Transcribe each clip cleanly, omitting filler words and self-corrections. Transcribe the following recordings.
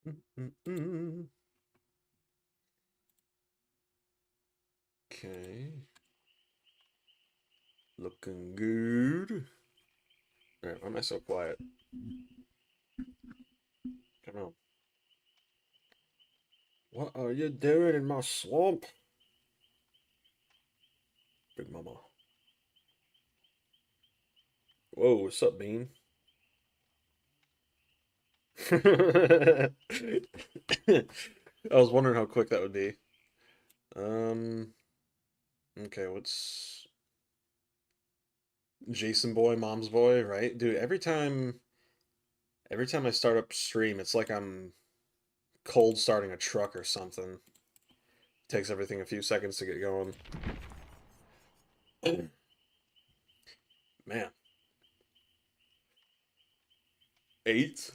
Okay. Looking good. Alright, why am I so quiet? Come on. What are you doing in my swamp? Big mama. Whoa, what's up, Bean? I was wondering how quick that would be. Um, okay, what's Jason boy, mom's boy, right? Dude, every time I start up stream, it's like I'm cold starting a truck or something. Takes everything a few seconds to get going. Man, 8?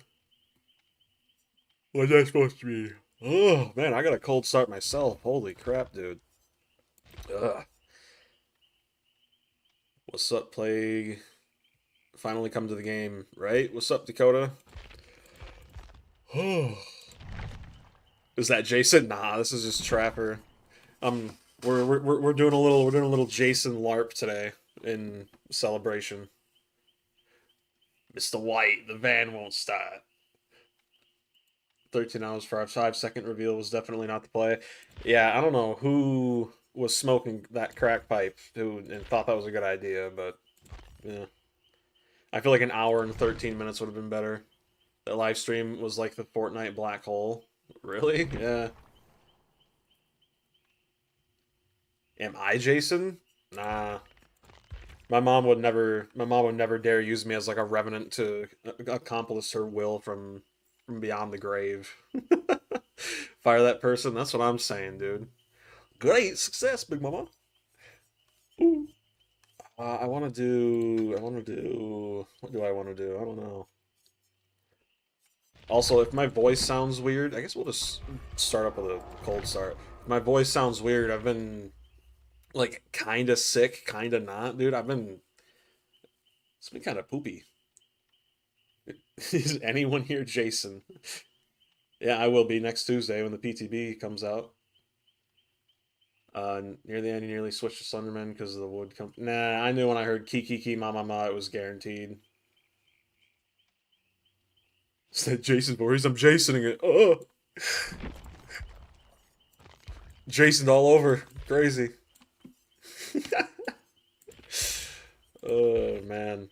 What's that supposed to be? Oh, man, I got a cold start myself. Holy crap, dude. Ugh. What's up, Plague? Finally come to the game, right? What's up, Dakota? Oh. Is that Jason? Nah, this is just Trapper. We're doing a little Jason LARP today in celebration. Mr. White, the van won't start. 13 hours for our 5-second reveal was definitely not the play. Yeah, I don't know who was smoking that crack pipe who and thought that was a good idea, but yeah. I feel like an hour and 13 minutes would have been better. That live stream was like the Fortnite black hole. Really? Yeah. Am I Jason? Nah. My mom would never dare use me as like a revenant to accomplish her will from beyond the grave. Fire that person. That's what I'm saying, dude. Great success, Big Mama. Ooh. I want to do. I want to do. What do I want to do? I don't know. Also, if my voice sounds weird, I guess we'll just start up with a cold start. If my voice sounds weird, I've been like kind of sick, kind of not, dude. It's been kind of poopy. Is anyone here Jason? Yeah, I will be next Tuesday when the PTB comes out. Near the end, you nearly switched to Slenderman because of the wood Nah, I knew when I heard Kiki Kiki Ma Ma Ma, it was guaranteed. Said Jason Voorhees, I'm Jasoning it. Oh, Jason all over. Crazy. Oh, man.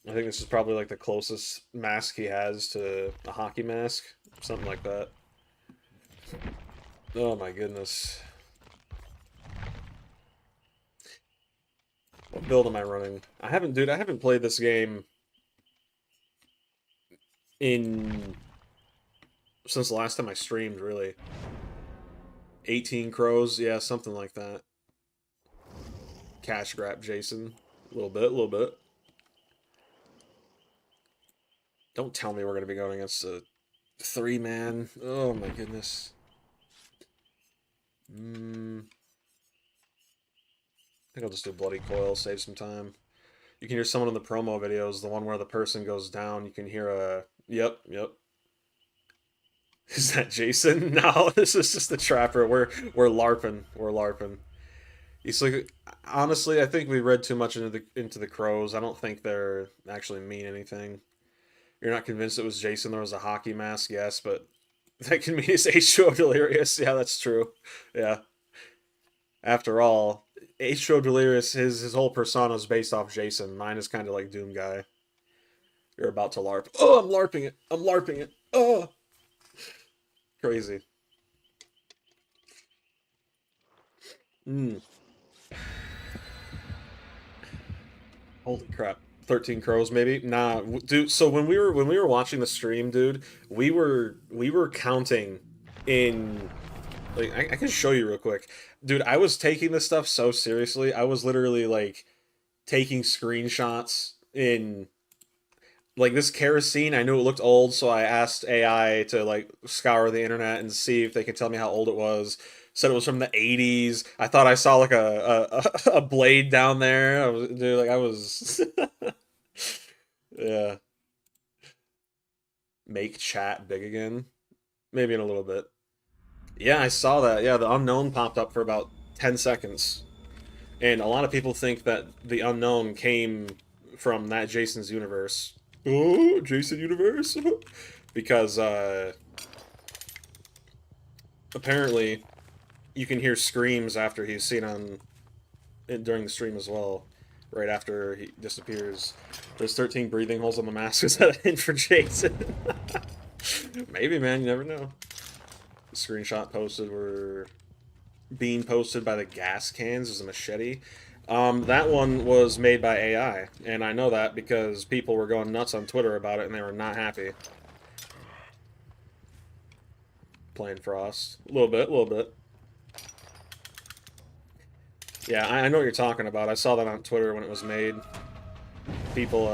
I think this is probably like the closest mask he has to a hockey mask. Something like that. Oh my goodness. What build am I running? Dude, I haven't played this game in since the last time I streamed, really. 18 crows, yeah, something like that. Cash grab Jason. A little bit, a little bit. Don't tell me we're going to be going against a 3-man. Oh my goodness. I think I'll just do Bloody Coil, save some time. You can hear someone in the promo videos, the one where the person goes down, you can hear a, yep, yep. Is that Jason? No, this is just the Trapper. We're LARPing. We're LARPing. He's like, honestly, I think we read too much into the crows. I don't think they're actually mean anything. You're not convinced it was Jason. There was a hockey mask, yes, but that can mean it's H2O Delirious. Yeah, that's true. Yeah. After all, H2O Delirious, his whole persona is based off Jason. Mine is kind of like Doom Guy. You're about to LARP. Oh, I'm LARPing it. I'm LARPing it. Oh, crazy. Mm. Holy crap. 13 crows maybe. Nah, dude, so when we were watching the stream, dude, we were counting in like I can show you real quick. Dude, I was taking this stuff so seriously. I was literally like taking screenshots in like this kerosene. I knew it looked old, so I asked AI to like scour the internet and see if they could tell me how old it was. Said it was from the 80s. I thought I saw like a blade down there. I was dude, like I was yeah. make chat big again. Maybe in a little bit. Yeah, I saw that. Yeah, the unknown popped up for about 10 seconds. And a lot of people think that the unknown came from that Jason's universe. Oh, Jason universe? Because apparently you can hear screams after he's seen on during the stream as well. Right after he disappears. There's 13 breathing holes on the mask. Is that a hint for Jason? Maybe, man. You never know. The screenshot posted were being posted by the gas cans as a machete. That one was made by AI, and I know that because people were going nuts on Twitter about it, and they were not happy. Playing Frost. A little bit, a little bit. Yeah, I know what you're talking about. I saw that on Twitter when it was made. People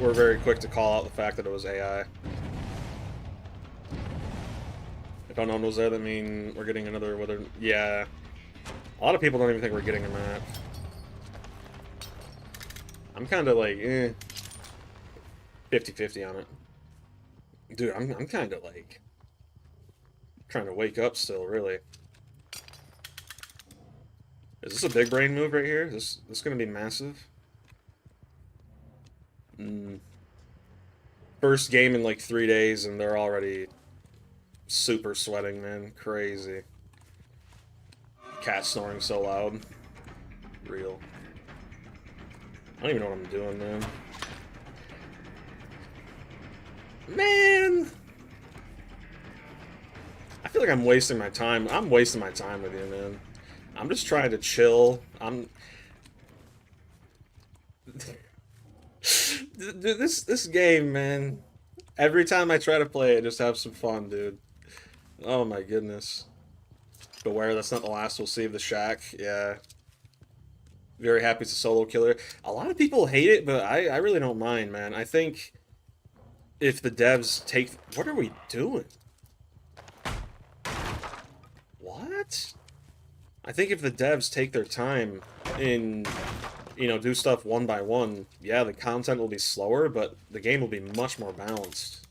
were very quick to call out the fact that it was AI. If unknown was there, that mean we're getting another whether. Yeah. A lot of people don't even think we're getting a map. I'm kind of like, 50-50 on it. Dude, I'm kind of like trying to wake up still, really. Is this a big brain move right here? Is this gonna be massive? First game in like 3 days and they're already super sweating, man. Crazy. Cat snoring so loud. Real. I don't even know what I'm doing, man. Man! I feel like I'm wasting my time. I'm wasting my time with you, man. I'm just trying to chill. Dude, this game, man. Every time I try to play it, just have some fun, dude. Oh my goodness. Beware, that's not the last we'll see of the shack. Yeah. Very happy it's a solo killer. A lot of people hate it, but I really don't mind, man. I think if the devs take... What are we doing? What? I think if the devs take their time and, you know, do stuff one by one, yeah, the content will be slower, but the game will be much more balanced.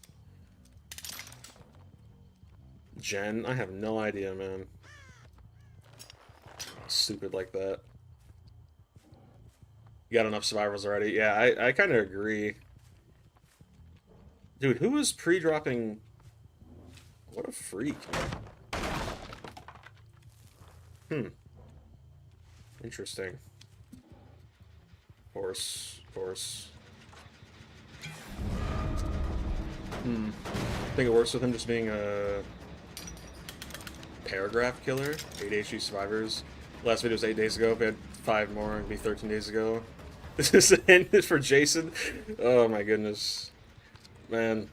Jen? I have no idea, man. Stupid like that. You got enough survivors already? Yeah, I kind of agree. Dude, who is pre-dropping... What a freak, man. Interesting. Horse. I think it works with him just being a paragraph killer. 8 HD survivors. Last video was 8 days ago. If we had 5 more, it'd be 13 days ago. This is the end for Jason. Oh my goodness. Man.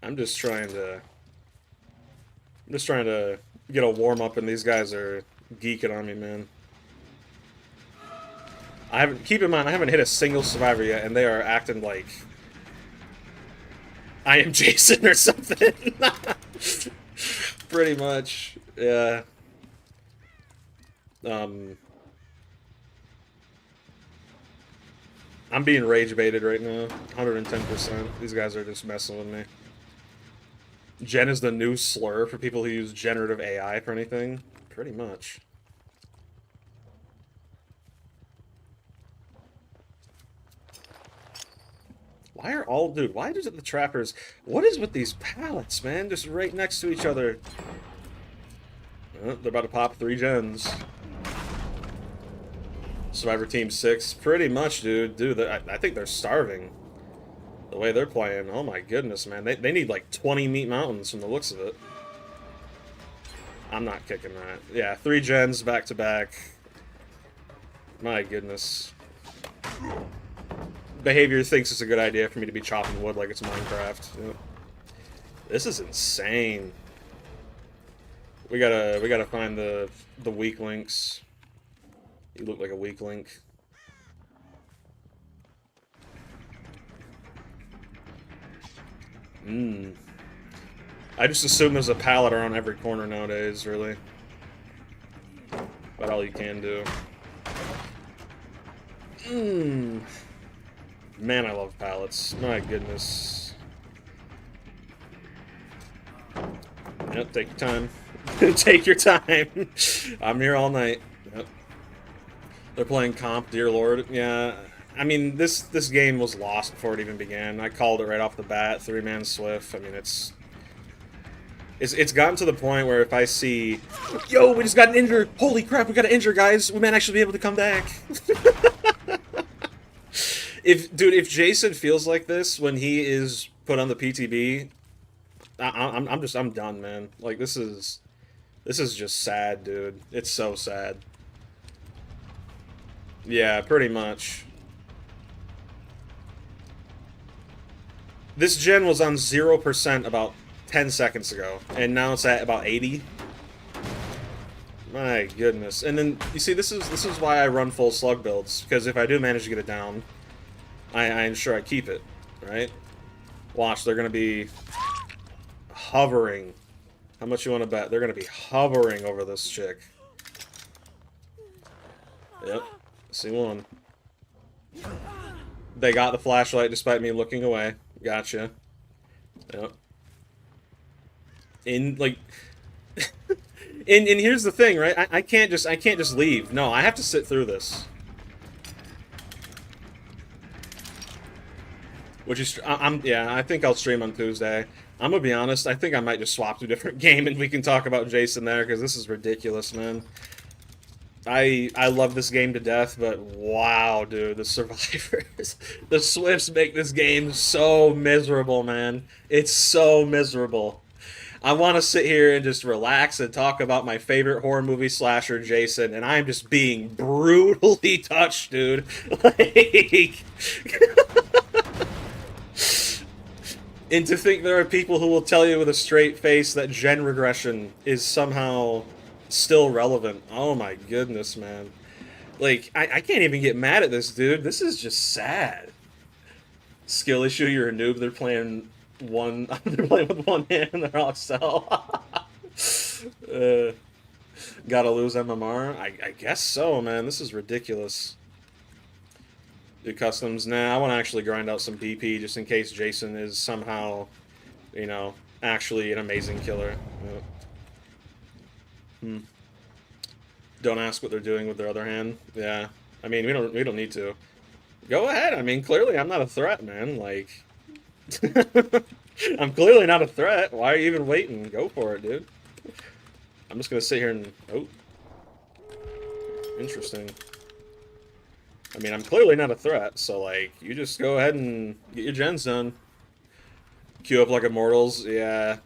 I'm just trying to get a warm-up, and these guys are geeking on me, man. Keep in mind, I haven't hit a single survivor yet, and they are acting like I am Jason or something. Pretty much, yeah. I'm being rage baited right now, 110%. These guys are just messing with me. Gen is the new slur for people who use generative AI for anything. Pretty much. Why are all... Dude, why does it the trappers... What is with these pallets, man? Just right next to each other. Oh, they're about to pop 3 gens. Survivor Team 6. Pretty much, dude. Dude, I think they're starving. The way they're playing. Oh my goodness, man. They need like 20 meat mountains from the looks of it. I'm not kicking that. Yeah, 3 gens back to back. My goodness. Behavior thinks it's a good idea for me to be chopping wood like it's Minecraft. Yep. This is insane. We gotta find the weak links. You look like a weak link. I just assume there's a pallet around every corner nowadays, really. About all you can do. Man, I love pallets. My goodness. Yep, take your time. Take your time. I'm here all night. Yep. They're playing comp, dear lord. Yeah, I mean, this game was lost before it even began. I called it right off the bat. 3-man Swift. I mean, it's gotten to the point where if I see, yo, we just got an injured. Holy crap, we got an injured, guys. We might actually be able to come back. If Jason feels like this when he is put on the PTB, I'm done, man. Like this is just sad, dude. It's so sad. Yeah, pretty much. This gen was on 0% about 10 seconds ago, and now it's at about 80. My goodness. And then you see, this is why I run full slug builds, because if I do manage to get it down, I ensure I keep it, right? Watch, they're gonna be hovering. How much you want to bet? They're gonna be hovering over this chick. Yep. See one. They got the flashlight despite me looking away. Gotcha. Yep. Like and here's the thing, right? I can't just leave. No, I have to sit through this. Which is yeah, I think I'll stream on Tuesday. I'm gonna be honest, I think I might just swap to a different game and we can talk about Jason there, because this is ridiculous, man. I love this game to death, but wow, dude, the survivors, the Swifts make this game so miserable, man. It's so miserable. I want to sit here and just relax and talk about my favorite horror movie slasher, Jason, and I'm just being brutally touched, dude. Like, and to think there are people who will tell you with a straight face that gen regression is somehow still relevant. Oh my goodness, man. Like, I can't even get mad at this, dude. This is just sad. Skill issue, you're a noob. They're playing they're playing with one hand and they're all Excel. Gotta lose MMR? I guess so, man. This is ridiculous. Do customs? Nah, I want to actually grind out some DP just in case Jason is somehow, you know, actually an amazing killer. Don't ask what they're doing with their other hand. Yeah, I mean, we don't need to. Go ahead. I mean, clearly I'm not a threat, man. Like, I'm clearly not a threat. Why are you even waiting? Go for it, dude. I'm just gonna sit here and oh, interesting. I mean, I'm clearly not a threat, so like, you just go ahead and get your gens done. Queue up like Immortals. Yeah,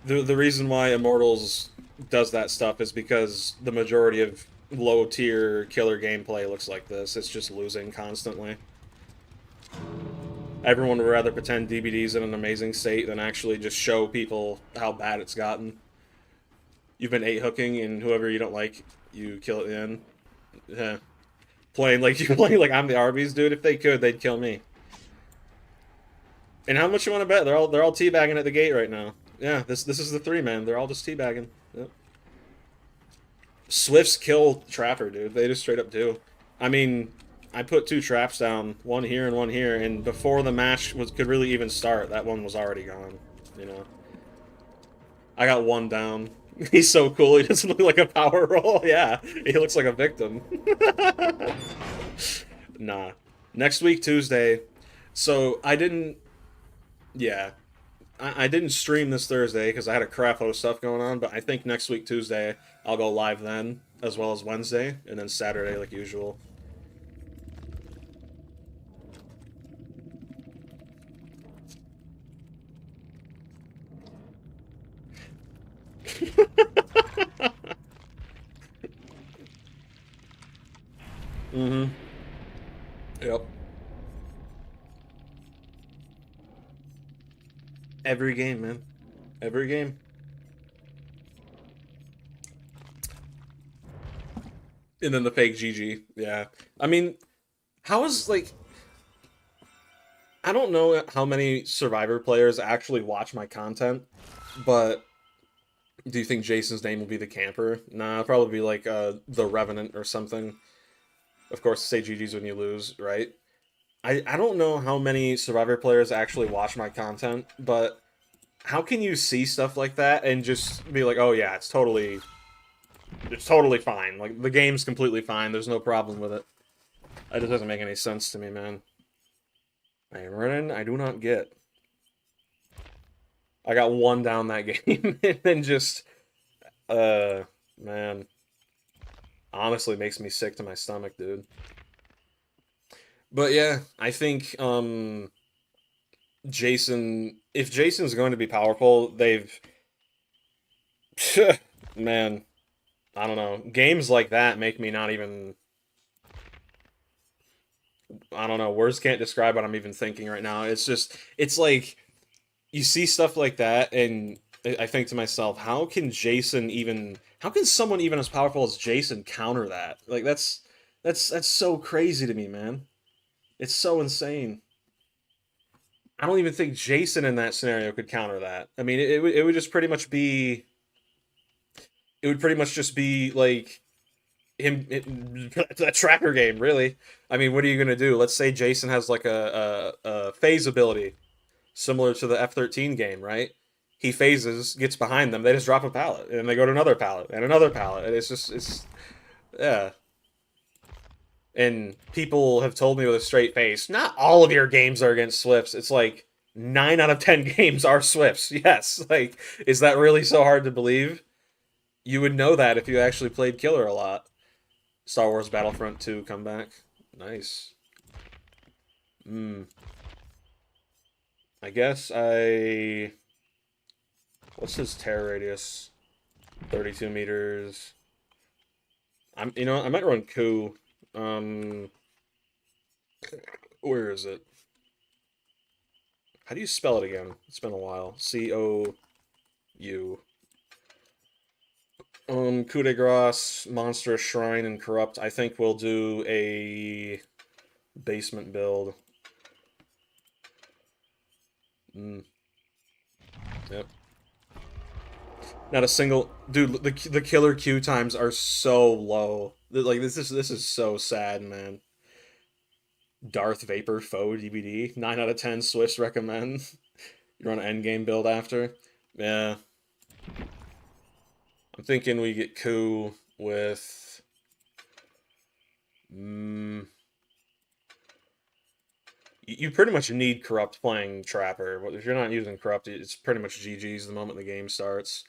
the reason why Immortals does that stuff is because the majority of low tier killer gameplay looks like this. It's just losing constantly. Everyone would rather pretend DBD's in an amazing state than actually just show people how bad it's gotten. You've been 8-hooking, and whoever you don't like, you kill at the end. Yeah. Playing like I'm the Arby's, dude. If they could, they'd kill me. And how much you want to bet? They're all teabagging at the gate right now. Yeah, this is the 3-man. They're all just teabagging. Yep. Swifts kill Trapper, dude. They just straight up do. I mean, I put 2 traps down, one here and one here, and before the match could really even start, that one was already gone. You know. I got 1 down. He's so cool. He doesn't look like a power roll. Yeah, he looks like a victim. Nah. Next week, Tuesday. So I didn't. Yeah. I didn't stream this Thursday because I had a crap load of stuff going on, but I think next week, Tuesday, I'll go live then, as well as Wednesday, and then Saturday like usual. Mm-hmm. Yep. Every game, man. Every game. And then the fake GG. Yeah. I mean, how is, like... I don't know how many Survivor players actually watch my content, but do you think Jason's name will be the camper? Nah, it'll probably be like the Revenant or something. Of course, say GG's when you lose, right? I don't know how many Survivor players actually watch my content, but how can you see stuff like that and just be like, oh yeah, it's totally fine. Like the game's completely fine. There's no problem with it. That just doesn't make any sense to me, man. I Renan, I do not get. I got one down that game and then just uh man, honestly makes me sick to my stomach, dude. But yeah, I think Jason, if Jason's going to be powerful, they've man, I don't know. Games like that make me not even I don't know. Words can't describe what I'm even thinking right now. It's just it's like you see stuff like that and I think to myself, how can someone even as powerful as Jason counter that? Like that's so crazy to me, man. It's so insane. I don't even think Jason in that scenario could counter that. I mean, it would just pretty much be it would pretty much just be like that tracker game, really. I mean, what are you gonna do? Let's say Jason has like a phase ability similar to the F-13 game, right? He phases, gets behind them, they just drop a pallet, and they go to another pallet and another pallet, and it's yeah. And people have told me with a straight face, not all of your games are against Swifts. It's like 9 out of 10 games are Swifts. Yes, like is that really so hard to believe? You would know that if you actually played Killer a lot. Star Wars Battlefront 2 comeback. Nice. Hmm. I guess I. What's his tear radius? 32 meters. I might run Coup. Um. Where is it? How do you spell it again? It's been a while. COU. Coup de Grace, Monstrous Shrine, and Corrupt. I think we'll do a basement build. Mm, yep. Not a single dude. The killer queue times are so low. Like this is so sad, man. Darth Vapor Foe DBD 9 out of 10. Swiss recommend. You run an endgame build after. Yeah, I'm thinking we get coup with. Mm, you pretty much need corrupt playing trapper. If you're not using corrupt, it's pretty much GG's the moment the game starts.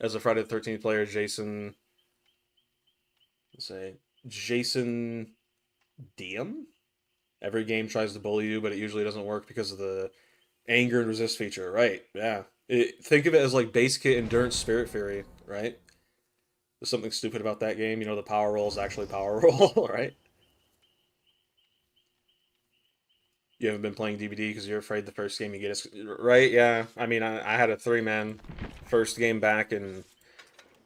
As a Friday the 13th player, Jason. Let's say Jason Diem. Every game tries to bully you, but it usually doesn't work because of the anger and resist feature. Right? Yeah. Think of it as like base kit endurance spirit fury. Right? There's something stupid about that game. The power roll is actually power roll. Right? You haven't been playing DBD because you're afraid the first game you get is right. Yeah. I mean, I had a 3-man first game back and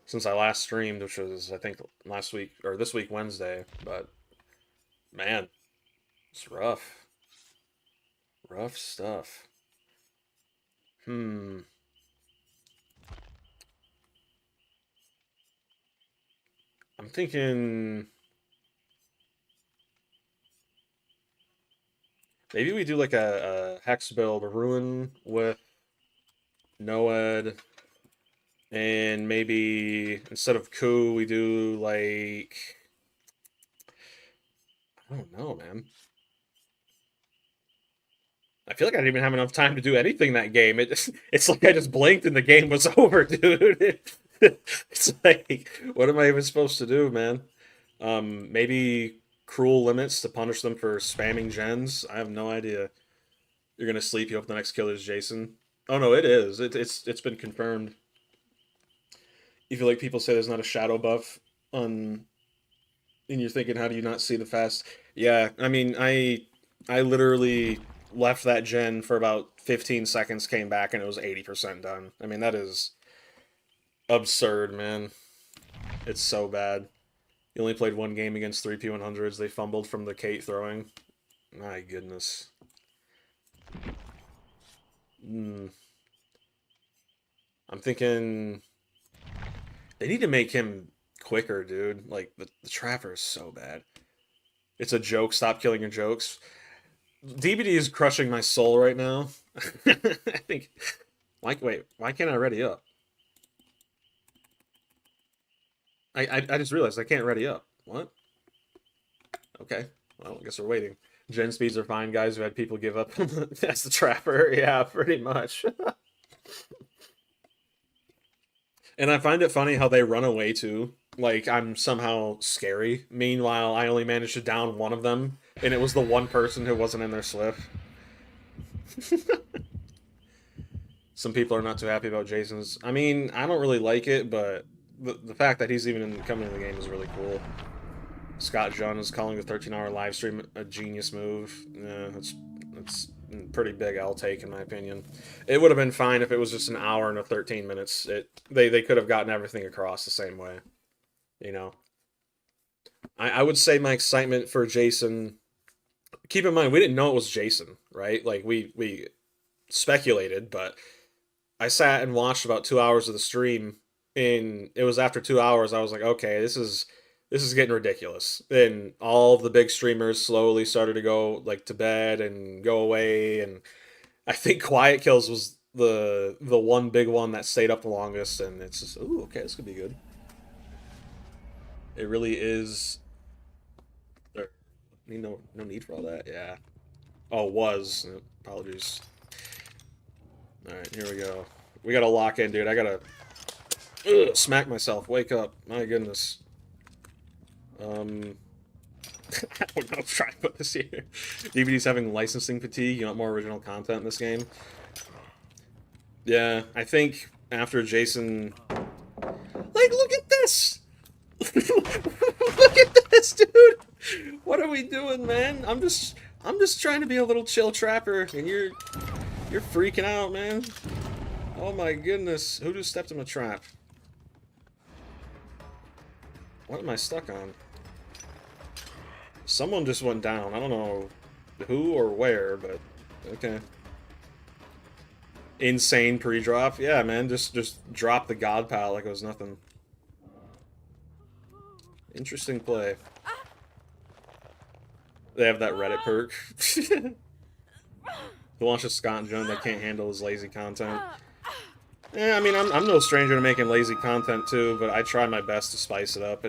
since I last streamed, which was I think last week or this week Wednesday. But man, it's rough. Rough stuff. Hmm. I'm thinking maybe we do like a hex build, a ruin with Noed, and maybe instead of coup, we do like I don't know, man. I feel like I didn't even have enough time to do anything that game. It's like I just blinked and the game was over, dude. It's like, what am I even supposed to do, man? Maybe cruel limits to punish them for spamming gens. I have no idea. You're gonna sleep. You hope the next kill is Jason. Oh no, it is. It's been confirmed. You feel like people say there's not a shadow buff on, and you're thinking, how do you not see the fast? Yeah, I mean, I literally left that gen for about 15 seconds, came back, and it was 80% done. I mean, that is absurd, man. It's so bad. You only played one game against 3P100s. They fumbled from the Kate throwing. My goodness. Mm. I'm thinking they need to make him quicker, dude. Like, the Trapper is so bad. It's a joke. Stop killing your jokes. DBD is crushing my soul right now. I think. Wait, why can't I ready up? I just realized I can't ready up. What? Okay. Well, I guess we're waiting. Gen speeds are fine, guys. We've had people give up. That's the trapper. Yeah, pretty much. And I find it funny how they run away too. Like I'm somehow scary. Meanwhile, I only managed to down one of them, and it was the one person who wasn't in their slip. Some people are not too happy about Jason's. I mean, I don't really like it, but the fact that he's even coming in the game is really cool. Scott John is calling the 13-hour live stream a genius move. Yeah, that's pretty big. I'll take, in my opinion. It would have been fine if it was just an hour and 13 minutes. They could have gotten everything across the same way. You know, I would say my excitement for Jason. Keep in mind, we didn't know it was Jason, right? Like we speculated, but I sat and watched about 2 hours of the stream, and it was after 2 hours I was like, okay, this is getting ridiculous. And all of the big streamers slowly started to go like to bed and go away, and I think Quiet Kills was the one big one that stayed up the longest, and it's just ooh, okay, this could be good. It really is. There, no need for all that. Yeah. Oh, was. Apologies. All right, here we go. We gotta lock in, dude. I gotta smack myself. Wake up. My goodness. I don't know. Try to put this here. DVD's having licensing fatigue. You want more original content in this game? Yeah, I think after Jason. Like, look at this! Look at this, dude! What are we doing, man? I'm just trying to be a little chill trapper, and you're freaking out, man. Oh my goodness. Who just stepped in a trap? What am I stuck on? Someone just went down. I don't know who or where, but okay. Insane pre-drop. Yeah, man, just drop the god pal like it was nothing. Interesting play. They have that Reddit perk. Who wants a Scott Jones that can't handle his lazy content? Yeah, I mean, I'm no stranger to making lazy content too, but I try my best to spice it up.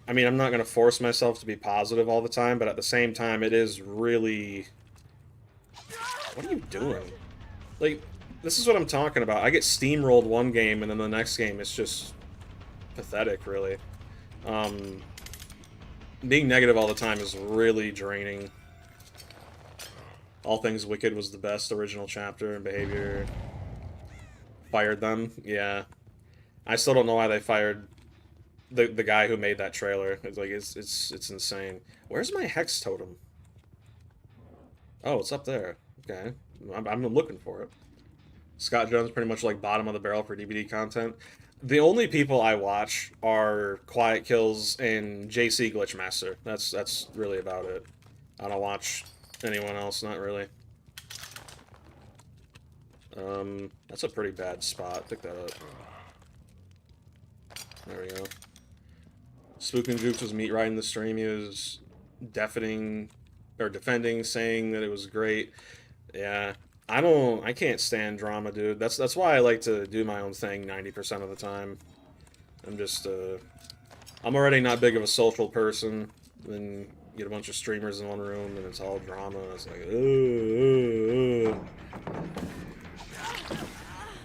I mean, I'm not going to force myself to be positive all the time, but at the same time, it is really... What are you doing? Like, this is what I'm talking about. I get steamrolled one game, and then the next game it's just pathetic, really. Being negative all the time is really draining. All Things Wicked was the best original chapter and behavior. Fired them? Yeah. I still don't know why they fired the guy who made that trailer. It's like it's insane. Where's my hex totem? Oh, it's up there. Okay. I'm looking for it. Scott Jones pretty much like bottom of the barrel for DBD content. The only people I watch are Quiet Kills and JC Glitchmaster. That's really about it. I don't watch anyone else, not really. That's a pretty bad spot. Pick that up. There we go. Spook and Jukes was meat riding the stream. He was defending, saying that it was great. Yeah. I can't stand drama, dude. That's why I like to do my own thing 90% of the time. I'm already not big of a social person. Then get a bunch of streamers in one room and it's all drama. It's like,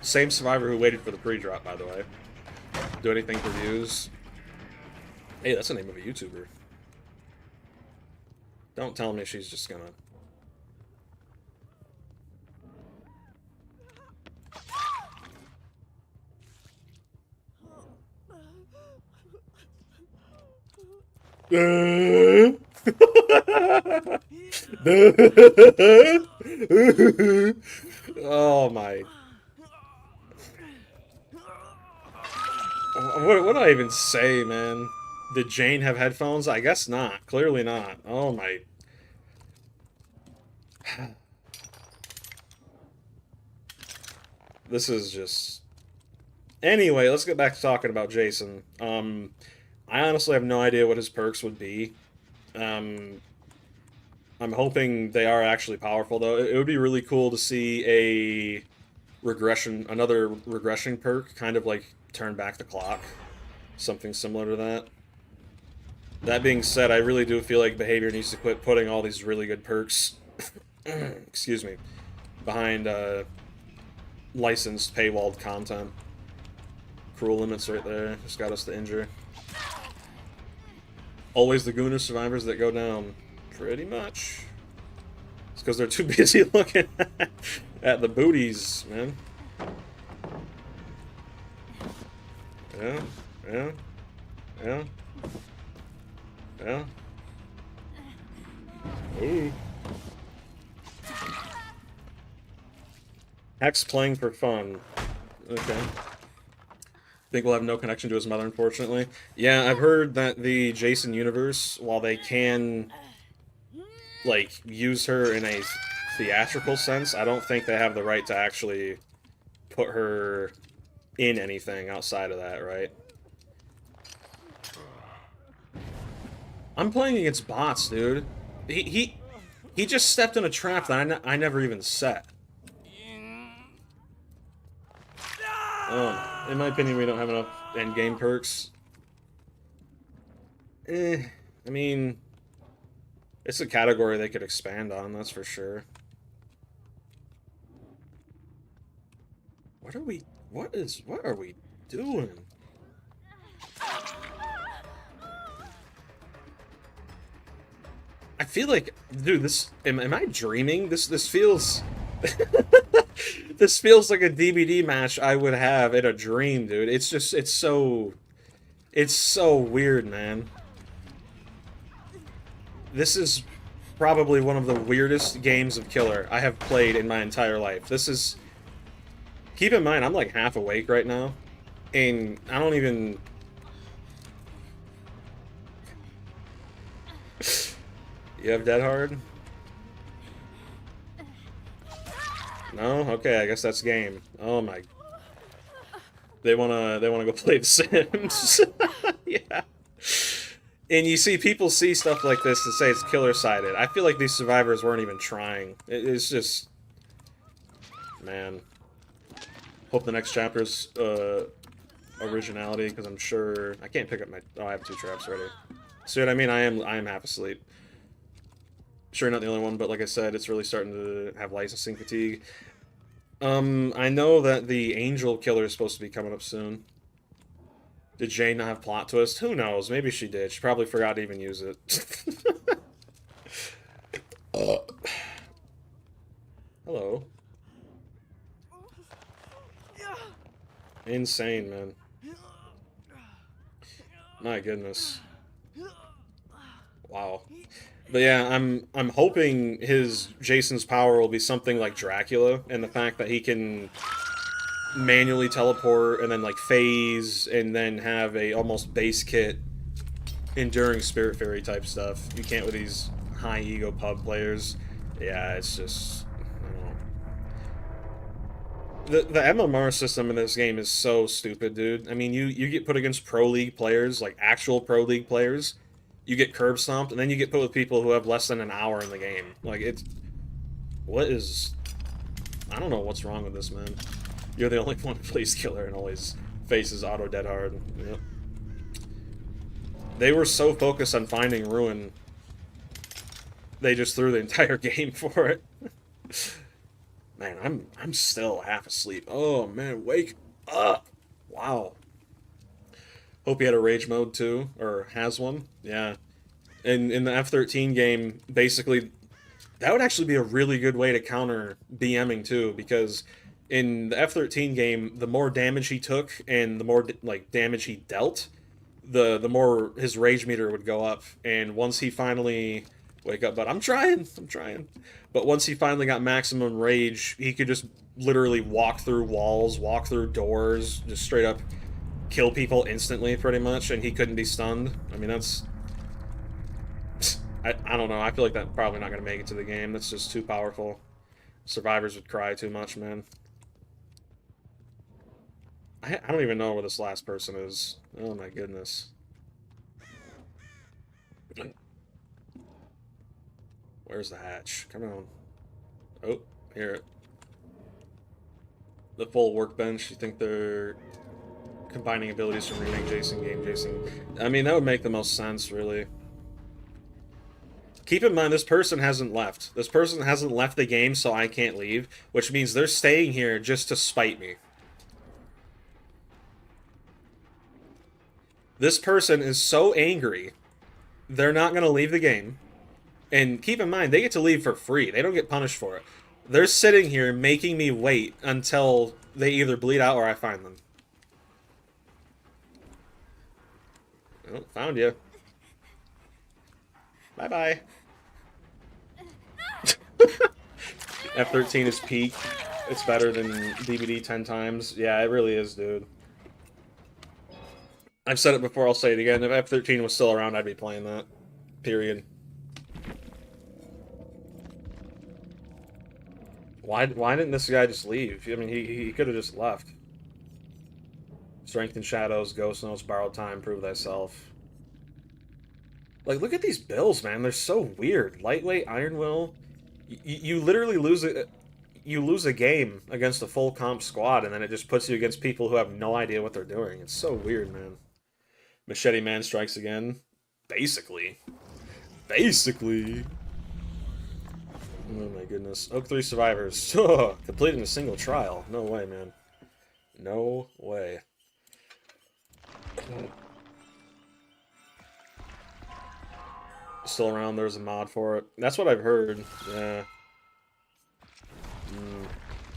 Same survivor who waited for the pre-drop, by the way. Do anything for views. Hey, that's the name of a YouTuber. Don't tell me she's just gonna... Oh my... What do I even say, man? Did Jane have headphones? I guess not. Clearly not. Oh my... This is just... Anyway, let's get back to talking about Jason. I honestly have no idea what his perks would be. I'm hoping they are actually powerful, though. It would be really cool to see a another regression perk, kind of like turn back the clock. Something similar to that. That being said, I really do feel like behavior needs to quit putting all these really good perks, excuse me, behind licensed paywalled content. Cruel limits right there, just got us to injure. Always the Gooner survivors that go down. Pretty much. It's because they're too busy looking at the booties, man. Yeah, yeah, yeah, yeah. Ooh. Hex playing for fun. Okay. Think we'll have no connection to his mother, unfortunately. Yeah, I've heard that the Jason universe, while they can, like, use her in a theatrical sense, I don't think they have the right to actually put her in anything outside of that, right? I'm playing against bots, dude. He just stepped in a trap that I never even set. In my opinion, we don't have enough endgame perks. I mean, it's a category they could expand on, that's for sure. What are we doing? I feel like, dude, am I dreaming? This feels this feels like a DBD match I would have in a dream, dude. It's so weird, man. This is probably one of the weirdest games of Killer I have played in my entire life. This is... Keep in mind, I'm like half awake right now, and I don't even... You have Dead Hard? No? Okay, I guess that's game. Oh my... They wanna go play The Sims. Yeah. And you see, people see stuff like this and say it's killer-sided. I feel like these survivors weren't even trying. It's just... Man. Hope the next chapter's originality, because I'm sure... I can't pick up my... Oh, I have 2 traps already. See what I mean? I am half asleep. Sure, not the only one, but like I said, it's really starting to have licensing fatigue. I know that the Angel Killer is supposed to be coming up soon. Did Jane not have plot twist? Who knows? Maybe she did. She probably forgot to even use it. Hello. Insane, man. My goodness. Wow. But yeah, I'm hoping his Jason's power will be something like Dracula, and the fact that he can manually teleport and then like phase and then have a almost base kit enduring spirit fairy type stuff. You can't with these high ego pub players. Yeah, it's just I don't know. The MMR system in this game is so stupid, dude. I mean, you get put against pro league players, like actual pro league players. You get curb stomped, and then you get put with people who have less than an hour in the game. Like, it's... What is... I don't know what's wrong with this, man. You're the only one who plays Killer and always faces auto dead hard. Yep. They were so focused on finding Ruin, they just threw the entire game for it. Man, I'm still half asleep. Oh, man, wake up! Wow. Hope he had a rage mode too, or has one. Yeah. And in the F13 game, basically, that would actually be a really good way to counter BMing too, because in the F13 game, the more damage he took and the more like damage he dealt, the more his rage meter would go up. And once he finally wake up, but I'm trying. But once he finally got maximum rage, he could just literally walk through walls, walk through doors, just straight up kill people instantly, pretty much, and he couldn't be stunned. I mean, that's... I don't know. I feel like that's probably not going to make it to the game. That's just too powerful. Survivors would cry too much, man. I don't even know where this last person is. Oh my goodness. Where Where's the hatch? Come on. Oh, here. The full workbench. You think they're combining abilities from remake Jason game Jason? I mean, that would make the most sense, really. Keep in mind, this person hasn't left. This person hasn't left the game, so I can't leave, which means they're staying here just to spite me. This person is so angry, they're not going to leave the game. And keep in mind, they get to leave for free. They don't get punished for it. They're sitting here making me wait until they either bleed out or I find them. Oh, found you. Bye-bye. F13 is peak. It's better than DBD 10 times. Yeah, it really is, dude. I've said it before, I'll say it again. If F13 was still around, I'd be playing that. Period. Why didn't this guy just leave? I mean, he could have just left. Strength in Shadows, Ghost Notes, Borrowed Time, Prove Thyself. Like, look at these bills, man. They're so weird. Lightweight, Iron Will. You literally lose it. You lose a game against a full comp squad, and then it just puts you against people who have no idea what they're doing. It's so weird, man. Machete Man strikes again. Basically. Basically. Oh my goodness. Oak 3 survivors. Completing a single trial. No way, man. No way. Still around, there's a mod for it. That's what I've heard. Yeah.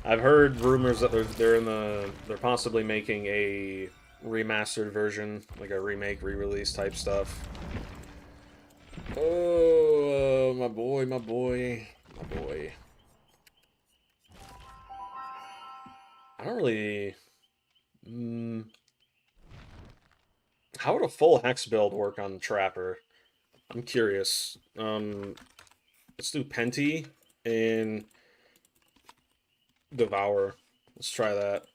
I've heard rumors that they're possibly making a remastered version, like a remake, re-release type stuff. Oh, my boy, my boy, my boy. I don't really... How would a full hex build work on Trapper? I'm curious. Let's do Penty and Devour. Let's try that.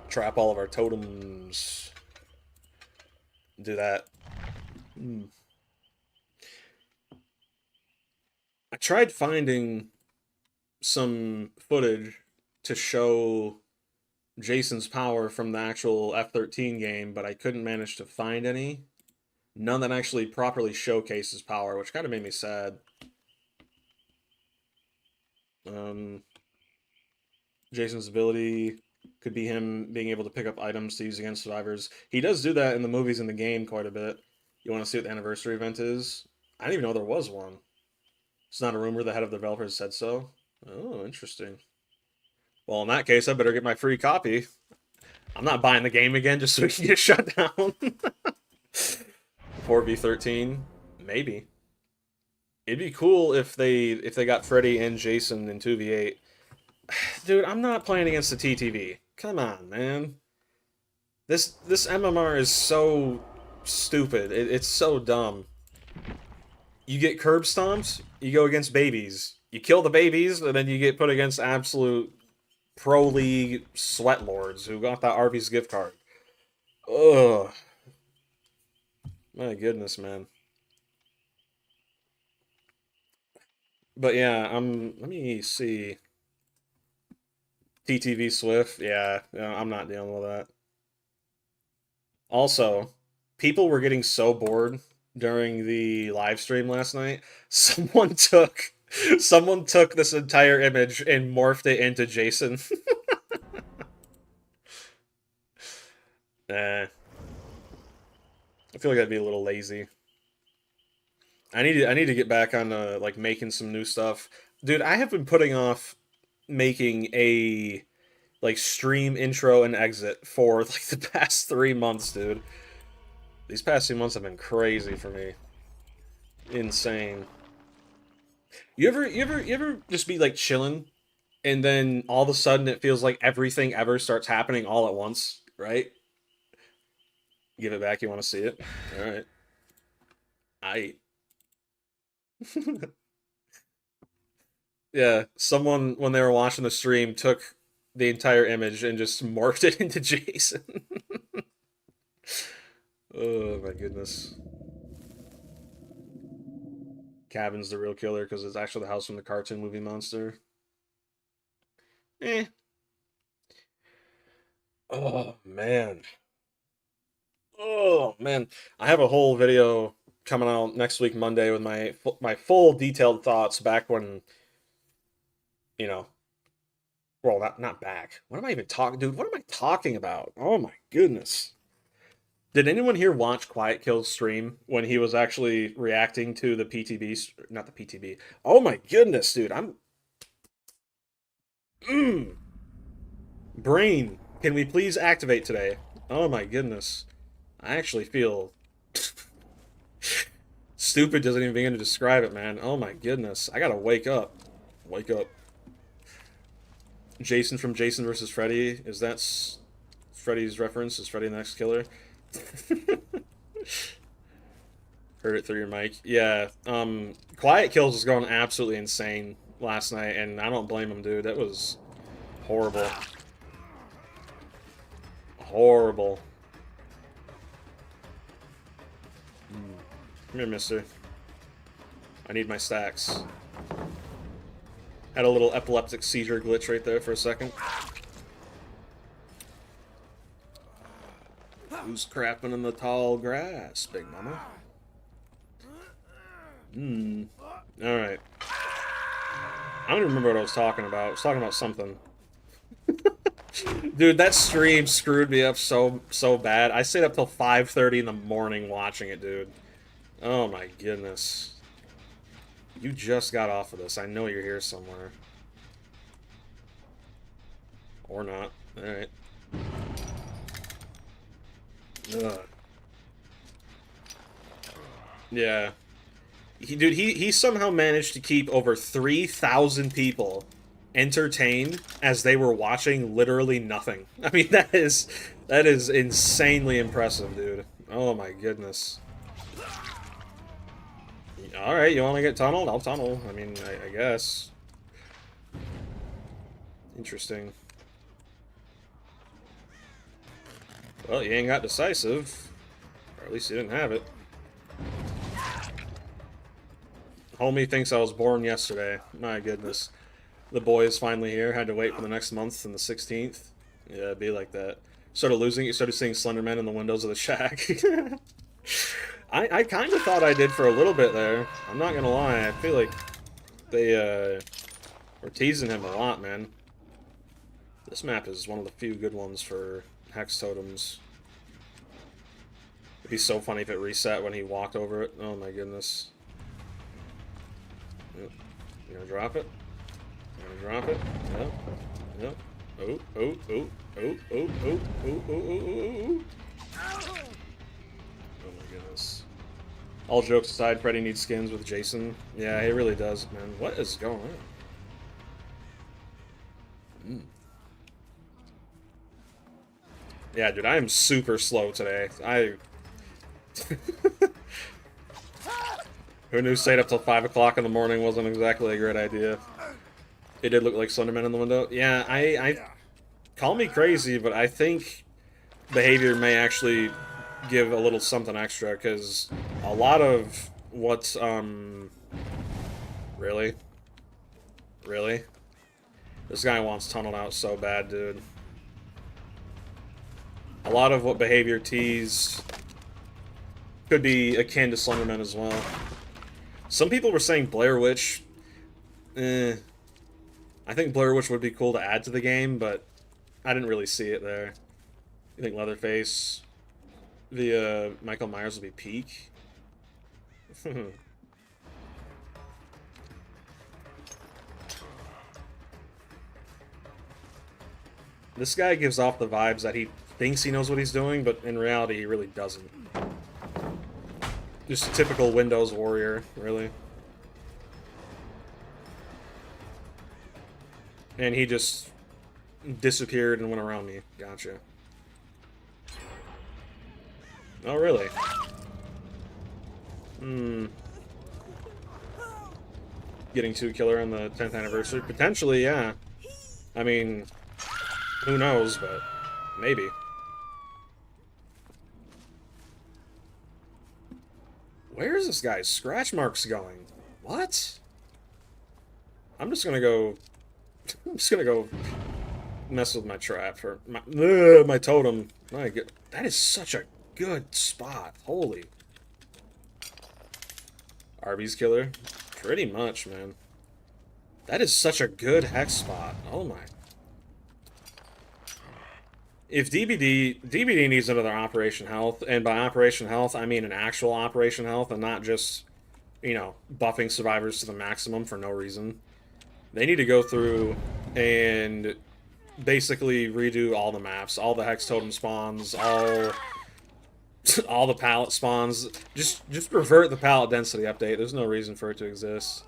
Trap all of our totems. Do that. I tried finding some footage to show Jason's power from the actual F13 game, but I couldn't manage to find any. None that actually properly showcases power, which kind of made me sad. Jason's ability could be him being able to pick up items to use against survivors. He does do that in the movies and the game quite a bit. You want to see what the anniversary event is? I didn't even know there was one. It's not a rumor, the head of the developers said so. Oh, interesting. Well, in that case, I better get my free copy. I'm not buying the game again just so we can get shut down. 4v13? Maybe. It'd be cool if they got Freddy and Jason in 2v8. Dude, I'm not playing against the TTV. Come on, man. This MMR is so stupid. It's so dumb. You get curb stomped, you go against babies. You kill the babies, and then you get put against absolute pro league sweat lords who got that Arby's gift card. Ugh. My goodness, man. But yeah, let me see. TTV Swift, yeah, I'm not dealing with that. Also, people were getting so bored during the live stream last night. Someone took this entire image and morphed it into Jason. Nah. I feel like that'd be a little lazy. I need to get back on like making some new stuff. Dude, I have been putting off making a like stream intro and exit for like the past 3 months, dude. These past 2 months have been crazy for me. Insane. You ever just be like chilling and then all of a sudden it feels like everything ever starts happening all at once, right? Give it back, you want to see it? Alright. Yeah, someone, when they were watching the stream, took the entire image and just morphed it into Jason. Oh my goodness. Cabin's the real killer because it's actually the house from the cartoon movie Monster. Eh. Oh, man. Oh, man. I have a whole video coming out next week, Monday, with my full detailed thoughts back when, you know, well, not back. What am I even talking, dude? What am I talking about? Oh my goodness. Did anyone here watch Quiet Kill's stream when he was actually reacting to the PTB? Not the PTB. Oh my goodness, dude. Mm, brain, can we please activate today? Oh my goodness. I actually feel stupid doesn't even begin to describe it, man. Oh my goodness. I gotta wake up. Wake up. Jason from Jason versus Freddy. Is that Freddy's reference? Is Freddy the next killer? Heard it through your mic. Yeah. Quiet Kills was going absolutely insane last night, and I don't blame him, dude. That was horrible. Horrible. Come here, mister. I need my stacks. Had a little epileptic seizure glitch right there for a second. Who's crapping in the tall grass, big mama? Alright. I don't even remember what I was talking about. I was talking about something. Dude, that stream screwed me up so bad. I stayed up till 5:30 in the morning watching it, dude. Oh my goodness. You just got off of this. I know you're here somewhere. Or not. Alright. Ugh. Yeah. Dude, he somehow managed to keep over 3,000 people entertained as they were watching literally nothing. I mean, that is insanely impressive, dude. Oh my goodness. Alright, you want to get tunneled? I'll tunnel. I mean, I guess. Interesting. Well, you ain't got decisive. Or at least you didn't have it. Homie thinks I was born yesterday. My goodness. The boy is finally here. Had to wait for the next month and the 16th. Yeah, it'd be like that. Started losing it. Started seeing Slenderman in the windows of the shack. I kind of thought I did for a little bit there. I'm not gonna lie. I feel like they were teasing him a lot, man. This map is one of the few good ones for hex totems. It'd be so funny if it reset when he walked over it. Oh my goodness. Yep. You gonna drop it? You gonna drop it? Yep. Yep. Oh, oh, oh, oh, oh, oh, oh, oh, oh, oh. Oh my goodness. All jokes aside, Freddy needs skins with Jason. Yeah, he really does, man. What is going on? Yeah, dude, I am super slow today. Who knew staying up till 5 o'clock in the morning wasn't exactly a great idea. It did look like Slenderman in the window. Yeah, I call me crazy, but I think behavior may actually give a little something extra, because a lot of what's, really? Really? This guy wants tunneled out so bad, dude. A lot of what behavior teased could be akin to Slenderman as well. Some people were saying Blair Witch. I think Blair Witch would be cool to add to the game, but I didn't really see it there. You think Leatherface via Michael Myers will be peak? This guy gives off the vibes that he thinks he knows what he's doing, but in reality he really doesn't. Just a typical Windows warrior, really. And he just disappeared and went around me. Gotcha. Oh, really? Getting 2 killer on the 10th anniversary? Potentially, yeah. I mean, who knows, but maybe. Where is this guy's scratch marks going? What? I'm just gonna go... I'm just gonna go mess with my trap for my totem. My God. That is such a good spot. Holy. Arby's killer? Pretty much, man. That is such a good hex spot. Oh my. If DBD needs another Operation Health, and by Operation Health, I mean an actual Operation Health, and not just, you know, buffing survivors to the maximum for no reason. They need to go through and basically redo all the maps, all the hex totem spawns, all the pallet spawns. Just revert the pallet density update. There's no reason for it to exist.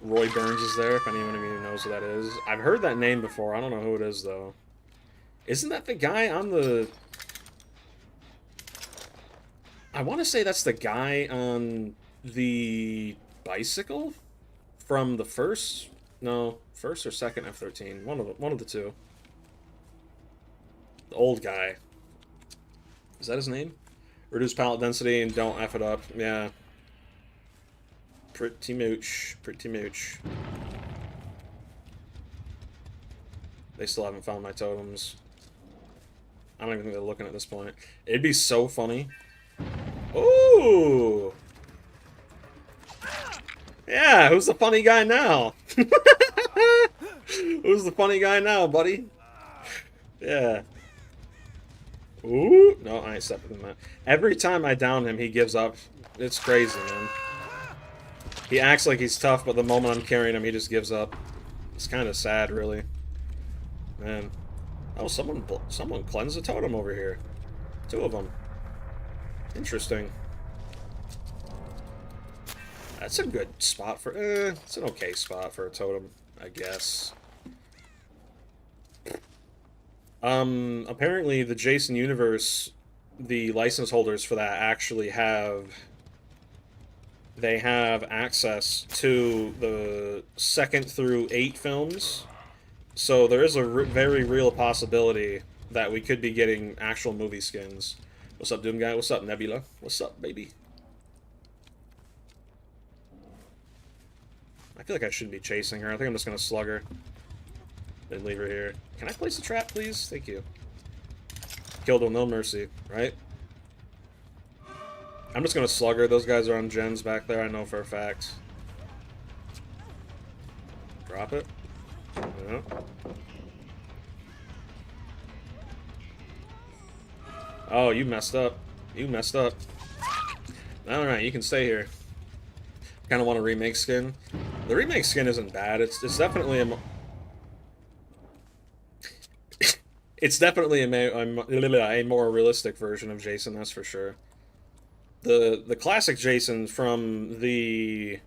Roy Burns is there, if anyone of you knows who that is. I've heard that name before. I don't know who it is, though. Isn't that the guy on the... I want to say that's the guy on the bicycle from the first... No, first or second F-13. One of the two. The old guy. Is that his name? Reduce pallet density and don't F it up. Yeah. Pretty mooch. Pretty mooch. They still haven't found my totems. I don't even think they're looking at this point. It'd be so funny. Ooh! Yeah, who's the funny guy now? Who's the funny guy now, buddy? Yeah. Ooh! No, I ain't stepping in that. Every time I down him, he gives up. It's crazy, man. He acts like he's tough, but the moment I'm carrying him, he just gives up. It's kind of sad, really. Man. Oh, someone cleansed a totem over here. 2 of them. Interesting. That's a good spot for... it's an okay spot for a totem, I guess. Apparently the Jason universe, the license holders for that actually have... They have access to the 2nd through 8 films. So there is a very real possibility that we could be getting actual movie skins. What's up, Doom Guy? What's up, Nebula? What's up, baby? I feel like I shouldn't be chasing her. I think I'm just going to slug her. Then leave her here. Can I place a trap, please? Thank you. Killed with no mercy, right? I'm just going to slug her. Those guys are on gens back there, I know for a fact. Drop it. Yeah. Oh, you messed up. You messed up. Alright, you can stay here. Kind of want a remake skin. The remake skin isn't bad. It's definitely a... It's definitely a more realistic version of Jason, that's for sure. The classic Jason from the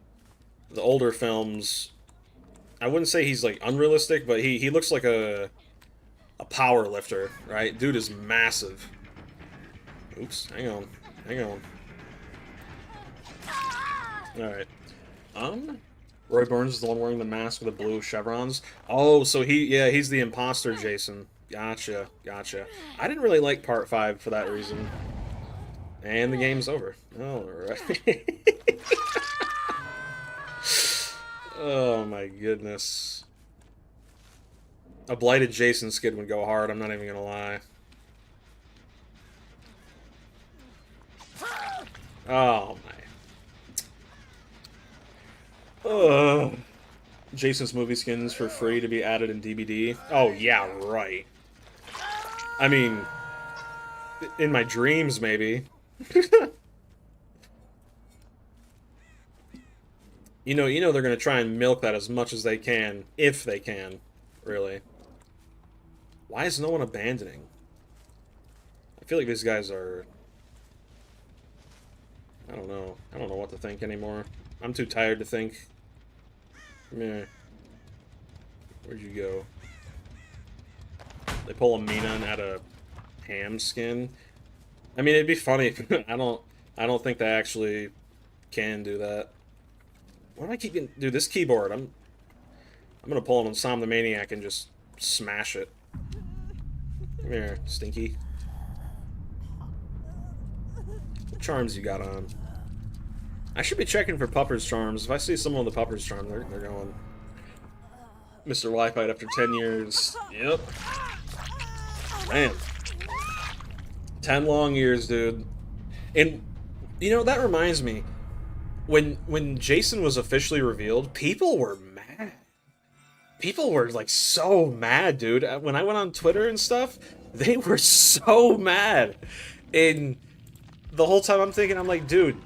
older films... I wouldn't say he's, like, unrealistic, but he looks like a power lifter, right? Dude is massive. Oops, hang on. Hang on. Alright. Roy Burns is the one wearing the mask with the blue chevrons. Oh, so he's the imposter Jason. Gotcha, gotcha. I didn't really like Part 5 for that reason. And the game's over. Alright. Oh my goodness. A blighted Jason skid would go hard, I'm not even gonna lie. Oh my. Jason's movie skins for free to be added in DBD. Oh yeah, right. I mean, in my dreams maybe. You know they're gonna try and milk that as much as they can, if they can, really. Why is no one abandoning? I feel like these guys are... I don't know. I don't know what to think anymore. I'm too tired to think. Meh. Where'd you go? They pull a Mina and add a ham skin. I mean, it'd be funny if I don't think they actually can do that. Why do I keep getting... Dude, this keyboard, I'm gonna pull an Sam the Maniac and just smash it. Come here, Stinky. What charms you got on? I should be checking for Pupper's Charms. If I see someone with a Pupper's Charm, they're going Mr. Wi-Fi after 10 years. Yep. Man. 10 long years, dude. And, you know, that reminds me. When Jason was officially revealed, people were mad. People were, like, so mad, dude. When I went on Twitter and stuff, they were so mad. And the whole time I'm thinking, I'm like, dude,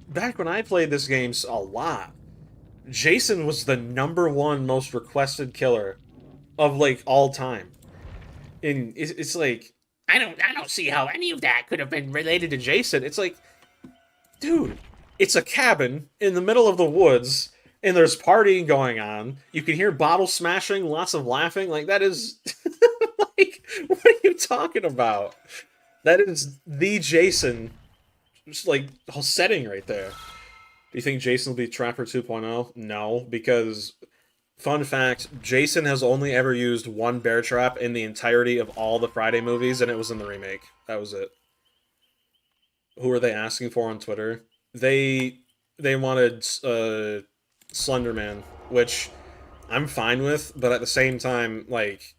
back when I played this game a lot, Jason was the #1 most requested killer of, like, all time. And it's like, I don't see how any of that could have been related to Jason. It's like, dude, it's a cabin in the middle of the woods, and there's partying going on. You can hear bottle smashing, lots of laughing. Like, that is, like, what are you talking about? That is the Jason, just like, whole setting right there. Do you think Jason will be Trapper 2.0? No, because, fun fact, Jason has only ever used one bear trap in the entirety of all the Friday movies, and it was in the remake. That was it. Who are they asking for on Twitter? They wanted Slenderman, which I'm fine with, but at the same time, like,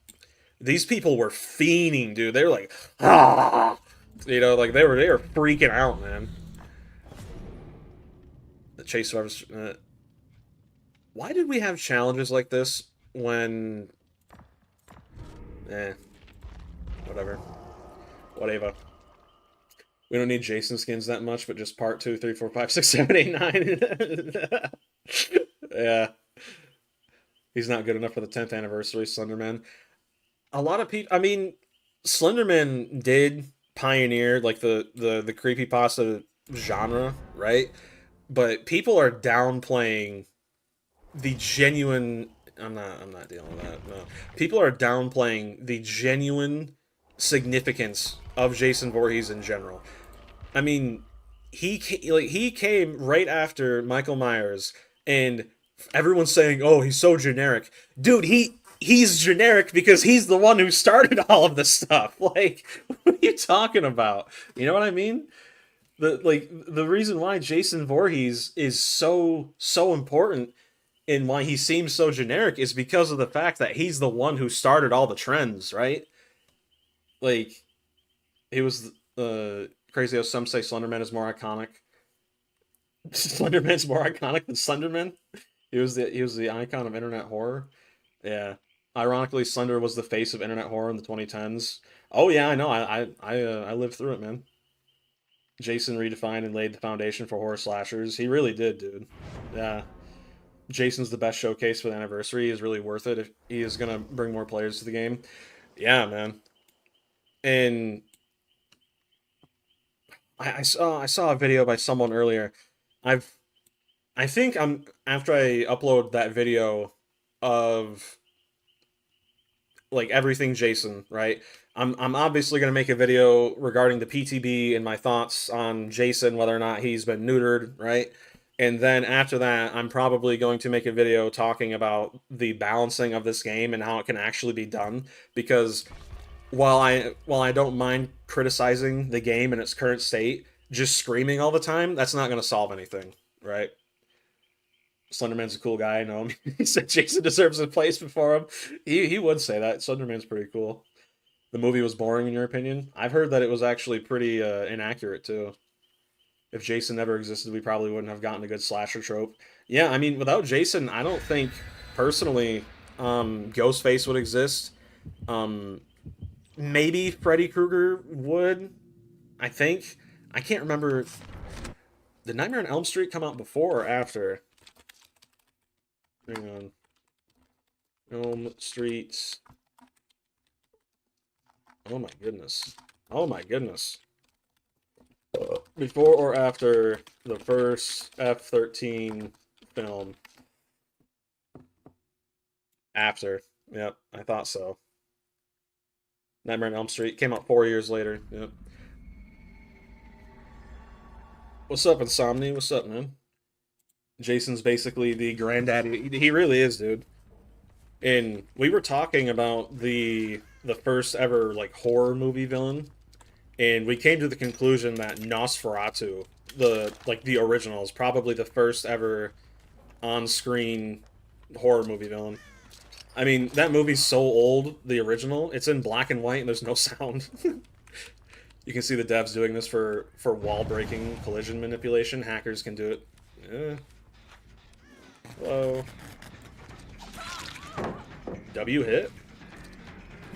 these people were fiending, dude. They were like, ah, you know, like they were freaking out, man. The chase survivors. Why did we have challenges like this when? Eh, whatever, whatever. We don't need Jason skins that much, but just part 2, 3, 4, 5, 6, 7, 8, 9. Yeah. He's not good enough for the 10th anniversary, Slenderman. A lot of people, I mean, Slenderman did pioneer, like, the creepypasta genre, right? But people are downplaying the genuine. I'm not dealing with that. No. People are downplaying the genuine significance of Jason Voorhees in general. I mean, he came right after Michael Myers, and everyone's saying, "Oh, he's so generic." Dude, he's generic because he's the one who started all of this stuff. Like, what are you talking about? You know what I mean? The reason why Jason Voorhees is so important and why he seems so generic is because of the fact that he's the one who started all the trends, right? Like, he was crazy how some say Slenderman is more iconic. Slenderman's more iconic than Slenderman. He was the icon of internet horror. Yeah. Ironically, Slender was the face of internet horror in the 2010s. Oh yeah, I know. I lived through it, man. Jason redefined and laid the foundation for horror slashers. He really did, dude. Yeah. Jason's the best showcase for the anniversary. He is really worth it if he is gonna bring more players to the game. Yeah, man. And I saw a video by someone earlier. I've I think I'm after I upload that video of, like, everything Jason, right? I'm obviously gonna make a video regarding the PTB and my thoughts on Jason, whether or not he's been neutered, right? And then after that, I'm probably going to make a video talking about the balancing of this game and how it can actually be done. Because while I don't mind criticizing the game in its current state, just screaming all the time, that's not gonna solve anything, right? Slenderman's a cool guy. I know him. He said Jason deserves a place before him. He would say that. Slenderman's pretty cool. The movie was boring in your opinion? I've heard that it was actually pretty inaccurate too. If Jason never existed, we probably wouldn't have gotten a good slasher trope. Yeah, I mean, without Jason, I don't think personally Ghostface would exist. Um, Maybe Freddy Krueger would. I think. I can't remember. Did Nightmare on Elm Street come out before or after? Hang on. Elm Street. Oh my goodness. Oh my goodness. Before or after the first F-13 film? After. Yep, I thought so. Nightmare on Elm Street came out 4 years later. Yep. What's up, Insomni? What's up, man? Jason's basically the granddaddy. He really is, dude. And we were talking about the first ever, like, horror movie villain, and we came to the conclusion that Nosferatu, the original, is probably the first ever on-screen horror movie villain. I mean, that movie's so old, the original. It's in black and white, and there's no sound. You can see the devs doing this for wall breaking, collision manipulation. Hackers can do it. Hello. W hit.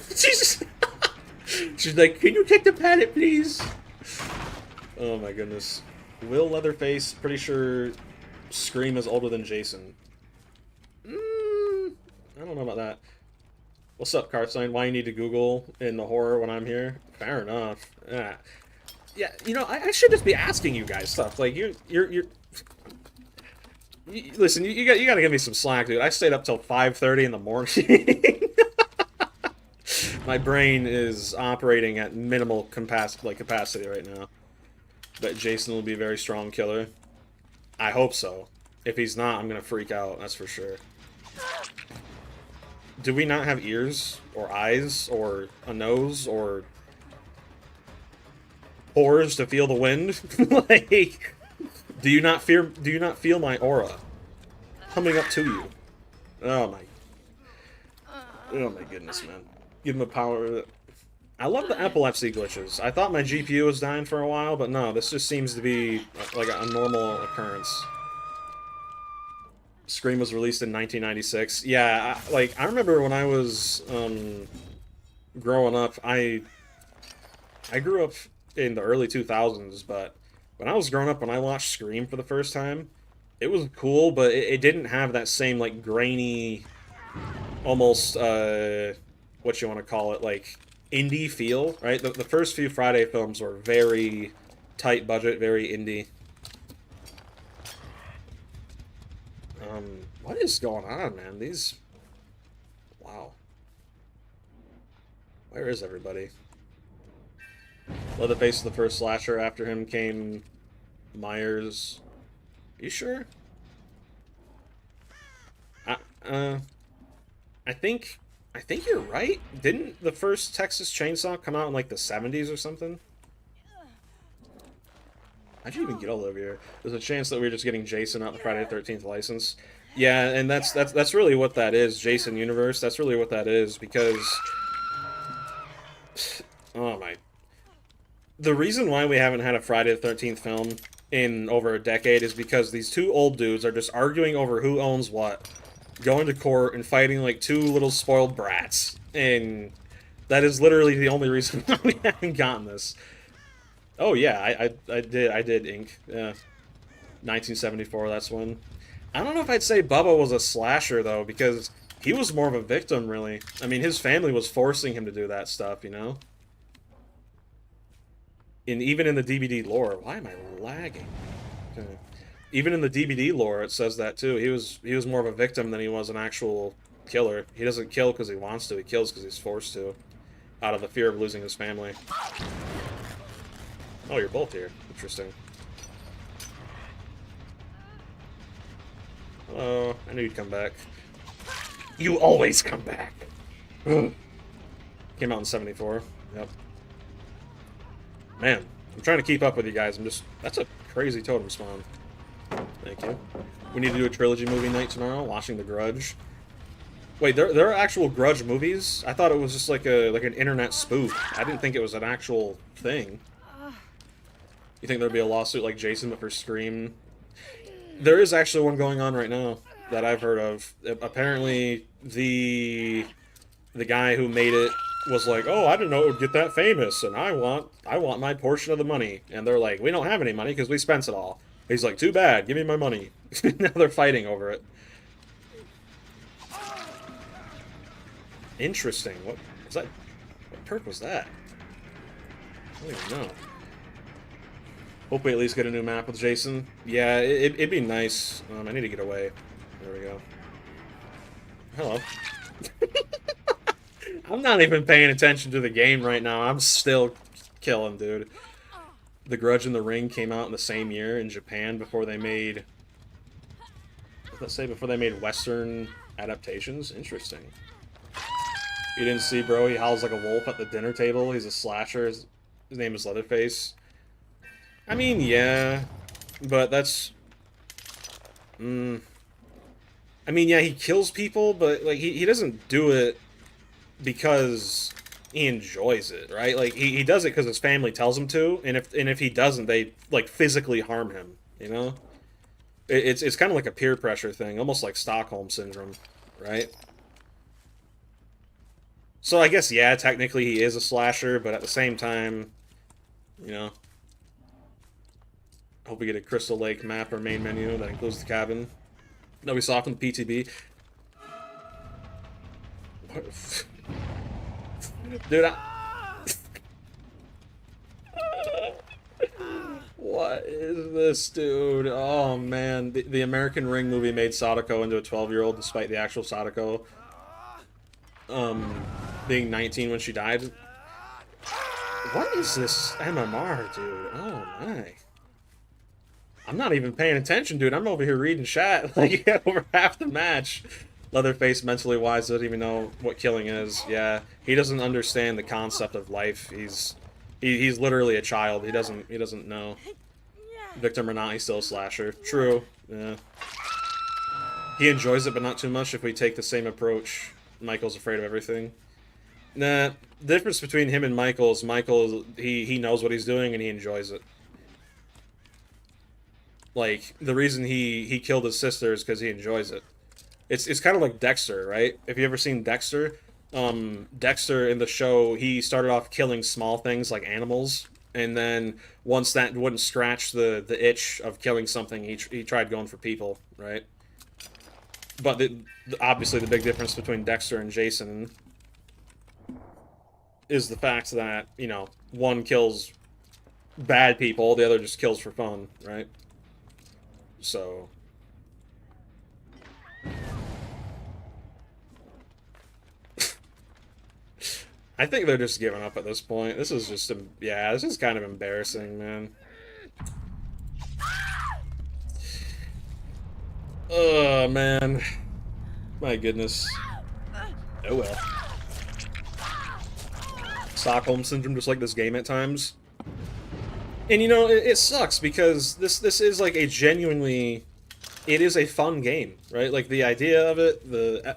Jesus. She's like, can you take the pallet, please? Oh my goodness. Will Leatherface, pretty sure Scream is older than Jason. I don't know about that. What's up, Carsign? Why you need to Google in the horror when I'm here? Fair enough. Yeah, you know, I should just be asking you guys stuff. Like, listen, you gotta give me some slack, dude. I stayed up till 5:30 in the morning. My brain is operating at minimal capacity right now. But Jason will be a very strong killer. I hope so. If he's not, I'm gonna freak out, that's for sure. Do we not have ears or eyes or a nose or pores to feel the wind? Like, do you not feel my aura coming up to you? Oh my goodness, man. Give him a power. I love the epilepsy glitches. I thought my GPU was dying for a while, but no, this just seems to be like a normal occurrence. Scream was released in 1996. Yeah, I remember when I was growing up, I grew up in the early 2000s, but when I was growing up, when I watched Scream for the first time, it was cool, but it didn't have that same, like, grainy, almost, what you want to call it, like, indie feel, right? The first few Friday films were very tight budget, very indie. What is going on, man? These... Wow. Where is everybody? Leatherface is the first slasher. After him came Myers. You sure? I think you're right. Didn't the first Texas Chainsaw come out in like the 70s or something? How'd you even get all over here? There's a chance that we're just getting Jason out the Friday the 13th license. Yeah, and that's really what that is, Jason Universe. That's really what that is, because oh my. The reason why we haven't had a Friday the 13th film in over a decade is because these two old dudes are just arguing over who owns what, going to court and fighting like two little spoiled brats. And that is literally the only reason why we haven't gotten this. Oh yeah, I did Ink. Yeah. 1974, that's when. I don't know if I'd say Bubba was a slasher, though, because he was more of a victim, really. I mean, his family was forcing him to do that stuff, you know? And even in the DBD lore... Why am I lagging? Okay. Even in the DBD lore, it says that, too. He was more of a victim than he was an actual killer. He doesn't kill because he wants to. He kills because he's forced to. Out of the fear of losing his family. Oh, you're both here. Interesting. Hello. I knew you'd come back. You always come back! Ugh. Came out in 74. Yep. Man, I'm trying to keep up with you guys. That's a crazy totem spawn. Thank you. We need to do a trilogy movie night tomorrow, watching The Grudge. Wait, there are actual Grudge movies? I thought it was just like an internet spoof. I didn't think it was an actual thing. You think there'd be a lawsuit like Jason, but for Scream? There is actually one going on right now that I've heard of. Apparently, the guy who made it was like, "Oh, I didn't know it would get that famous, and I want my portion of the money." And they're like, "We don't have any money because we spent it all." He's like, "Too bad. Give me my money." Now they're fighting over it. Interesting. What was that? What perk was that? I don't even know. Hope we at least get a new map with Jason. Yeah, it'd be nice. I need to get away. There we go. Hello. I'm not even paying attention to the game right now. I'm still killing, dude. The Grudge and the Ring came out in the same year in Japan before they made... Let's say before they made Western adaptations. Interesting. You didn't see, bro? He howls like a wolf at the dinner table. He's a slasher. His name is Leatherface. I mean, yeah, but that's. I mean, yeah, he kills people, but like he doesn't do it because he enjoys it, right? Like he does it because his family tells him to, and if he doesn't, they like physically harm him. You know, it's kind of like a peer pressure thing, almost like Stockholm syndrome, right? So I guess yeah, technically he is a slasher, but at the same time, you know, hope we get a Crystal Lake map or main menu that includes the cabin that we saw from the PTB. Dude, what is this, dude? Oh man, the American Ring movie made Sadako into a 12-year-old, despite the actual Sadako being 19 when she died. What is this MMR, dude? Oh my. I'm not even paying attention, dude. I'm over here reading chat like over half the match. Leatherface, mentally wise, doesn't even know what killing is. Yeah, he doesn't understand the concept of life. He's literally a child. He doesn't know. Victim or not, he's still a slasher. True. Yeah. He enjoys it, but not too much. If we take the same approach, Michael's afraid of everything. Nah. The difference between him and Michael is he knows what he's doing and he enjoys it. Like the reason he killed his sister is because he enjoys it. It's kind of like Dexter, right? If you ever seen Dexter, Dexter in the show, he started off killing small things like animals, and then once that wouldn't scratch the itch of killing something, he tried going for people, right? But obviously the big difference between Dexter and Jason is the fact that, you know, one kills bad people, the other just kills for fun, right? So I think they're just giving up at this point. This is just, yeah, this is kind of embarrassing, man. Oh, man. My goodness. Oh, well. Stockholm Syndrome, just like this game at times. And, you know, it sucks, because this is, like, a genuinely... It is a fun game, right? Like, the idea of it,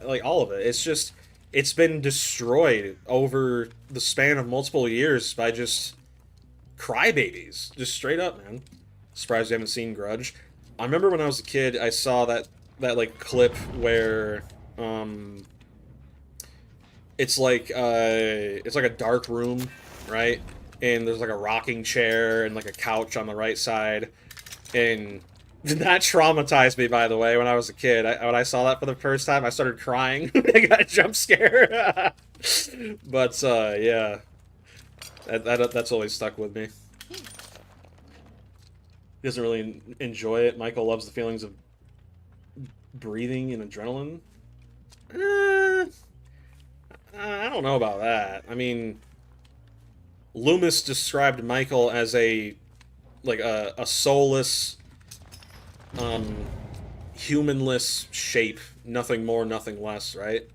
like, all of it. It's just... It's been destroyed over the span of multiple years by just crybabies. Just straight up, man. Surprised you haven't seen Grudge. I remember when I was a kid, I saw that like clip where it's like a dark room, right? And there's like a rocking chair and like a couch on the right side, and that traumatized me, by the way, when I was a kid. When I saw that for the first time, I started crying. I got a jump scare. But, yeah. That's always stuck with me. He doesn't really enjoy it. Michael loves the feelings of breathing and adrenaline. I don't know about that. I mean, Loomis described Michael as a soulless... humanless shape, nothing more, nothing less, right?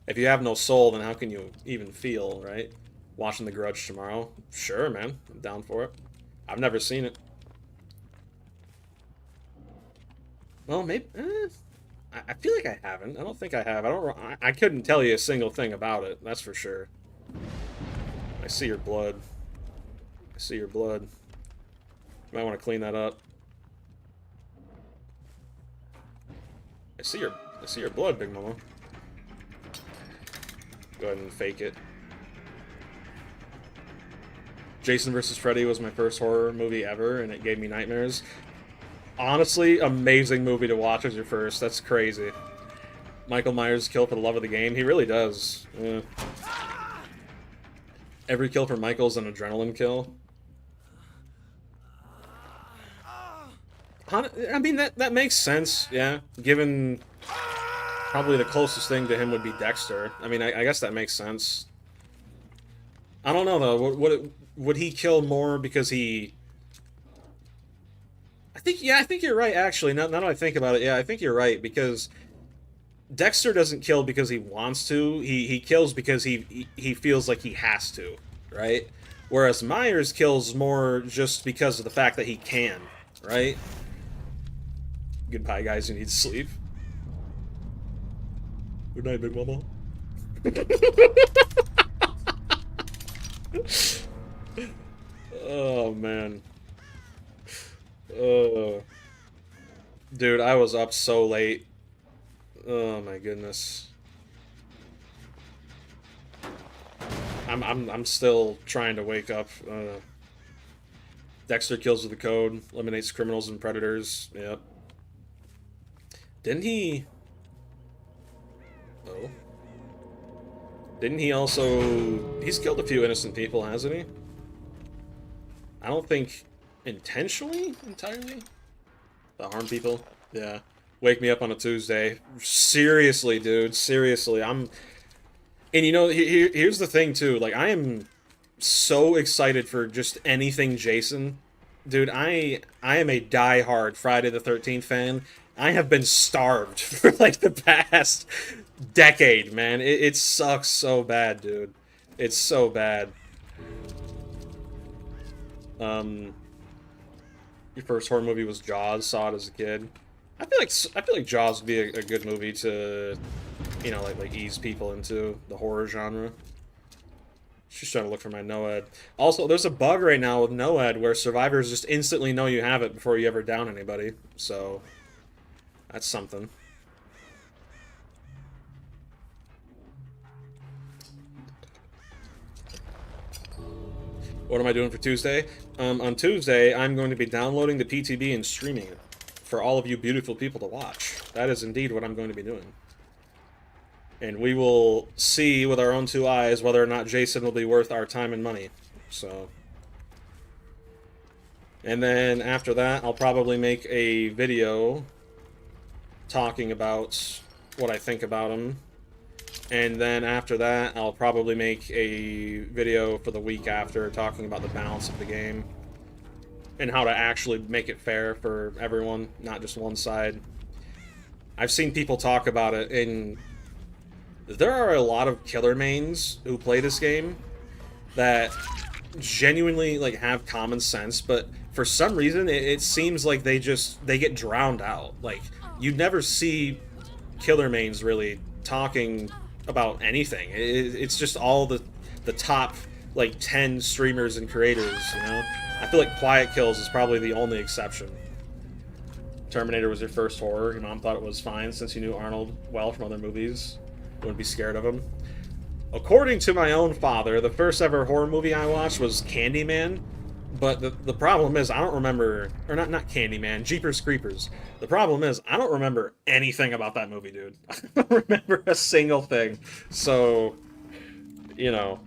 If you have no soul, then how can you even feel, right? Watching The Grudge tomorrow? Sure, man. I'm down for it. I've never seen it. Well, maybe... I feel like I haven't. I don't think I have. I couldn't tell you a single thing about it, that's for sure. I see your blood. I see your blood. You might want to clean that up. I see your blood, Big Mama. Go ahead and fake it. Jason vs. Freddy was my first horror movie ever, and it gave me nightmares. Honestly, amazing movie to watch as your first. That's crazy. Michael Myers' kill for the love of the game. He really does. Yeah. Every kill for Michael's an adrenaline kill. I mean, that makes sense, yeah. Given probably the closest thing to him would be Dexter. I mean, I guess that makes sense. I don't know, though. Would he kill more because he... I think you're right, actually. Now that I think about it, yeah, I think you're right, because Dexter doesn't kill because he wants to. He kills because he feels like he has to, right? Whereas Myers kills more just because of the fact that he can, right? Goodbye, guys who need sleep. Good night, Big Mama. Oh, man. Uh, dude, I was up so late. Oh, my goodness. I'm still trying to wake up. Dexter kills with the code, eliminates criminals and predators. Yep. Didn't he? Oh. Didn't he also? He's killed a few innocent people, hasn't he? I don't think intentionally, entirely. To harm people. Yeah. Wake me up on a Tuesday. Seriously, dude. Seriously, I'm. And you know, here's the thing too. Like, I am so excited for just anything Jason. Dude, I am a die-hard Friday the 13th fan. I have been starved for like the past decade, man. It sucks so bad, dude. It's so bad. Um, your first horror movie was Jaws. Saw it as a kid. I feel like Jaws would be a good movie to, you know, like ease people into the horror genre. She's trying to look for my NOED. Also, there's a bug right now with NOED where survivors just instantly know you have it before you ever down anybody. So, that's something. What am I doing for Tuesday? On Tuesday, I'm going to be downloading the PTB and streaming it for all of you beautiful people to watch. That is indeed what I'm going to be doing. And we will see with our own two eyes whether or not Jason will be worth our time and money. So. And then after that, I'll probably make a video talking about what I think about him. And then after that, I'll probably make a video for the week after talking about the balance of the game. And how to actually make it fair for everyone, not just one side. I've seen people talk about it, and there are a lot of killer mains who play this game that genuinely like have common sense, but for some reason it seems like they get drowned out. Like, you never see killer mains really talking about anything. It's just all the top like 10 streamers and creators, you know? I feel like Quiet Kills is probably the only exception. Terminator was your first horror. Your mom thought it was fine since you knew Arnold well from other movies. Wouldn't be scared of him. According to my own father, the first ever horror movie I watched was Candyman. But the problem is, I don't remember... Or not Candyman, Jeepers Creepers. The problem is, I don't remember anything about that movie, dude. I don't remember a single thing. So, you know,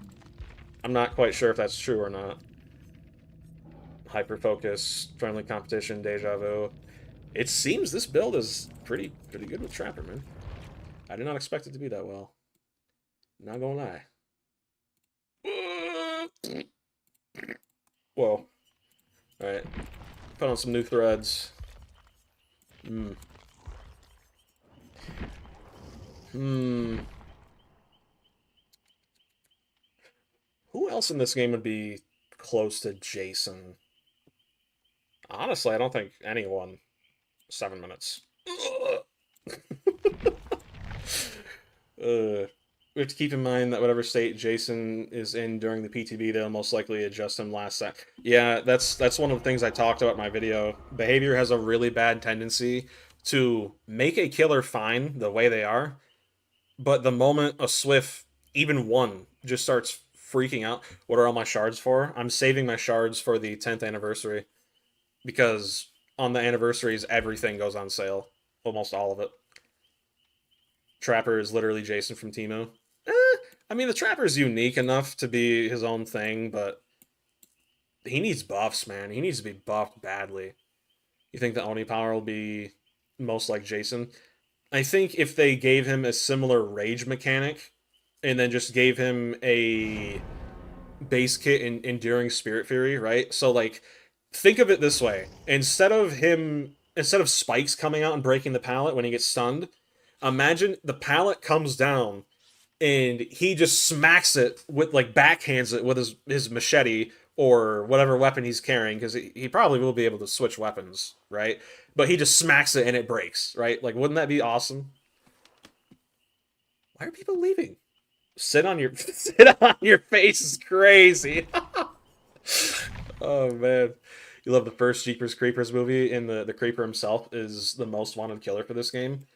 I'm not quite sure if that's true or not. Hyper-focus, friendly competition, deja vu. It seems this build is pretty good with Trapper, man. I did not expect it to be that well. Not gonna lie. Whoa. Alright. Put on some new threads. Who else in this game would be close to Jason? Honestly, I don't think anyone. 7 minutes. We have to keep in mind that whatever state Jason is in during the PTB, they'll most likely adjust him last sec. Yeah, that's one of the things I talked about in my video. Behavior has a really bad tendency to make a killer fine the way they are, but the moment a Swift, even one, just starts freaking out, what are all my shards for? I'm saving my shards for the 10th anniversary, because on the anniversaries, everything goes on sale. Almost all of it. Trapper is literally Jason from Teemo. I mean, the Trapper's unique enough to be his own thing, but he needs buffs, man. He needs to be buffed badly. You think the Oni power will be most like Jason? I think if they gave him a similar rage mechanic, and then just gave him a base kit in Enduring Spirit Fury, right? So, like, think of it this way. Instead of spikes coming out and breaking the pallet when he gets stunned, imagine the pallet comes down, and he just smacks it with like backhands it with his machete or whatever weapon he's carrying because he probably will be able to switch weapons, right? But he just smacks it and it breaks, right? Like, wouldn't that be awesome? Why are people leaving? Sit on your sit on your face is crazy. Oh man. You love the first Jeepers Creepers movie, and the creeper himself is the most wanted killer for this game.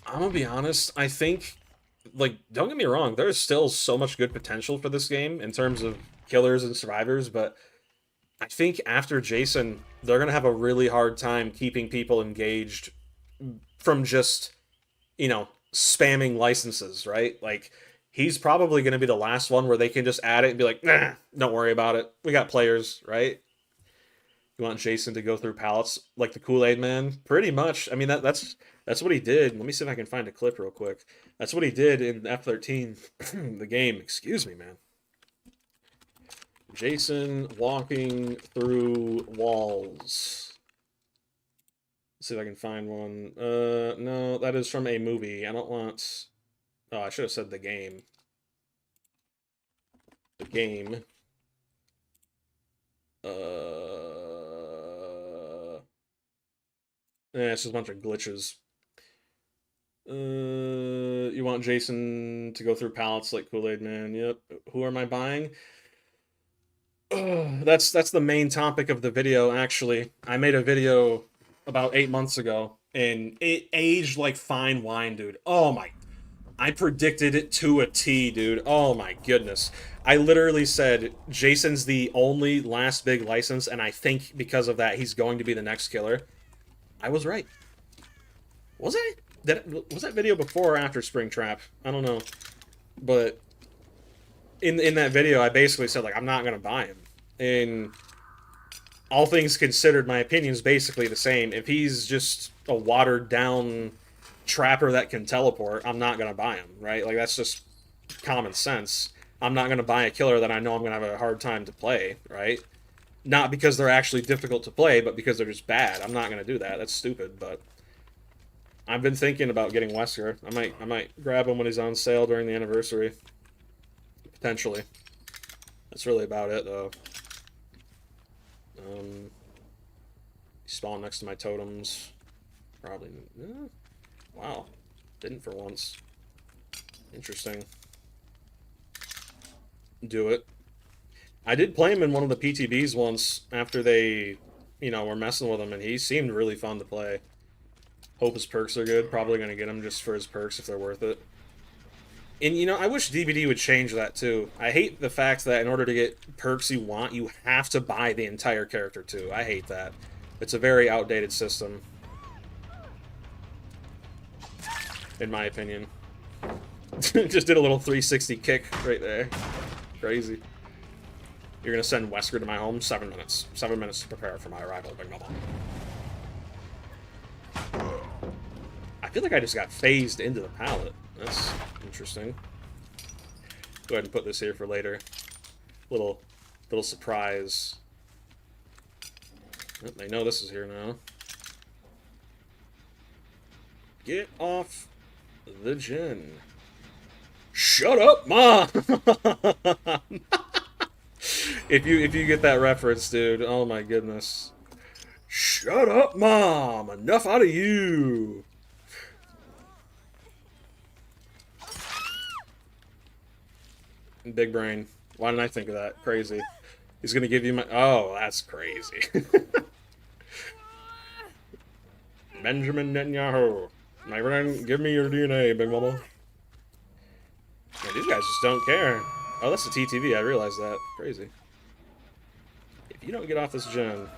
I'm gonna be honest, I think, like, don't get me wrong, there's still so much good potential for this game in terms of killers and survivors, but I think after Jason, they're gonna have a really hard time keeping people engaged from just, spamming licenses, right? Like, he's probably gonna be the last one where they can just add it and be like, nah, don't worry about it. We got players, right? You want Jason to go through pallets like the Kool-Aid Man? Pretty much. I mean, that's what he did. Let me see if I can find a clip real quick. That's what he did in F13, the game. Excuse me, man. Jason walking through walls. Let's see if I can find one. No, that is from a movie. I don't want... Oh, I should have said the game. The game. It's just a bunch of glitches. You want Jason to go through pallets like Kool-Aid Man. Yep. Who am I buying? That's the main topic of the video, actually. I made a video about 8 months ago, and it aged like fine wine, dude. Oh my... I predicted it to a T, dude. Oh my goodness. I literally said Jason's the only last big license, and I think because of that, he's going to be the next killer. I was right. Was I? Was that video before or after Springtrap? I don't know. But in that video, I basically said, like, I'm not going to buy him. And all things considered, my opinion is basically the same. If he's just a watered-down trapper that can teleport, I'm not going to buy him, right? Like, that's just common sense. I'm not going to buy a killer that I know I'm going to have a hard time to play, right? Not because they're actually difficult to play, but because they're just bad. I'm not going to do that. That's stupid, but I've been thinking about getting Wesker. I might grab him when he's on sale during the anniversary. Potentially. That's really about it, though. Spawn next to my totems. Probably. Wow. Didn't for once. Interesting. Do it. I did play him in one of the PTBs once after they, were messing with him, and he seemed really fun to play. Hope his perks are good. Probably going to get him just for his perks if they're worth it. And, I wish DBD would change that, too. I hate the fact that in order to get perks you want, you have to buy the entire character, too. I hate that. It's a very outdated system. In my opinion. Just did a little 360 kick right there. Crazy. You're gonna send Wesker to my home? 7 minutes. 7 minutes to prepare for my arrival, Big Mama. I feel like I just got phased into the pallet. That's interesting. Go ahead and put this here for later. Little surprise. Oh, they know this is here now. Get off the gen. Shut up, Mom! If you get that reference, dude, oh my goodness. Shut up, Mom! Enough out of you! Big brain. Why didn't I think of that? Crazy. He's gonna give you my... Oh, that's crazy. Benjamin Netanyahu. My friend, give me your DNA, Big Mama. Man, these guys just don't care. Oh, that's the TTV. I realized that. Crazy. If you don't get off this gen...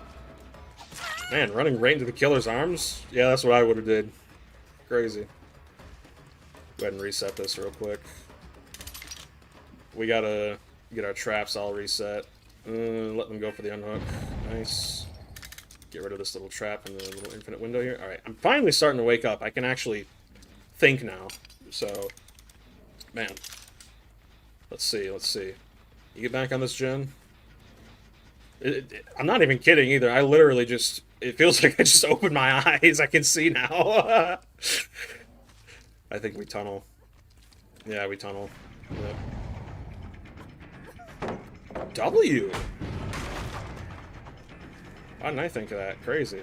Man, running right into the killer's arms? Yeah, that's what I would have did. Crazy. Go ahead and reset this real quick. We gotta get our traps all reset. Let them go for the unhook. Nice. Get rid of this little trap in the little infinite window here. Alright, I'm finally starting to wake up. I can actually think now. So, man. Let's see. You get back on this gen? I'm not even kidding either. I literally just... It feels like I just opened my eyes. I can see now. I think we tunnel. Yeah, we tunnel. Yep. W! Why didn't I think of that? Crazy.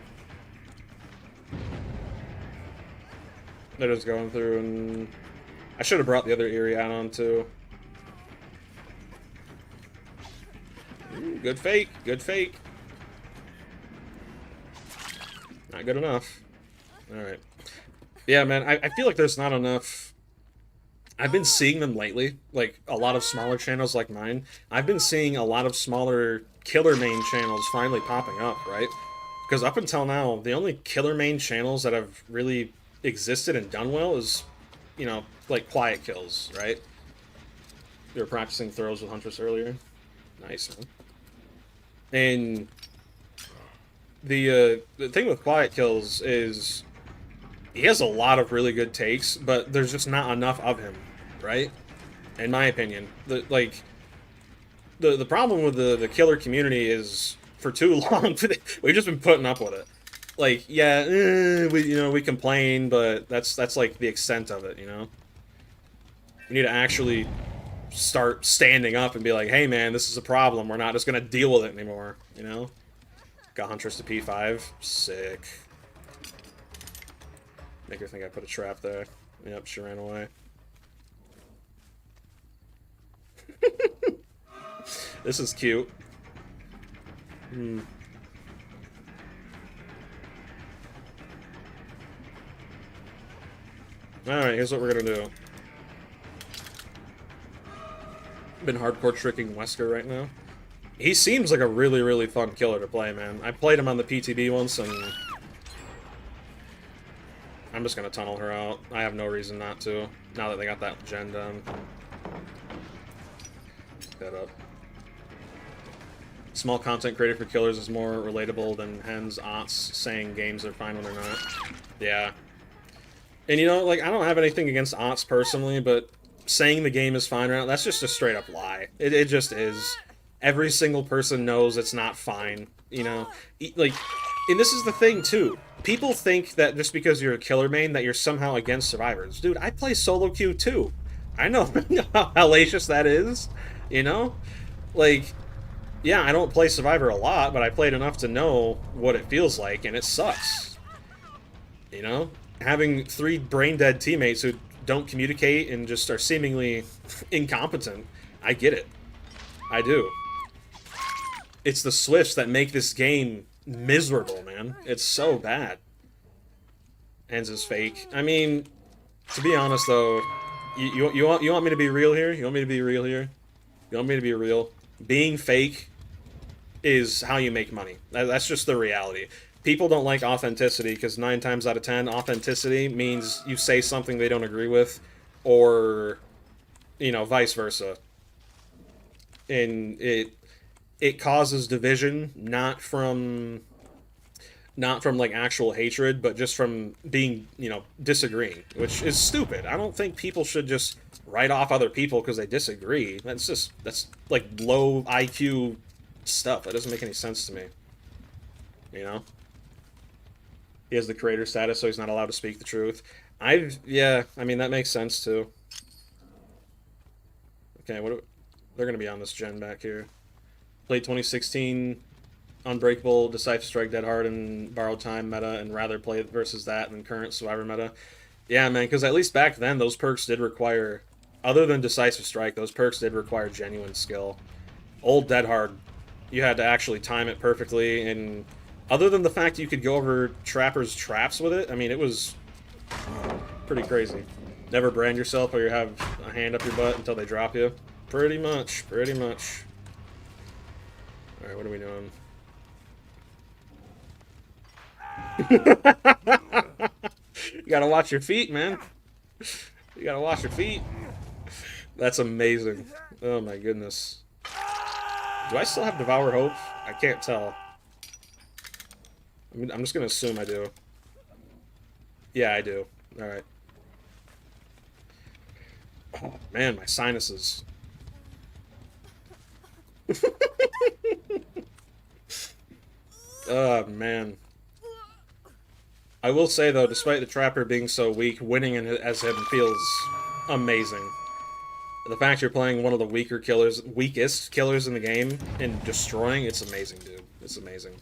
They're just going through and... I should have brought the other Eerie add-on too. Ooh, good fake. Good fake. Not good enough. Alright. Yeah, man, I feel like there's not enough... I've been seeing them lately, like a lot of smaller channels like mine. I've been seeing a lot of smaller killer main channels finally popping up, right? Because up until now, the only killer main channels that have really existed and done well is, you know, like quiet kills, right? We were practicing throws with Huntress earlier. Nice, man. And the thing with quiet kills is he has a lot of really good takes, but there's just not enough of him, right? In my opinion, the problem with the killer community is for too long we've just been putting up with it. Like, yeah, we complain, but that's like the extent of it, you know. We need to actually start standing up and be like, hey man, this is a problem. We're not just gonna deal with it anymore, you know. Got Huntress to P5, sick. Make her think I put a trap there. Yep, she ran away. This is cute. Hmm. Alright, here's what we're gonna do. Been hardcore tricking Wesker right now. He seems like a really, really fun killer to play, man. I played him on the PTB once, and... I'm just gonna tunnel her out. I have no reason not to, now that they got that gen done. That up. Small content creator for killers is more relatable than hens aughts saying games are fine when they're not. Yeah. And you know, like, I don't have anything against aughts personally, but saying the game is fine right now, that's just a straight up lie. It just is. Every single person knows it's not fine, you know? Like, and this is the thing, too. People think that just because you're a killer main that you're somehow against survivors. Dude, I play solo queue, too. I know how hellacious that is, you know? Like, yeah, I don't play Survivor a lot, but I played enough to know what it feels like, and it sucks. You know? Having 3 brain-dead teammates who don't communicate and just are seemingly incompetent, I get it. I do. It's the Swifts that make this game miserable, man. It's so bad. Hens is fake. I mean, to be honest, though, you want me to be real here? You want me to be real here? You want me to be real? Being fake is how you make money. That's just the reality. People don't like authenticity because 9 times out of 10, authenticity means you say something they don't agree with, or, you know, vice versa. And it causes division, not from like actual hatred, but just from being, you know, disagreeing, which is stupid. I don't think people should just write off other people because they disagree. That's like low IQ stuff. That doesn't make any sense to me. You know? He has the creator status, so he's not allowed to speak the truth. Yeah, I mean, that makes sense, too. Okay, they're going to be on this gen back here. Played 2016 Unbreakable, Decisive Strike, Dead Hard, and Borrowed Time meta, and rather play it versus that than current Survivor meta. Yeah, man, because at least back then, those perks did require, other than Decisive Strike, those perks did require genuine skill. Old Dead Hard, you had to actually time it perfectly, and other than the fact you could go over trappers' traps with it, I mean, it was pretty crazy. Never brand yourself or you have a hand up your butt until they drop you. Pretty much, pretty much. Alright, what are we doing? You gotta watch your feet, man. You gotta watch your feet. That's amazing. Oh my goodness. Do I still have Devour Hope? I can't tell. I'm just gonna assume I do. Yeah, I do. Alright. Oh, man, my sinuses. Oh, man. I will say, though, despite the Trapper being so weak, winning as him feels amazing. The fact you're playing one of the weakest killers in the game and destroying, it's amazing, dude. It's amazing.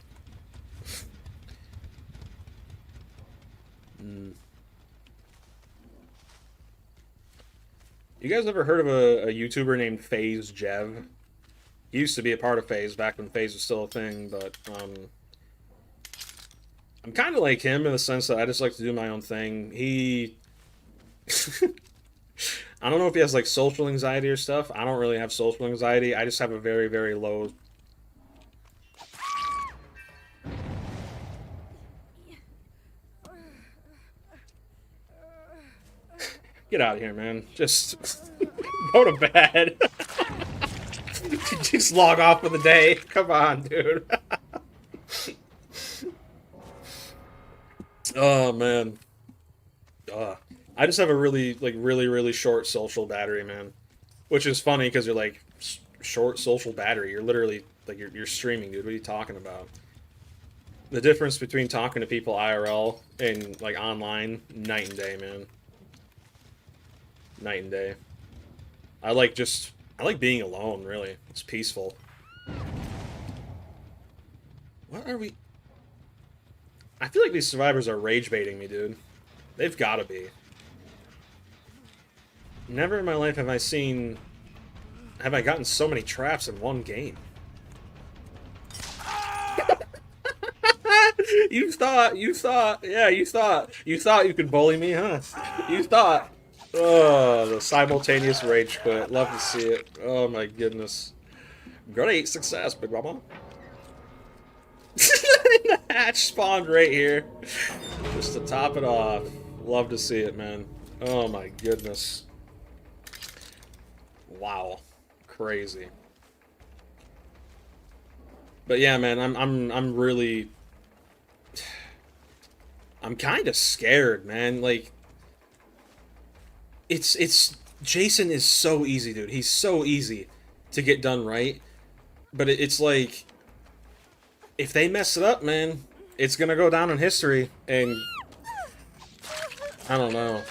Mm. You guys ever heard of a YouTuber named FaZe Jev? He used to be a part of FaZe back when FaZe was still a thing, but I'm kind of like him in the sense that I just like to do my own thing. I don't know if he has like social anxiety or stuff. I don't really have social anxiety. I just have a very, very low. Get out of here, man. Just go to bed. Just log off for the day. Come on, dude. Oh man. I just have a really short social battery, man. Which is funny because you're like short social battery. You're literally like you're streaming, dude. What are you talking about? The difference between talking to people IRL and like online, night and day, man. Night and day. I like being alone, really. It's peaceful. What are we? I feel like these survivors are rage baiting me, dude. They've got to be. Never in my life have I gotten so many traps in one game. You thought you could bully me, huh? You thought. Oh, the simultaneous rage quit. Love to see it. Oh my goodness. Great success, Big Mama. The hatch spawned right here. Just to top it off. Love to see it, man. Oh my goodness. Wow. Crazy. But yeah, man, I'm really I'm kind of scared, man. Like it's Jason is so easy, dude. He's so easy to get done right. But it's like if they mess it up, man, it's gonna go down in history. And I don't know.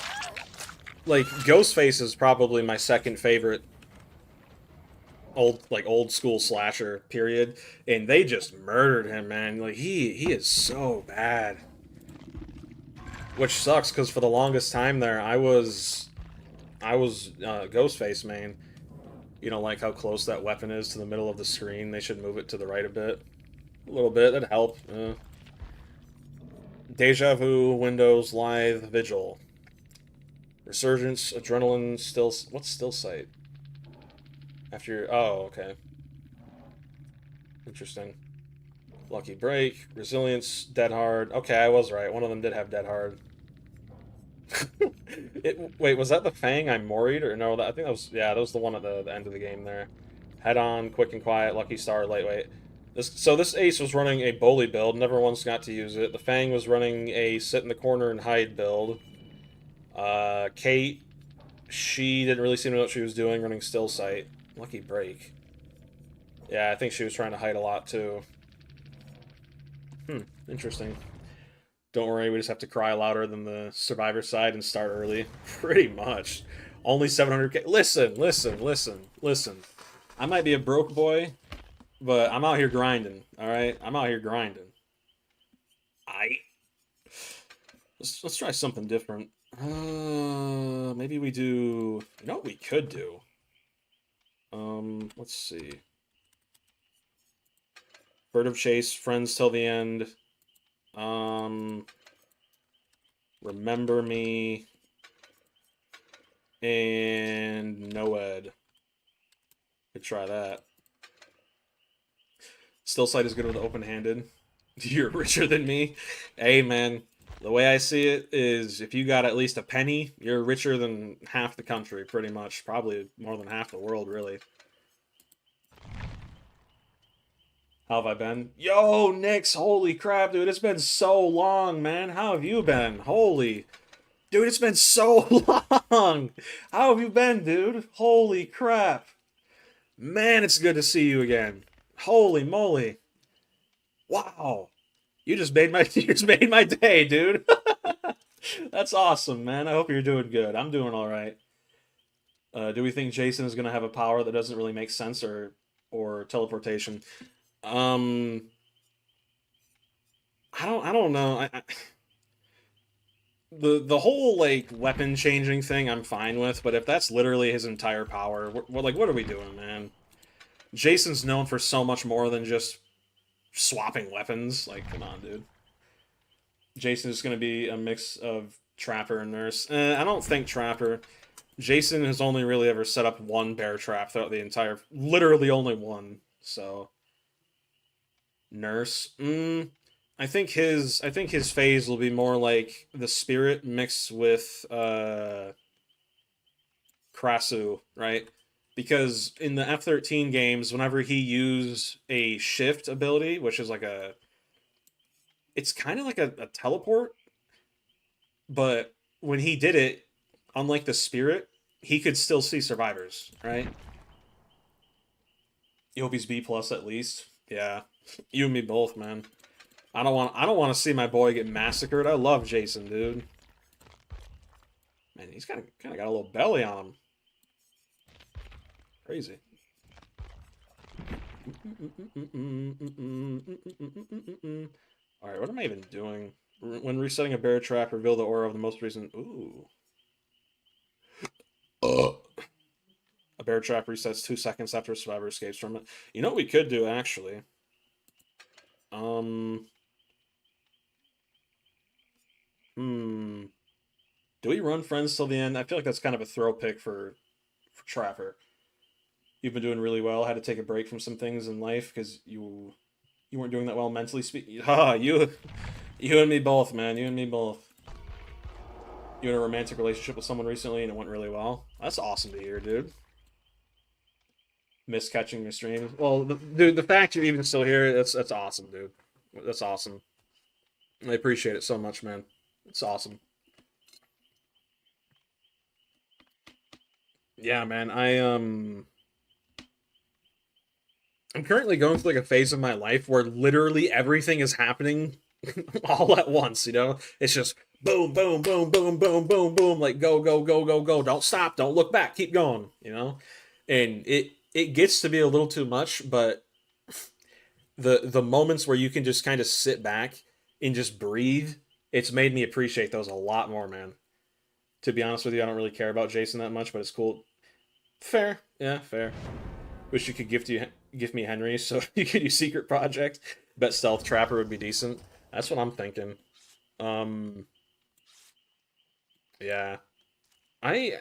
Like Ghostface is probably my second favorite old school slasher period, and they just murdered him, man. Like he is so bad. Which sucks because for the longest time there, I was Ghostface main. You know, like how close that weapon is to the middle of the screen. They should move it to the right a bit. A little bit, that'd help. Deja Vu, Windows, Live, Vigil. Resurgence, Adrenaline, Still... What's Still Sight? After... Oh, okay. Interesting. Lucky Break, Resilience, Dead Hard. Okay, I was right. One of them did have Dead Hard. Wait, was that the Fang I moried? Or no, I think that was... Yeah, that was the one at the end of the game there. Head On, Quick and Quiet, Lucky Star, Lightweight. So this ace was running a bully build, never once got to use it. The Fang was running a sit in the corner and hide build. Kate, she didn't really seem to know what she was doing, running Still Sight. Lucky Break. Yeah, I think she was trying to hide a lot too. Interesting. Don't worry, we just have to cry louder than the survivor side and start early. Pretty much. Only 700k. Listen. I might be a broke boy, but I'm out here grinding, alright? I'm out here grinding. Let's try something different. Maybe we do... You know what we could do? Let's see. Bird of Chase, Friends Till the End. Remember Me. And Noed. Could try that. Still Sight is good with open-handed. You're richer than me. Hey, man. The way I see it is if you got at least a penny, you're richer than half the country, pretty much. Probably more than half the world, really. How have I been? Yo, Nix, holy crap, dude. It's been so long, man. How have you been? Holy... Dude, it's been so long. How have you been, dude? Holy crap. Man, it's good to see you again. Holy moly. Wow. You just made my day, dude. That's awesome, man. I hope you're doing good. I'm doing all right. Do we think Jason is going to have a power that doesn't really make sense, or teleportation? Um, I don't know. The whole like weapon changing thing I'm fine with, but if that's literally his entire power, what are we doing, man? Jason's known for so much more than just swapping weapons. Like, come on, dude. Jason's going to be a mix of Trapper and Nurse. I don't think Trapper. Jason has only really ever set up one bear trap throughout the entire, literally only one. So Nurse. I think his phase will be more like the spirit mixed with Krasu, right? Because in the F-13 games, whenever he used a shift ability, which is like it's kind of like a teleport, but when he did it, unlike the spirit, he could still see survivors, right? You hope he's B plus at least. Yeah, you and me both, man. I don't want to see my boy get massacred. I love Jason, dude. Man, he's kind of got a little belly on him. Crazy. All right, what am I even doing? When resetting a bear trap, reveal the aura of the most recent. Ooh. A bear trap resets 2 seconds after a survivor escapes from it. You know what we could do actually? Um. Hmm. Do we run friends till the end? I feel like that's kind of a throw pick for Trapper. You've been doing really well. Had to take a break from some things in life because you weren't doing that well mentally speaking. Ha! You and me both, man. You and me both. You in a romantic relationship with someone recently and it went really well. That's awesome to hear, dude. Miss catching your stream. Well, dude, the fact you're even still here, that's awesome, dude. That's awesome. I appreciate it so much, man. It's awesome. Yeah, man. I'm currently going through like a phase of my life where literally everything is happening all at once, you know? It's just boom, boom, boom, boom, boom, boom, boom, like go, go, go, go, go. Don't stop, don't look back, keep going, you know? And it gets to be a little too much, but the moments where you can just kind of sit back and just breathe, it's made me appreciate those a lot more, man. To be honest with you, I don't really care about Jason that much, but it's cool. Fair. Yeah, fair. Wish you could gift me Henry so you could use Secret Project. Bet Stealth Trapper would be decent. That's what I'm thinking. Um, yeah. I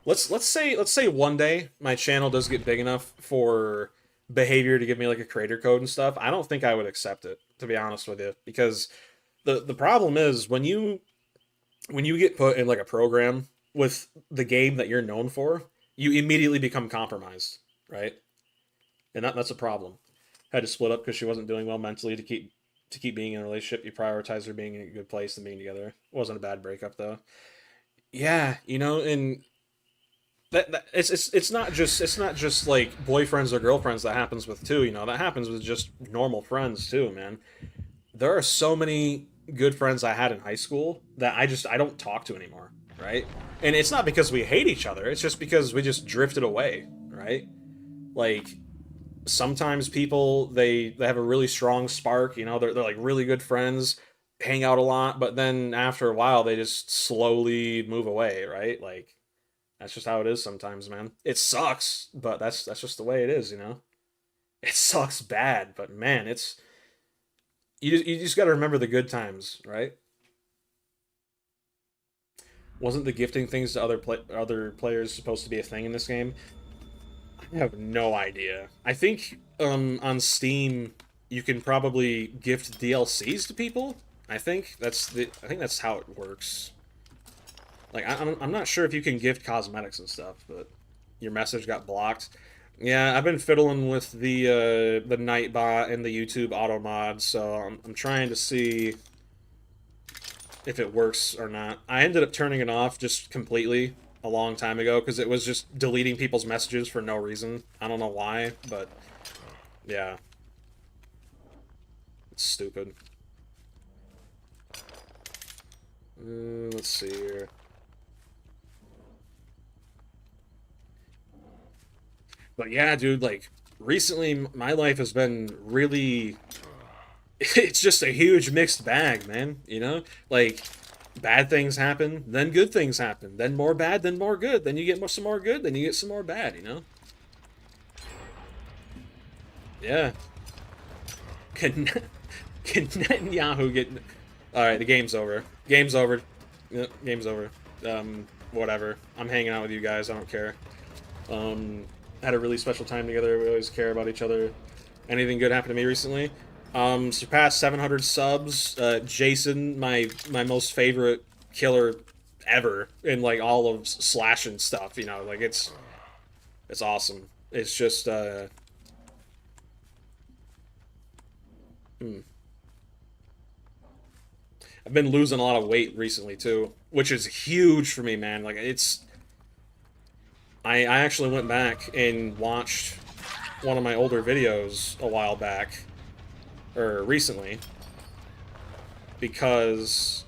let's say one day my channel does get big enough for behavior to give me like a creator code and stuff. I don't think I would accept it, to be honest with you, because the problem is when you get put in like a program with the game that you're known for, you immediately become compromised, right? And that's a problem. Had to split up because she wasn't doing well mentally to keep being in a relationship. You prioritize her being in a good place and being together. It wasn't a bad breakup though. Yeah, and that it's not just like boyfriends or girlfriends that happens with too. That happens with just normal friends too, man. There are so many good friends I had in high school that I don't talk to anymore, right? And it's not because we hate each other. It's just because we just drifted away, right? Like sometimes people they have a really strong spark, they're like really good friends, hang out a lot, but then after a while they just slowly move away, right? Like that's just how it is sometimes, man. It sucks, but that's just the way it is. It sucks bad, but man, you just got to remember the good times, right? Wasn't the gifting things to other players supposed to be a thing in this game? I have no idea. I think on Steam you can probably gift DLCs to people. I think that's how it works. Like I'm not sure if you can gift cosmetics and stuff, but your message got blocked. Yeah, I've been fiddling with the Nightbot and the YouTube auto mod, so I'm trying to see if it works or not. I ended up turning it off just completely a long time ago because it was just deleting people's messages for no reason. I don't know why, but yeah, it's stupid. Let's see here. But yeah, dude, like, recently my life has been really. It's just a huge mixed bag, man. You know? Like, bad things happen, then good things happen, then more bad, then more good, then you get some more good, then you get some more bad, you know? Yeah. Can, can Netanyahu get. Alright, the game's over. Game's over. Yep, game's over. Whatever. I'm hanging out with you guys, I don't care. Um, had a really special time together. We always care about each other. Anything good happened to me recently? Surpassed 700 subs. Jason, my most favorite killer ever in like all of Slash and stuff. You know, like it's awesome. It's just hmm. I've been losing a lot of weight recently too, which is huge for me, man. Like it's I actually went back and watched one of my older videos a while back, or recently, because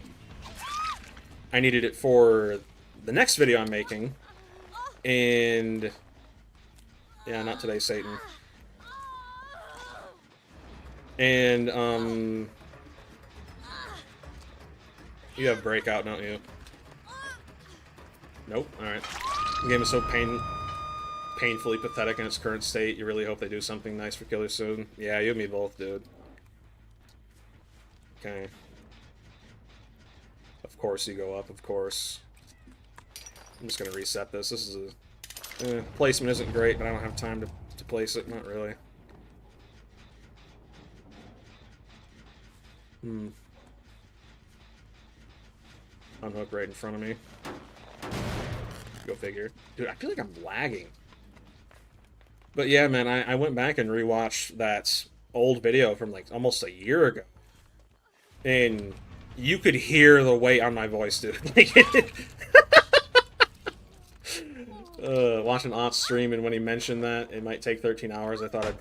I needed it for the next video I'm making, and yeah, not today, Satan. And you have Breakout, don't you? Nope. All right. The game is so painfully pathetic in its current state. You really hope they do something nice for Killer soon. Yeah, you and me both, dude. Okay. Of course you go up, of course. I'm just gonna reset this. This is a... placement isn't great, but I don't have time to place it. Not really. Unhook right in front of me. Go figure. Dude, I feel like I'm lagging. But yeah, man, I went back and rewatched that old video from like almost a year ago. And you could hear the weight on my voice, dude. Like, watching Ott's stream, and when he mentioned that it might take 13 hours, I thought I'd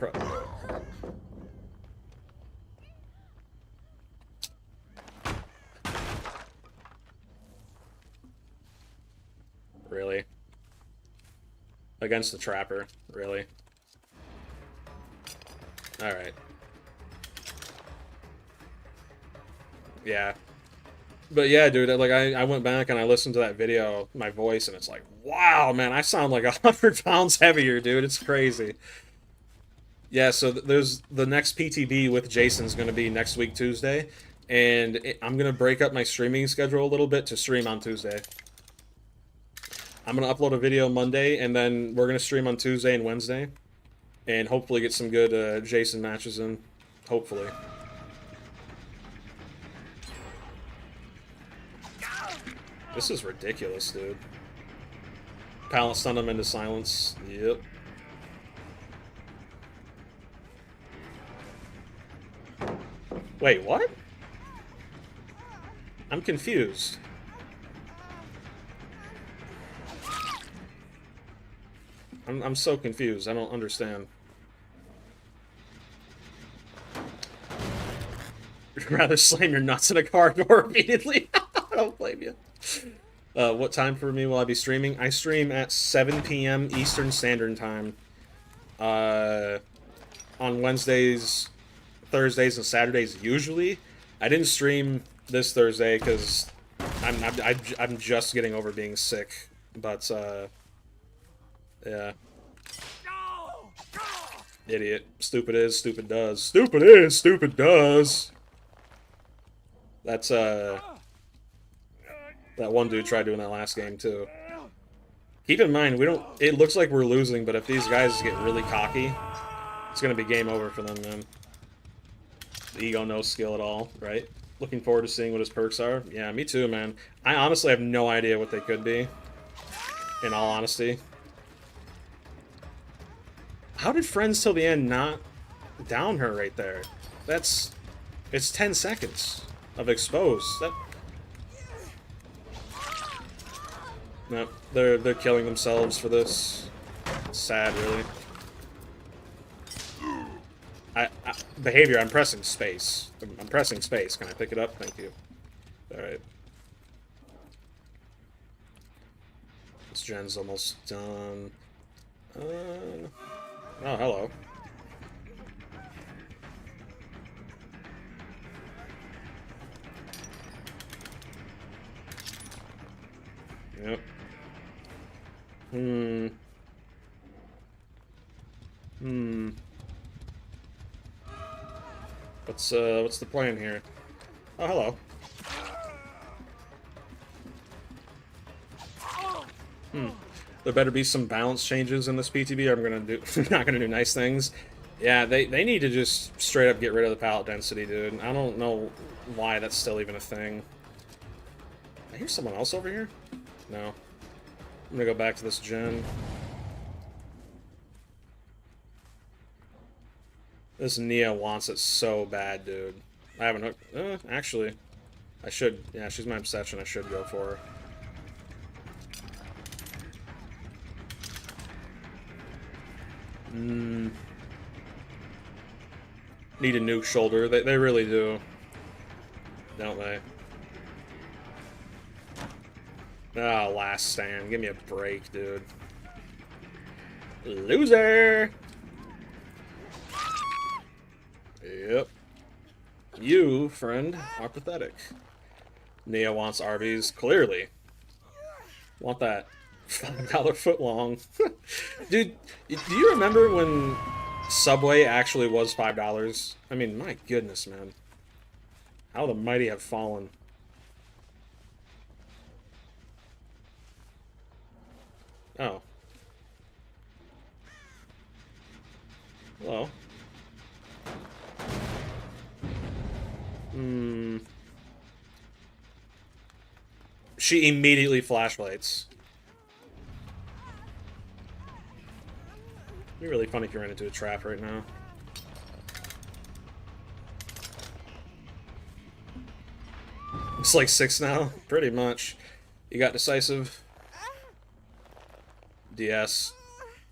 Really? Against the Trapper? Really? Alright. Yeah. But yeah, dude, like, I went back and I listened to that video, my voice, and it's like, wow, man, I sound like 100 pounds heavier, dude. It's crazy. Yeah, so there's the next PTB with Jason's going to be next week, Tuesday. And I'm going to break up my streaming schedule a little bit to stream on Tuesday. I'm going to upload a video Monday, and then we're going to stream on Tuesday and Wednesday. And hopefully get some good Jason matches in. Hopefully. This is ridiculous, dude. Pallet stunned him into silence. Yep. Wait, what? I'm confused. I'm so confused. I don't understand. You'd rather slam your nuts in a car door immediately? I don't blame you. What time for me will I be streaming? I stream at 7 p.m. Eastern Standard Time. On Wednesdays, Thursdays, and Saturdays usually. I didn't stream this Thursday because I'm just getting over being sick. But yeah. Idiot. Stupid is, stupid does. Stupid is, stupid does. That's that one dude tried doing that last game too. Keep in mind, we don't. It looks like we're losing, but if these guys get really cocky, it's gonna be game over for them, man. The ego, no skill at all, right? Looking forward to seeing what his perks are. Yeah, me too, man. I honestly have no idea what they could be. In all honesty. How did Friends Till the End not down her right there? That's... It's 10 seconds of exposed. That... No, they're killing themselves for this. It's sad, really. Behavior, I'm pressing space. I'm pressing space. Can I pick it up? Thank you. Alright. This gen's almost done. Oh, hello. Yep. Hmm. Hmm. What's the plan here? Oh, hello. Hmm. There better be some balance changes in this PTB, or I'm gonna do not gonna do nice things. Yeah, they need to just straight up get rid of the pallet density, dude. I don't know why that's still even a thing. I hear someone else over here? No. I'm gonna go back to this gen. This Nia wants it so bad, dude. I haven't hooked. Actually, I should. Yeah, she's my obsession. I should go for her. Need a nuke shoulder. They really do. Don't they? Ah, last stand. Give me a break, dude. Loser! Yep. You, friend, are pathetic. Nia wants Arby's. Clearly. Want that $5 foot long. Dude, do you remember when Subway actually was $5? I mean, my goodness, man. How the mighty have fallen. Oh. Hello. Hmm. She immediately flashlights. It'd be really funny if you ran into a trap right now. It's like 6 now? Pretty much. You got decisive. DS.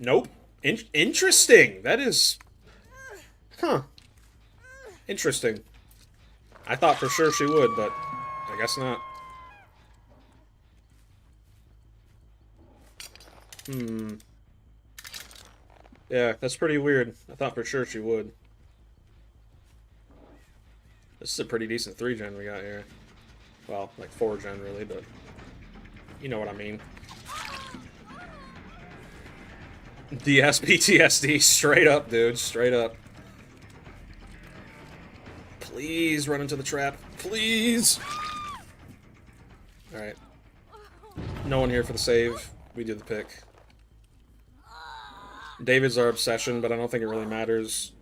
Nope. Interesting. That is... Huh. Interesting. I thought for sure she would, but I guess not. Hmm. Yeah, that's pretty weird. I thought for sure she would. This is a pretty decent 3-gen we got here. Well, like 4-gen really, but you know what I mean. DS PTSD, straight up, dude, straight up. Please run into the trap. Please! Alright. No one here for the save. We do the pick. David's our obsession, but I don't think it really matters.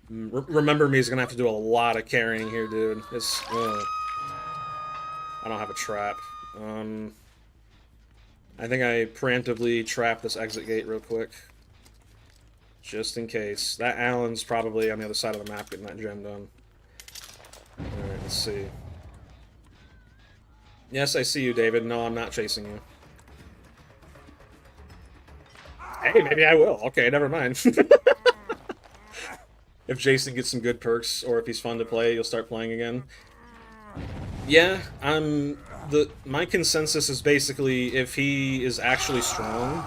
Remember me is gonna have to do a lot of carrying here, dude. It's... I don't have a trap. I think I preemptively trap this exit gate real quick. Just in case. That Allen's probably on the other side of the map getting that gen done. Alright, let's see. Yes, I see you, David. No, I'm not chasing you. Hey, maybe I will. Okay, never mind. If Jason gets some good perks, or if he's fun to play, you'll start playing again. Yeah, my consensus is basically if he is actually strong,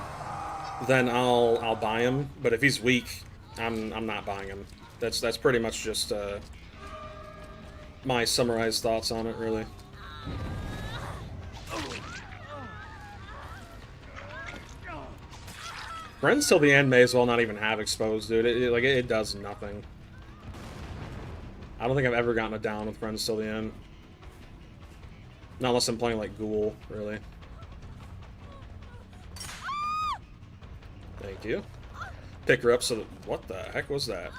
then I'll buy him. But if he's weak, I'm not buying him. That's pretty much just my summarized thoughts on it, really. Friends till the end may as well not even have exposed, dude. It does nothing. I don't think I've ever gotten a down with Friends till the end. Not unless I'm playing like Ghoul, really. Thank you. Pick her up so that... What the heck was that?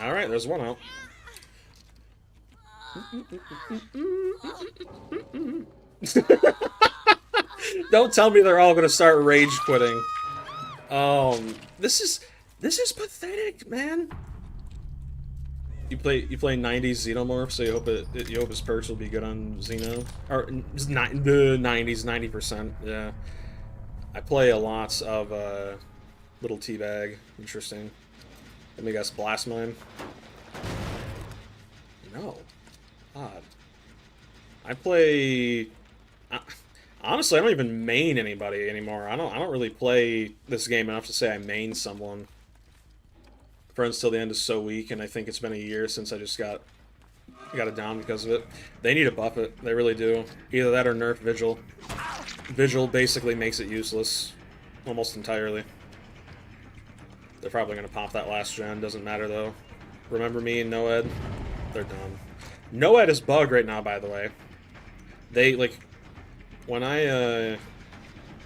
Alright, there's one out. Don't tell me they're all gonna start rage quitting. This is pathetic, man. You play 90s Xenomorph, so you hope his perks will be good on Xeno, or not the 90s 90%. Yeah, I play a lot of Little Teabag. Interesting. Let me guess, Blast Mine. No, odd. I play. Honestly, I don't even main anybody anymore. I don't really play this game enough to say I main someone. Friends Till the End is so weak, and I think it's been a year since I just got it down because of it. They need to buff it. They really do. Either that or nerf Vigil. Vigil basically makes it useless. Almost entirely. They're probably going to pop that last gen. Doesn't matter, though. Remember Me and Noed? They're done. Noed is bugged right now, by the way. They, like... When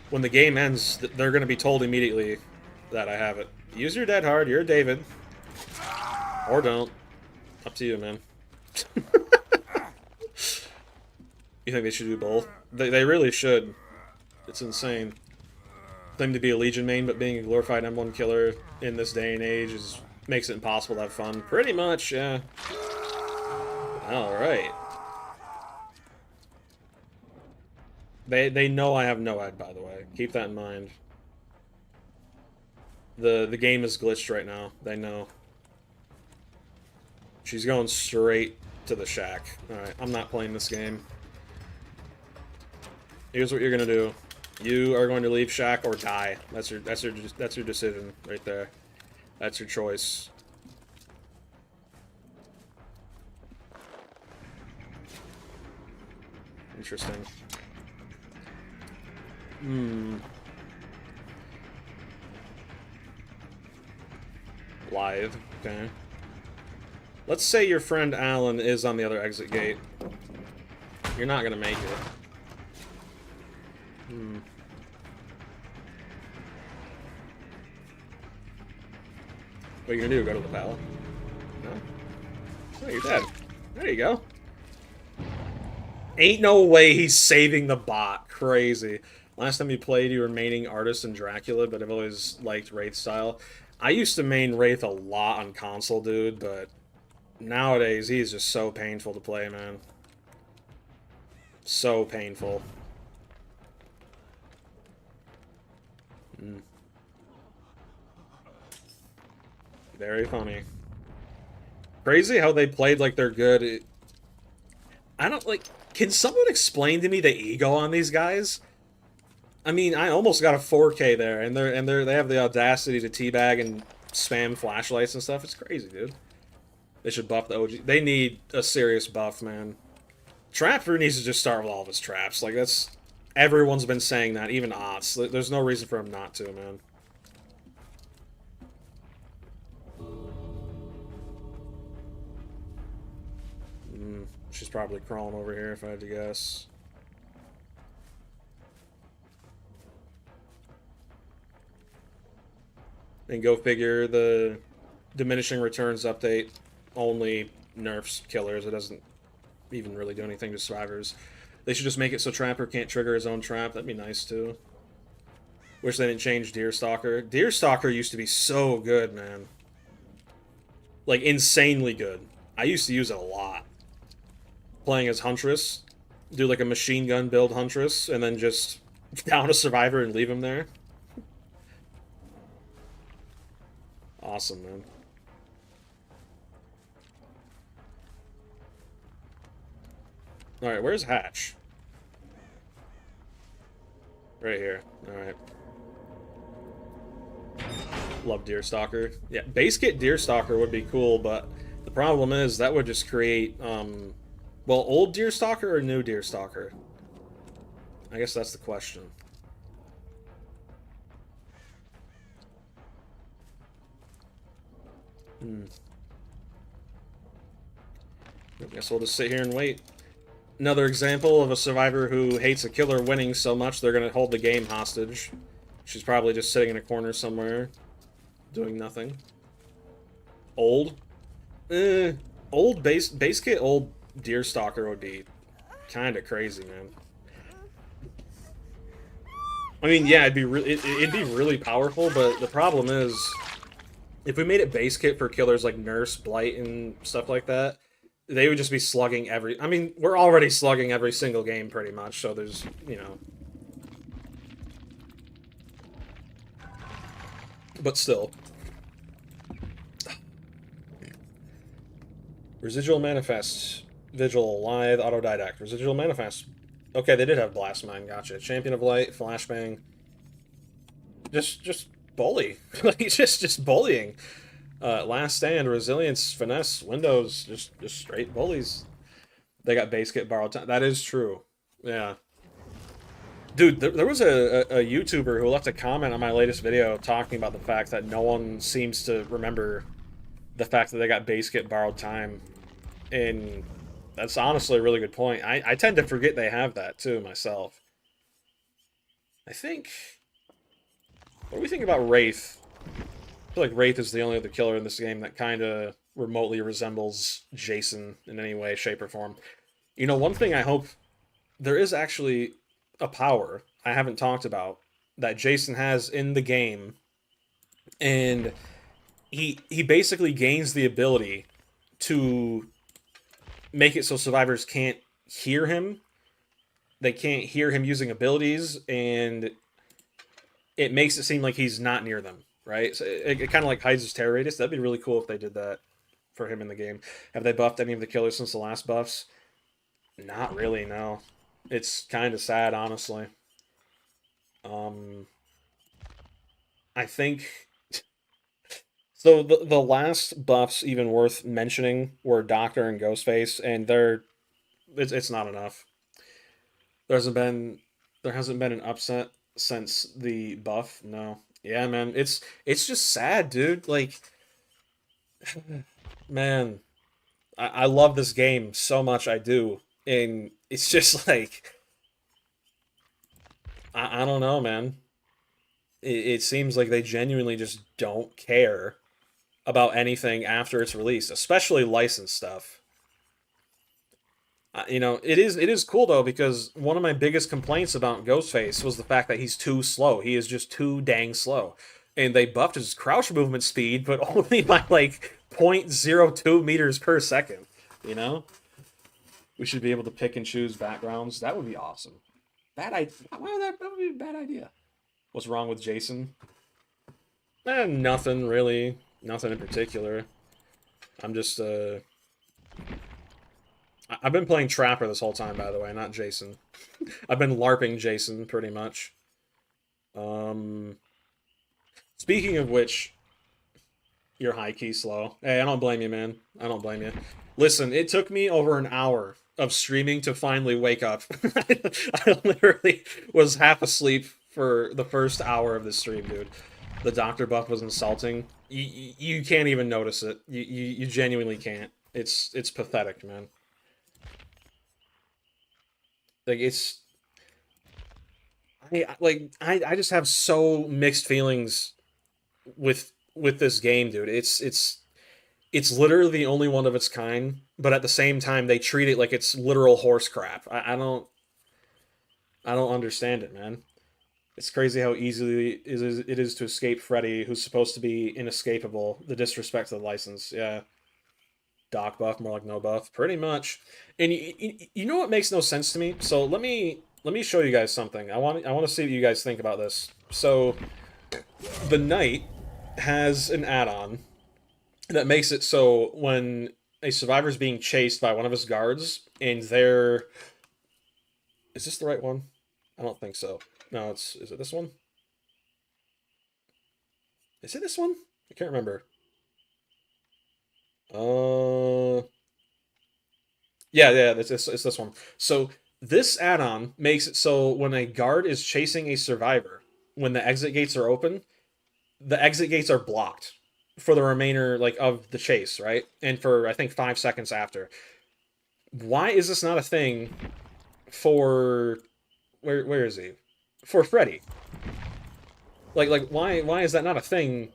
when the game ends, they're going to be told immediately that I have it. Use your dead hard. You're a David. Or don't. Up to you, man. You think they should do both? They really should. It's insane. Claim to be a Legion main, but being a glorified M1 killer in this day and age makes it impossible to have fun. Pretty much, yeah. Alright. They know I have Noed, by the way. Keep that in mind. The game is glitched right now. They know. She's going straight to the shack. Alright, I'm not playing this game. Here's what you're gonna do. You are going to leave shack or die. That's your decision right there. That's your choice. Interesting. Live. Okay. Let's say your friend Alan is on the other exit gate. You're not gonna make it. What are you gonna do? Go to the pallet? No? Oh, you're dead. There you go. Ain't no way he's saving the bot. Crazy. Last time you played, you were maining Artist and Dracula, but I've always liked Wraith style. I used to main Wraith a lot on console, dude, but nowadays he's just so painful to play, man. So painful. Very funny. Crazy how they played like they're good. I don't, like... Can someone explain to me the ego on these guys? I mean, I almost got a 4K there, and they have the audacity to teabag and spam flashlights and stuff. It's crazy, dude. They should buff the OG. They need a serious buff, man. Trapper needs to just start with all of his traps. Like, that's... Everyone's been saying that, even Ots. There's no reason for him not to, man. She's probably crawling over here, if I had to guess. And go figure, the diminishing returns update only nerfs killers. It doesn't even really do anything to survivors. They should just make it so Trapper can't trigger his own trap. That'd be nice, too. Wish they didn't change Deerstalker. Deerstalker used to be so good, man. Like, insanely good. I used to use it a lot. Playing as Huntress. Do, like, a machine gun build Huntress, and then just down a survivor and leave him there. Awesome, man. Alright, where's Hatch? Right here. Alright. Love Deerstalker. Yeah, base kit Deerstalker would be cool, but the problem is that would just create, well, old Deerstalker or new Deerstalker? I guess that's the question. I guess we'll just sit here and wait. Another example of a survivor who hates a killer winning so much they're gonna hold the game hostage. She's probably just sitting in a corner somewhere, doing nothing. Old? Old base kit old Deerstalker would be kind of crazy, man. I mean, yeah, it'd be really powerful, but the problem is, if we made it base kit for killers like Nurse, Blight, and stuff like that, they would just be slugging every... I mean, we're already slugging every single game, pretty much, so there's, you know... But still. Residual Manifest. Vigil, Live, Autodidact. Residual Manifest. Okay, they did have Blast Mine, gotcha. Champion of Light, Flashbang. Just bully. Like, just bullying. Last Stand, Resilience, Finesse, Windows, just straight bullies. They got base kit borrowed time. That is true. Yeah. Dude, there was a YouTuber who left a comment on my latest video talking about the fact that no one seems to remember the fact that they got base kit borrowed time. And that's honestly a really good point. I tend to forget they have that too myself. I think. What do we think about Wraith? I feel like Wraith is the only other killer in this game that kind of remotely resembles Jason in any way, shape, or form. You know, one thing I hope there is actually a power I haven't talked about that Jason has in the game, and he basically gains the ability to make it so survivors can't hear him. They can't hear him using abilities, and it makes it seem like he's not near them, right? So it kind of like hides his terror radius. That'd be really cool if they did that for him in the game. Have they buffed any of the killers since the last buffs? Not really, no. It's kind of sad, honestly. Um, I think so. The last buffs even worth mentioning were Doctor and Ghostface, and it's not enough. There hasn't been there hasn't been an upset since the buff. No, yeah, man, it's just sad, dude. Like, man, I love this game so much. I do, and it's just like I don't know, man. It seems like they genuinely just don't care about anything after it's released, especially licensed stuff. You know, it is cool though because one of my biggest complaints about Ghostface was the fact that he's too slow. He is just too dang slow, and they buffed his crouch movement speed, but only by like 0.02 meters per second. You know, we should be able to pick and choose backgrounds. That would be awesome. Bad idea. Why would that would be a bad idea? What's wrong with Jason? Nothing really. Nothing in particular. I'm just I've been playing Trapper this whole time, by the way, not Jason. I've been LARPing Jason pretty much. Um, Speaking of which, you're high key slow. Hey, I don't blame you, man. I don't blame you. Listen, it took me over an hour of streaming to finally wake up. I literally was half asleep for the first hour of the stream, dude. The doctor buff was insulting. You can't even notice it. You genuinely can't. It's pathetic, man. Like I just have so mixed feelings with this game, dude. It's literally the only one of its kind, but at the same time they treat it like it's literal horse crap. I don't understand it, man. It's crazy how easily it is to escape Freddy, who's supposed to be inescapable. The disrespect to the license, yeah. Doc buff, more like no buff, pretty much. And you know what makes no sense to me? So let me show you guys something. I want to see what you guys think about this. So the Knight has an add-on that makes it so when a survivor is being chased by one of his guards and they're is this the right one? I don't think so. No, is it this one? Is it this one? I can't remember. Uh yeah, it's this one. So this add-on makes it so when a guard is chasing a survivor, when the exit gates are open, the exit gates are blocked for the remainder like of the chase, right? And for I think 5 seconds after. Why is this not a thing for where is he? For Freddy. Like why is that not a thing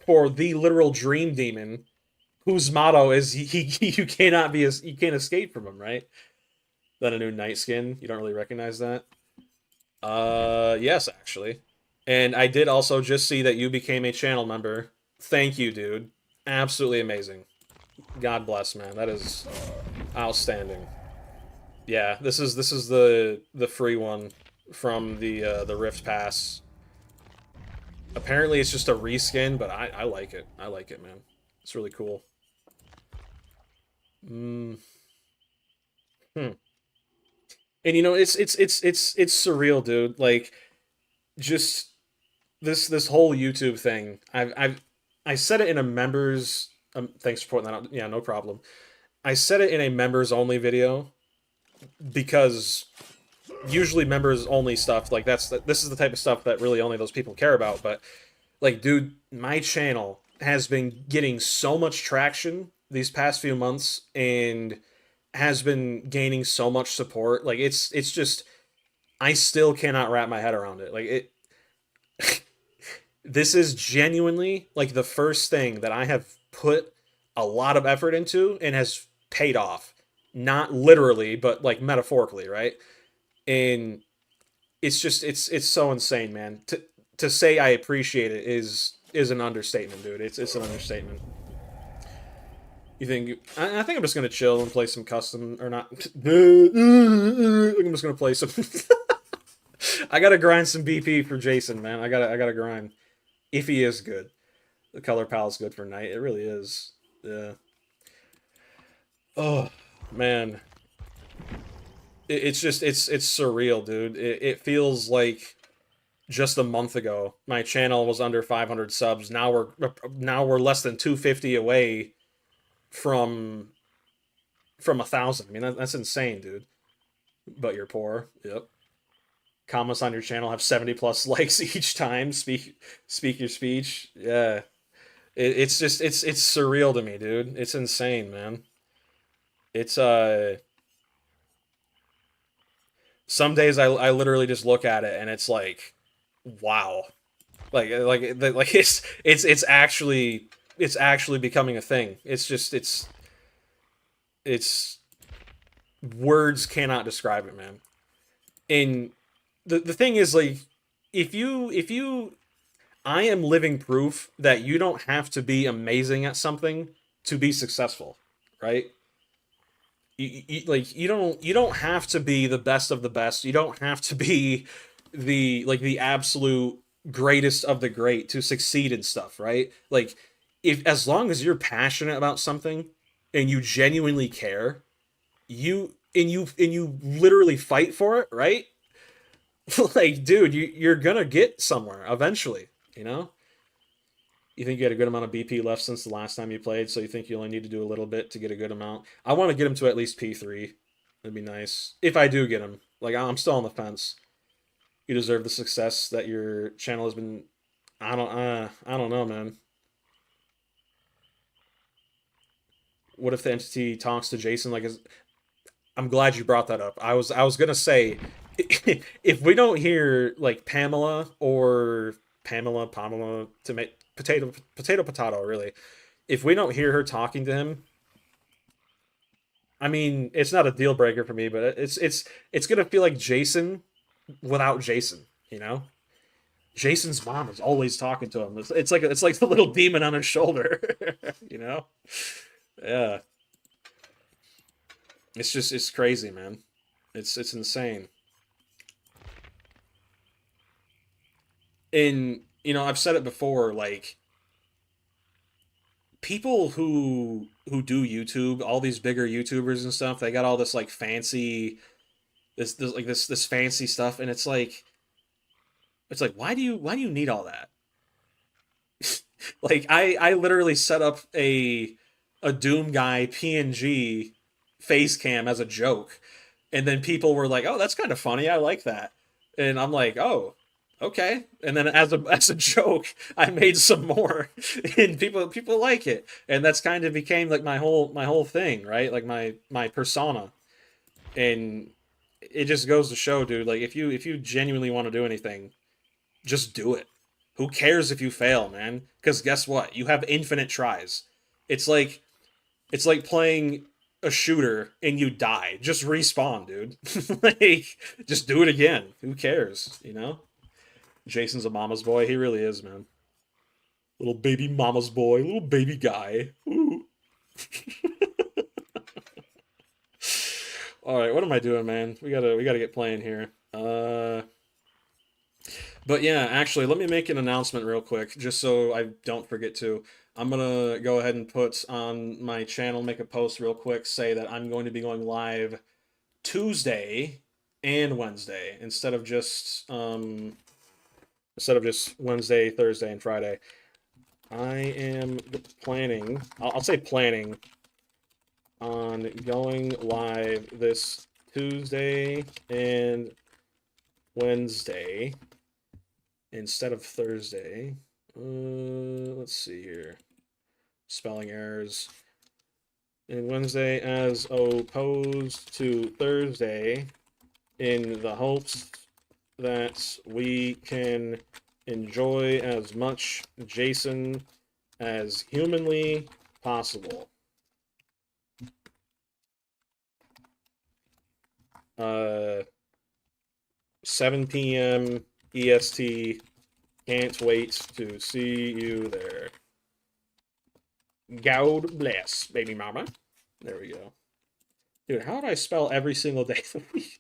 for the literal dream demon whose motto is you cannot you can't escape from him, right? Then a new night skin. You don't really recognize that? Yes, actually. And I did also just see that you became a channel member. Thank you, dude. Absolutely amazing. God bless, man. That is outstanding. Yeah, this is the free one from the Rift Pass. Apparently, it's just a reskin, but I like it. I like it, man. It's really cool. Mm, hmm. And you know, it's surreal, dude. Like just this whole YouTube thing. I said it in a members. Thanks for pointing that out. Yeah, no problem. I said it in a members only video because usually members only stuff like this is the type of stuff that really only those people care about. But like, dude, my channel has been getting so much traction these past few months and has been gaining so much support. Like it's just I still cannot wrap my head around it. Like it this is genuinely like the first thing that I have put a lot of effort into and has paid off. Not literally, but like metaphorically, right? And it's just it's so insane, man. To say I appreciate it is an understatement, dude. It's an understatement. You think I think I'm just gonna chill and play some custom or not? I'm just gonna play some. I gotta grind some BP for Jason, man. I gotta grind. If he is good, the color palette's good for night. It really is. Yeah. Oh man, it's just it's surreal, dude. It feels like just a month ago my channel was under 500 subs. Now we're less than 250 away from 1,000. I mean that's insane, dude. But you're poor. Yep. Comments on your channel have 70 plus likes each time. Speak your speech. Yeah. It's just it's surreal to me, dude. It's insane, man. It's some days I literally just look at it and it's like wow. Like it's actually becoming a thing. It's just it's words cannot describe it, man. And the thing is like if you I am living proof that you don't have to be amazing at something to be successful, right? You don't have to be the best of the best. You don't have to be the absolute greatest of the great to succeed in stuff, right? Like if as long as you're passionate about something and you genuinely care, you literally fight for it, right? Like dude, you're gonna get somewhere eventually, you know? You think you had a good amount of BP left since the last time you played, so you think you only need to do a little bit to get a good amount. I want to get him to at least P3. That'd be nice. If I do get him. Like, I'm still on the fence. You deserve the success that your channel has been. I don't know, man. What if the entity talks to Jason like? I'm glad you brought that up. I was gonna say, if we don't hear like Pamela or Pamela, tomato, potato, really. If we don't hear her talking to him, I mean, it's not a deal breaker for me, but it's gonna feel like Jason without Jason. You know, Jason's mom is always talking to him. It's like the little demon on his shoulder. You know, yeah. It's crazy, man. It's insane. And you know, I've said it before. Like people who do YouTube, all these bigger YouTubers and stuff, they got all this like fancy this fancy stuff, and it's like why do you need all that? Like I literally set up a Doom guy PNG face cam as a joke, and then people were like, "Oh, that's kind of funny. I like that." And I'm like, "Oh, okay." And then as a joke, I made some more, and people like it, and that's kind of became like my whole thing, right? Like my persona, and it just goes to show, dude. Like if you genuinely want to do anything, just do it. Who cares if you fail, man? Because guess what? You have infinite tries. It's like it's like playing a shooter and you die. Just respawn, dude. Like just do it again. Who cares? You know? Jason's a mama's boy. He really is, man. Little baby mama's boy. Little baby guy. Ooh. All right, what am I doing, man? We gotta get playing here. But yeah, actually, let me make an announcement real quick, just so I don't forget to. I'm gonna go ahead and put on my channel, make a post real quick, say that I'm going to be going live Tuesday. and Wednesday instead of just Wednesday, Thursday, and Friday. I am planning. I'll say planning on going live this Tuesday and Wednesday instead of Thursday. Let's see here. Spelling errors. And Wednesday as opposed to Thursday in the hopes that we can enjoy as much Jason as humanly possible. 7 p.m. EST. Can't wait to see you there. God bless, baby mama. There we go. Dude, how do I spell every single day of the week?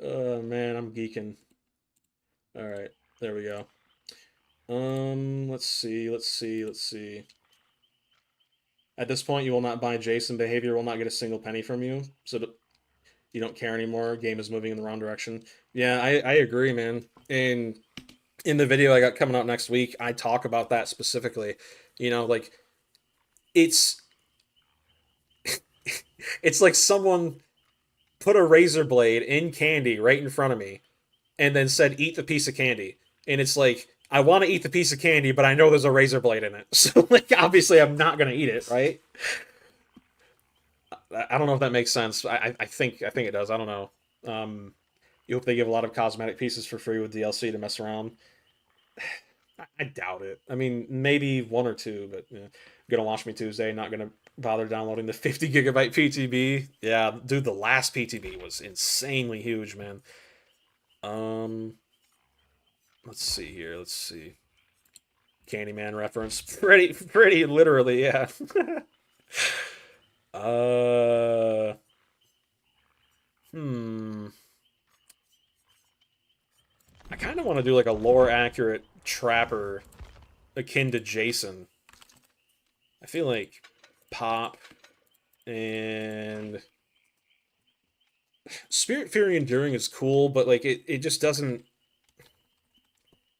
Oh, man, I'm geeking. All right, there we go. Let's see. At this point, you will not buy Jason. Behavior will not get a single penny from you, so you don't care anymore. Game is moving in the wrong direction. Yeah, I agree, man. And in the video I got coming out next week, I talk about that specifically. Like it's it's like someone put a razor blade in candy right in front of me and then said, "Eat the piece of candy." And it's like, I want to eat the piece of candy, but I know there's a razor blade in it. So, like, obviously, I'm not going to eat it, right? I don't know if that makes sense. I think it does. I don't know. You hope they give a lot of cosmetic pieces for free with DLC to mess around. I doubt it. I mean, maybe one or two, but gonna watch me Tuesday. Not gonna bother downloading the 50 gigabyte PTB. Yeah, dude, the last PTB was insanely huge, man. Um, let's see here. Let's see. Candyman reference. Pretty literally, yeah. uh, hmm. I kind of want to do like a lore accurate trapper akin to Jason. I feel like Pop and Spirit Fury Enduring is cool, but like it just doesn't.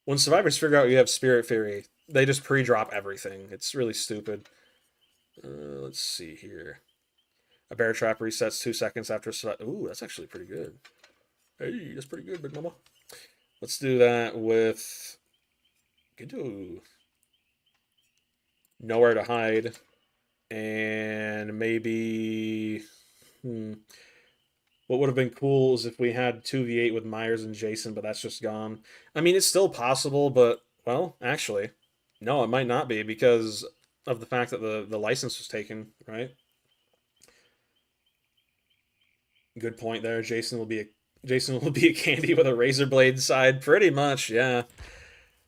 When survivors figure out you have Spirit Fury, they just pre-drop everything. It's really stupid. Let's see here. A bear trap resets 2 seconds after. Ooh, that's actually pretty good. Hey, that's pretty good, big mama. Let's do that with. Could do nowhere to hide, and maybe. What would have been cool is if we had 2v8 with Myers and Jason, but that's just gone. I mean, it's still possible, but, well, actually, no, it might not be because of the fact that the license was taken, right? Good point there. Jason will be a candy with a razor blade side, pretty much, yeah.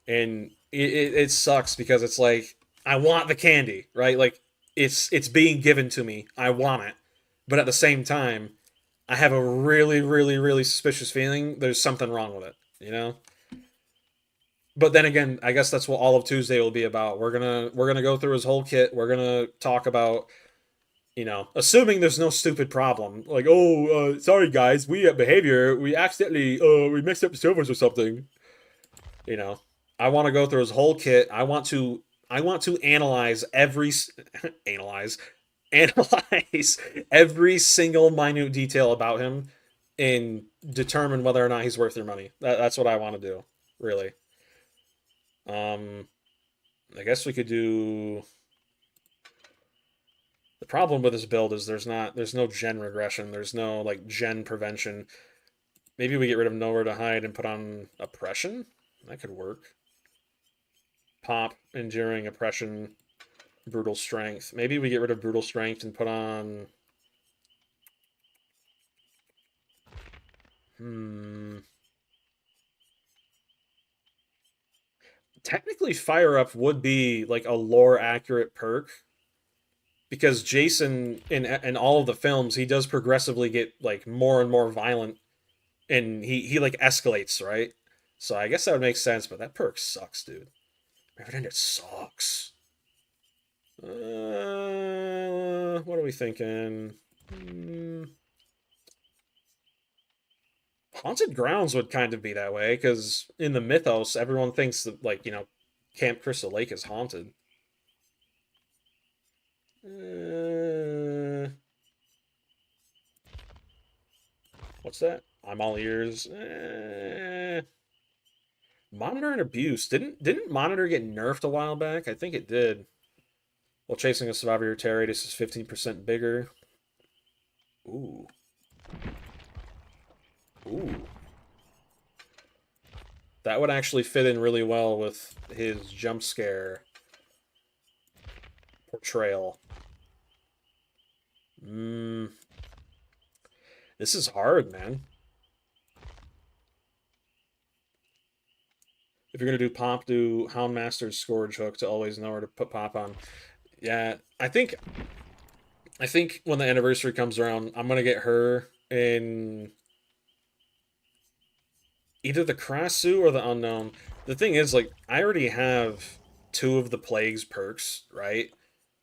And it sucks because it's like I want the candy, right? Like it's being given to me. I want it, but at the same time, I have a really suspicious feeling there's something wrong with it, you know? But then again, I guess that's what all of Tuesday will be about. We're gonna go through his whole kit. We're gonna talk about, assuming there's no stupid problem, like, oh, sorry guys, we at behavior, we accidentally we mixed up the servers or something. You know, I want to go through his whole kit. I want to analyze analyze every single minute detail about him and determine whether or not he's worth your money. That's what I want to do, really. Um, I guess we could do. The problem with this build is there's no gen regression. There's no like gen prevention. Maybe we get rid of nowhere to hide and put on oppression. That could work. Pop, enduring, oppression, brutal strength. Maybe we get rid of brutal strength and put on. Hmm. Technically, fire up would be like a lore accurate perk because Jason in all of the films he does progressively get like more and more violent and he like escalates, right? So I guess that would make sense, but that perk sucks, dude. Revenant sucks. What are we thinking? Haunted Grounds would kind of be that way, because in the mythos, everyone thinks that, like, Camp Crystal Lake is haunted. What's that? I'm all ears. Monitor and Abuse. Didn't Monitor get nerfed a while back? I think it did. While chasing a survivor, your tear radius is 15% bigger. Ooh. Ooh. That would actually fit in really well with his jump scare portrayal. This is hard, man. If you're gonna do Pop, do Houndmaster's Scourge Hook to always know where to put Pop on. Yeah, I think when the anniversary comes around, I'm gonna get her in either the Krasu or the Unknown. The thing is, like, I already have 2 of the Plague's perks, right?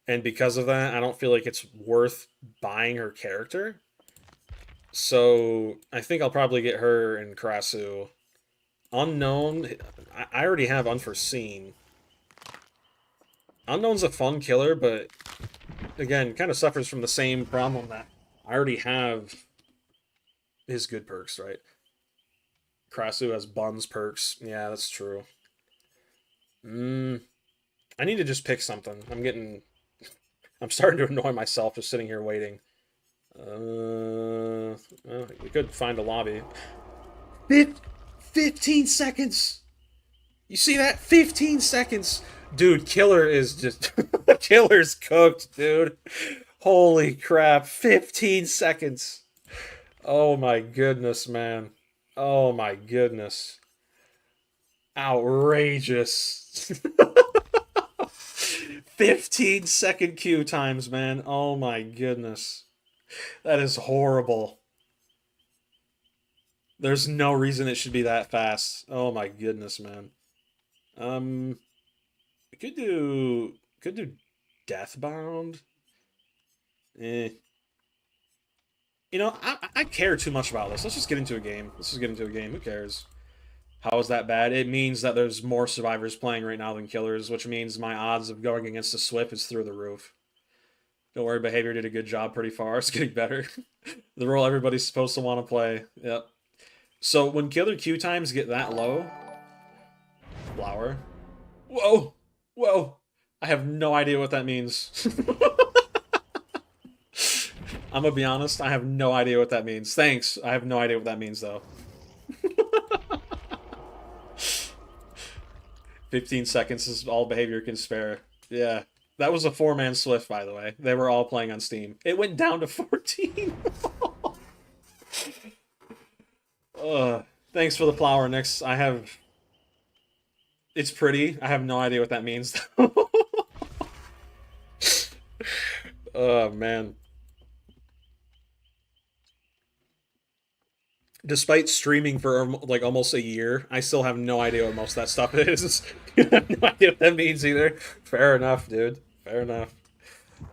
And because of that, I don't feel like it's worth buying her character. So I think I'll probably get her in Krasu. Unknown, I already have Unforeseen. Unknown's a fun killer, but again, kind of suffers from the same problem that I already have his good perks, right? Krasu has Bun's perks. Yeah, that's true. I need to just pick something. I'm starting to annoy myself just sitting here waiting. Well, we could find a lobby. 15 seconds! You see that? 15 seconds! Dude, Killer is just... Killer's cooked, dude. Holy crap. 15 seconds. Oh my goodness, man. Oh my goodness. Outrageous. 15-second queue times, man. Oh my goodness. That is horrible. There's no reason it should be that fast. Oh my goodness, man. We could do Deathbound. Eh. I care too much about this. Let's just get into a game. Who cares? How is that bad? It means that there's more survivors playing right now than killers, which means my odds of going against a SWIP is through the roof. Don't worry, Behavior did a good job pretty far. It's getting better. The role everybody's supposed to want to play. Yep. So when killer queue times get that low... Flower. Whoa! Whoa! I have no idea what that means. I'm gonna be honest, I have no idea what that means. Thanks. I have no idea what that means, though. 15 seconds is all Behavior can spare. Yeah. That was a 4-man Swift, by the way. They were all playing on Steam. It went down to 14. Thanks for the flower, Nix. It's pretty. I have no idea what that means. Oh, man. Despite streaming for like almost a year, I still have no idea what most of that stuff is. I have no idea what that means either. Fair enough, dude. Fair enough.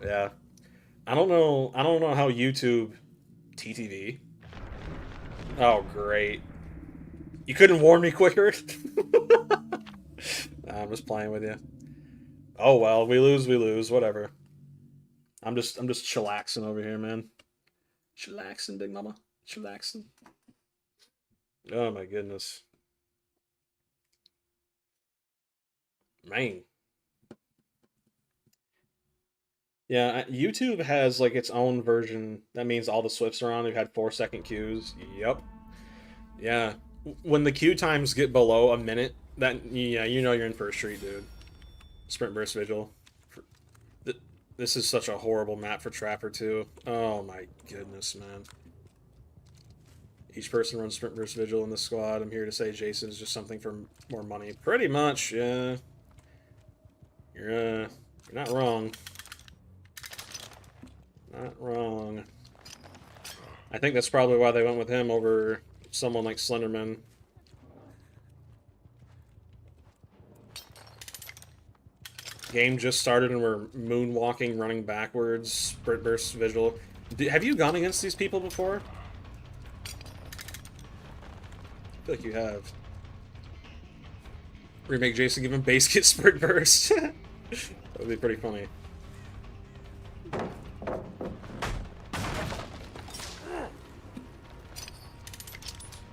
Yeah. I don't know how YouTube TTV. Oh, great. You couldn't warn me quicker? I'm just playing with you. Oh well, we lose, whatever. I'm just chillaxing over here, man. Chillaxing, big mama. Chillaxing. Oh my goodness. Man. Yeah, YouTube has like its own version. That means all the Swifts are on. We've had 4-second queues. Yep. Yeah. When the queue times get below a minute, yeah, you know you're in for a treat, dude. Sprint Burst Vigil. This is such a horrible map for Trapper, too. Oh my goodness, man. Each person runs Sprint Burst Vigil in the squad. I'm here to say Jason is just something for more money. Pretty much, yeah. You're not wrong. Not wrong. I think that's probably why they went with him over someone like Slenderman. Game just started and we're moonwalking, running backwards, sprint burst vigil. Have you gone against these people before? I feel like you have. Remake Jason, give him base kit sprint burst. That would be pretty funny.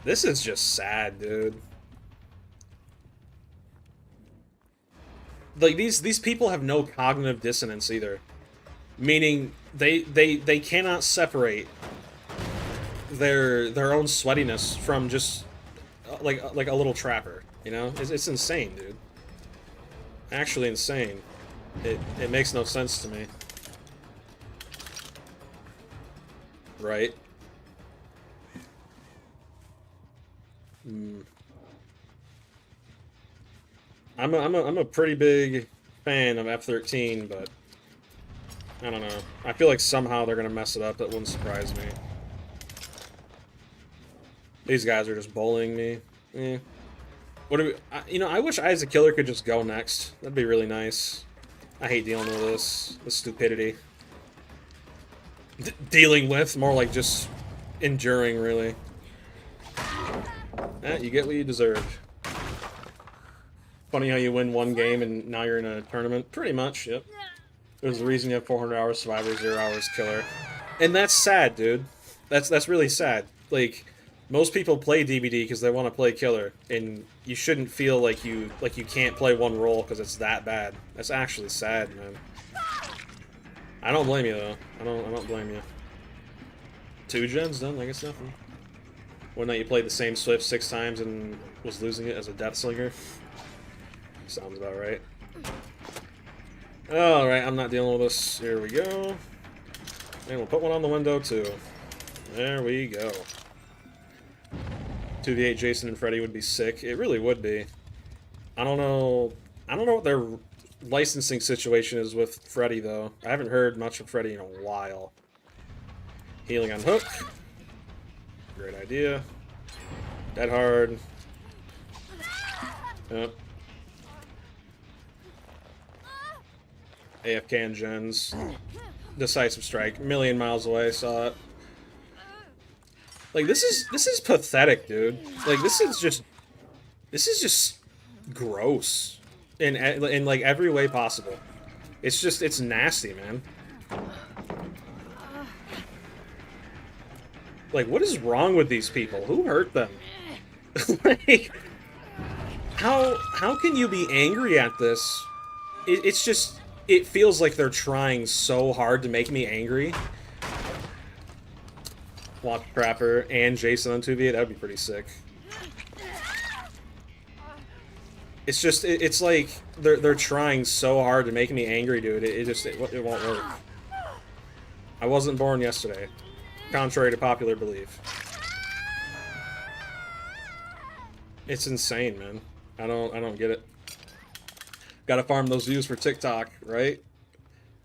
This is just sad, dude. Like these people have no cognitive dissonance either. Meaning they cannot separate their own sweatiness from just like a little trapper, you know? It's insane, dude. Actually insane. It makes no sense to me. Right? I'm a pretty big fan of F-13, but I don't know. I feel like somehow they're gonna mess it up. That wouldn't surprise me. These guys are just bullying me. Eh. What do we? You know, I wish Isaac Killer could just go next. That'd be really nice. I hate dealing with this stupidity. Dealing with, more like just enduring, really. You get what you deserve. Funny how you win one game and now you're in a tournament. Pretty much, yep. There's the reason you have 400 hours Survivor, 0 hours Killer. And that's sad, dude. That's really sad. Like, most people play DBD because they want to play Killer, and you shouldn't feel like you can't play one role because it's that bad. That's actually sad, man. I don't blame you though. I don't blame you. 2 gens done, I guess nothing. One night you played the same Swift 6 times and was losing it as a Death Slinger. Sounds about right. Alright, I'm not dealing with this. Here we go. And we'll put one on the window too. There we go. 2v8 Jason and Freddy would be sick. It really would be. I don't know what their licensing situation is with Freddy though. I haven't heard much of Freddy in a while. Healing on hook. Great idea. Dead hard. Yep. AFK and gens. Decisive strike. A million miles away, saw it. Like, this is pathetic, dude. Like, this is just gross. In like every way possible. It's nasty, man. Like, what is wrong with these people? Who hurt them? Like, how can you be angry at this? It's just, it feels like they're trying so hard to make me angry. Watch Trapper and Jason on 2v8, that would be pretty sick. It's just, it's like they're trying so hard to make me angry, dude. It won't work. I wasn't born yesterday, contrary to popular belief. It's insane, man. I don't get it. Gotta farm those views for TikTok, right?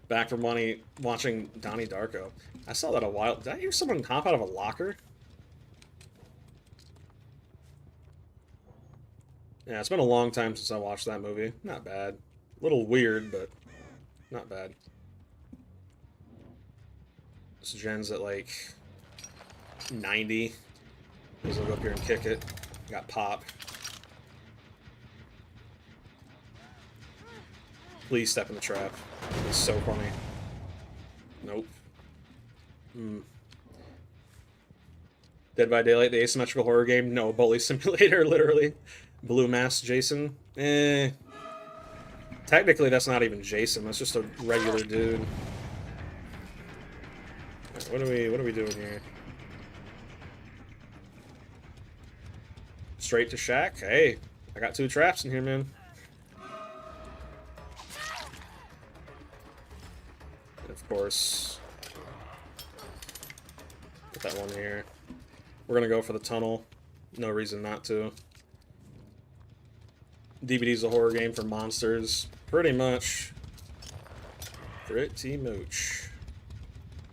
Back for money watching Donnie Darko. I saw that a while. Did I hear someone hop out of a locker? Yeah, it's been a long time since I watched that movie. Not bad. A little weird, but not bad. This gen's at like 90. I'll go up here and kick it. Got pop. Please step in the trap. It's so funny. Nope. Dead by Daylight, the asymmetrical horror game? No, bully simulator, literally. Blue mask Jason? Eh. Technically, that's not even Jason. That's just a regular dude. Right, what are we doing here? Straight to Shack? Hey, I got 2 traps in here, man. And of course, put that one here. We're gonna go for the tunnel. No reason not to. DBD's a horror game for monsters. Pretty much. Pretty much.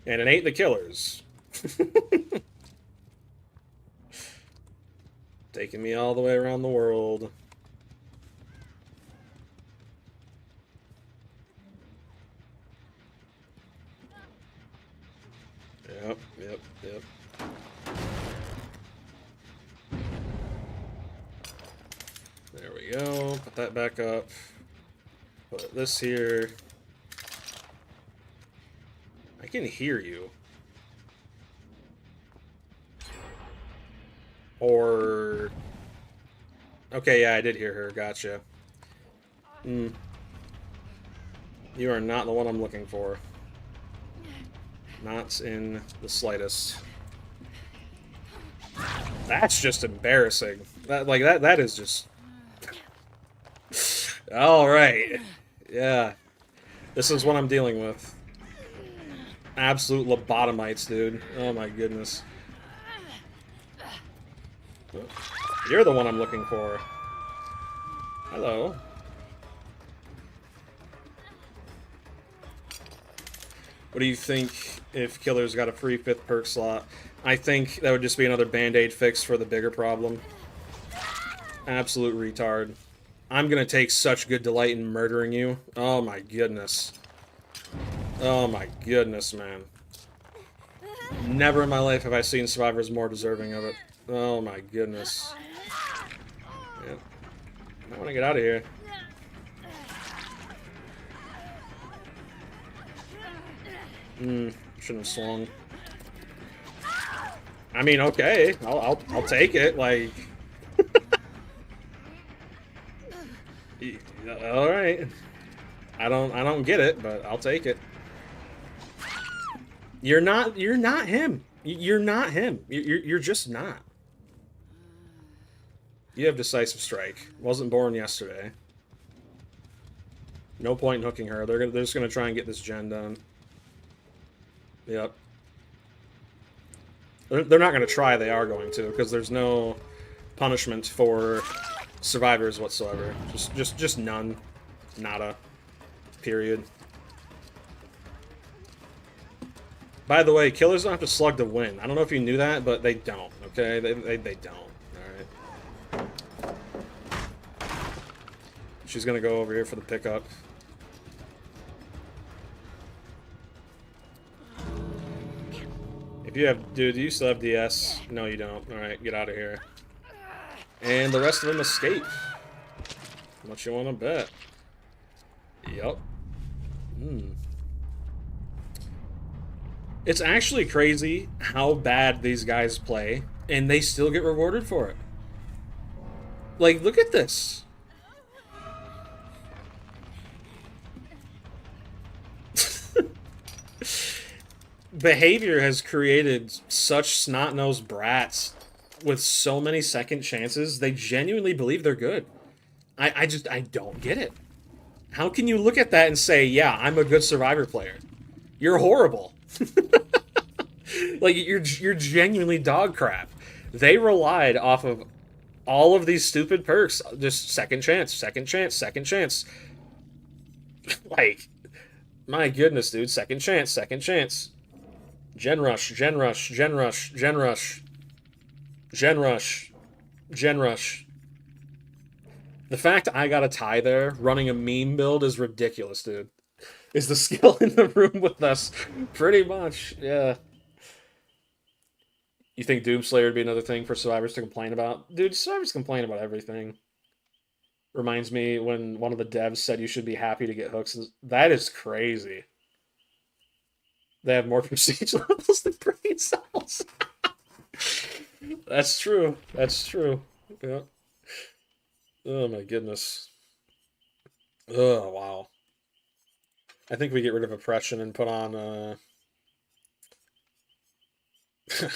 And it ain't the killers. Taking me all the way around the world. Yep. go. Put that back up. Put this here. I can hear you. Or... Okay, yeah, I did hear her. Gotcha. You are not the one I'm looking for. Not in the slightest. That's just embarrassing. That is just... Alright. Yeah. This is what I'm dealing with. Absolute lobotomites, dude. Oh my goodness. You're the one I'm looking for. Hello. What do you think if Killer's got a free 5th perk slot? I think that would just be another band-aid fix for the bigger problem. Absolute retard. I'm gonna take such good delight in murdering you. Oh my goodness. Oh my goodness, man. Never in my life have I seen survivors more deserving of it. Oh my goodness. Yeah. I want to get out of here. Shouldn't have swung. I mean, okay, I'll take it. Like, all right. I don't get it, but I'll take it. You're not him. You're not him. You're just not. You have decisive strike. Wasn't born yesterday. No point in hooking her. They're just gonna try and get this gen done. Yep. They're not gonna try. They are going to, because there's no punishment for survivors whatsoever. Just none. Nada. Period. By the way, killers don't have to slug to win. I don't know if you knew that, but they don't, okay? They don't, alright? She's gonna go over here for the pickup. If you have... Dude, do you still have DS? No, you don't. Alright, get out of here. And the rest of them escape. How much you want to bet? Yup. It's actually crazy how bad these guys play, and they still get rewarded for it. Like, look at this. Behavior has created such snot-nosed brats with so many second chances, they genuinely believe they're good. I don't get it. How can you look at that and say, yeah, I'm a good Survivor player? You're horrible. Like, you're genuinely dog crap. They relied off of all of these stupid perks. Just second chance, second chance, second chance. Like, my goodness, dude. Second chance, second chance. Gen rush, gen rush, gen rush, gen rush. Gen rush. Gen rush. The fact I got a tie there, running a meme build, is ridiculous, dude. Is the skill in the room with us? Pretty much, yeah. You think Doomslayer would be another thing for survivors to complain about? Dude, survivors complain about everything. Reminds me when one of the devs said you should be happy to get hooks. That is crazy. They have more prestige levels than brain cells. That's true. That's true. Yeah. Oh my goodness. Oh wow. I think we get rid of oppression and put on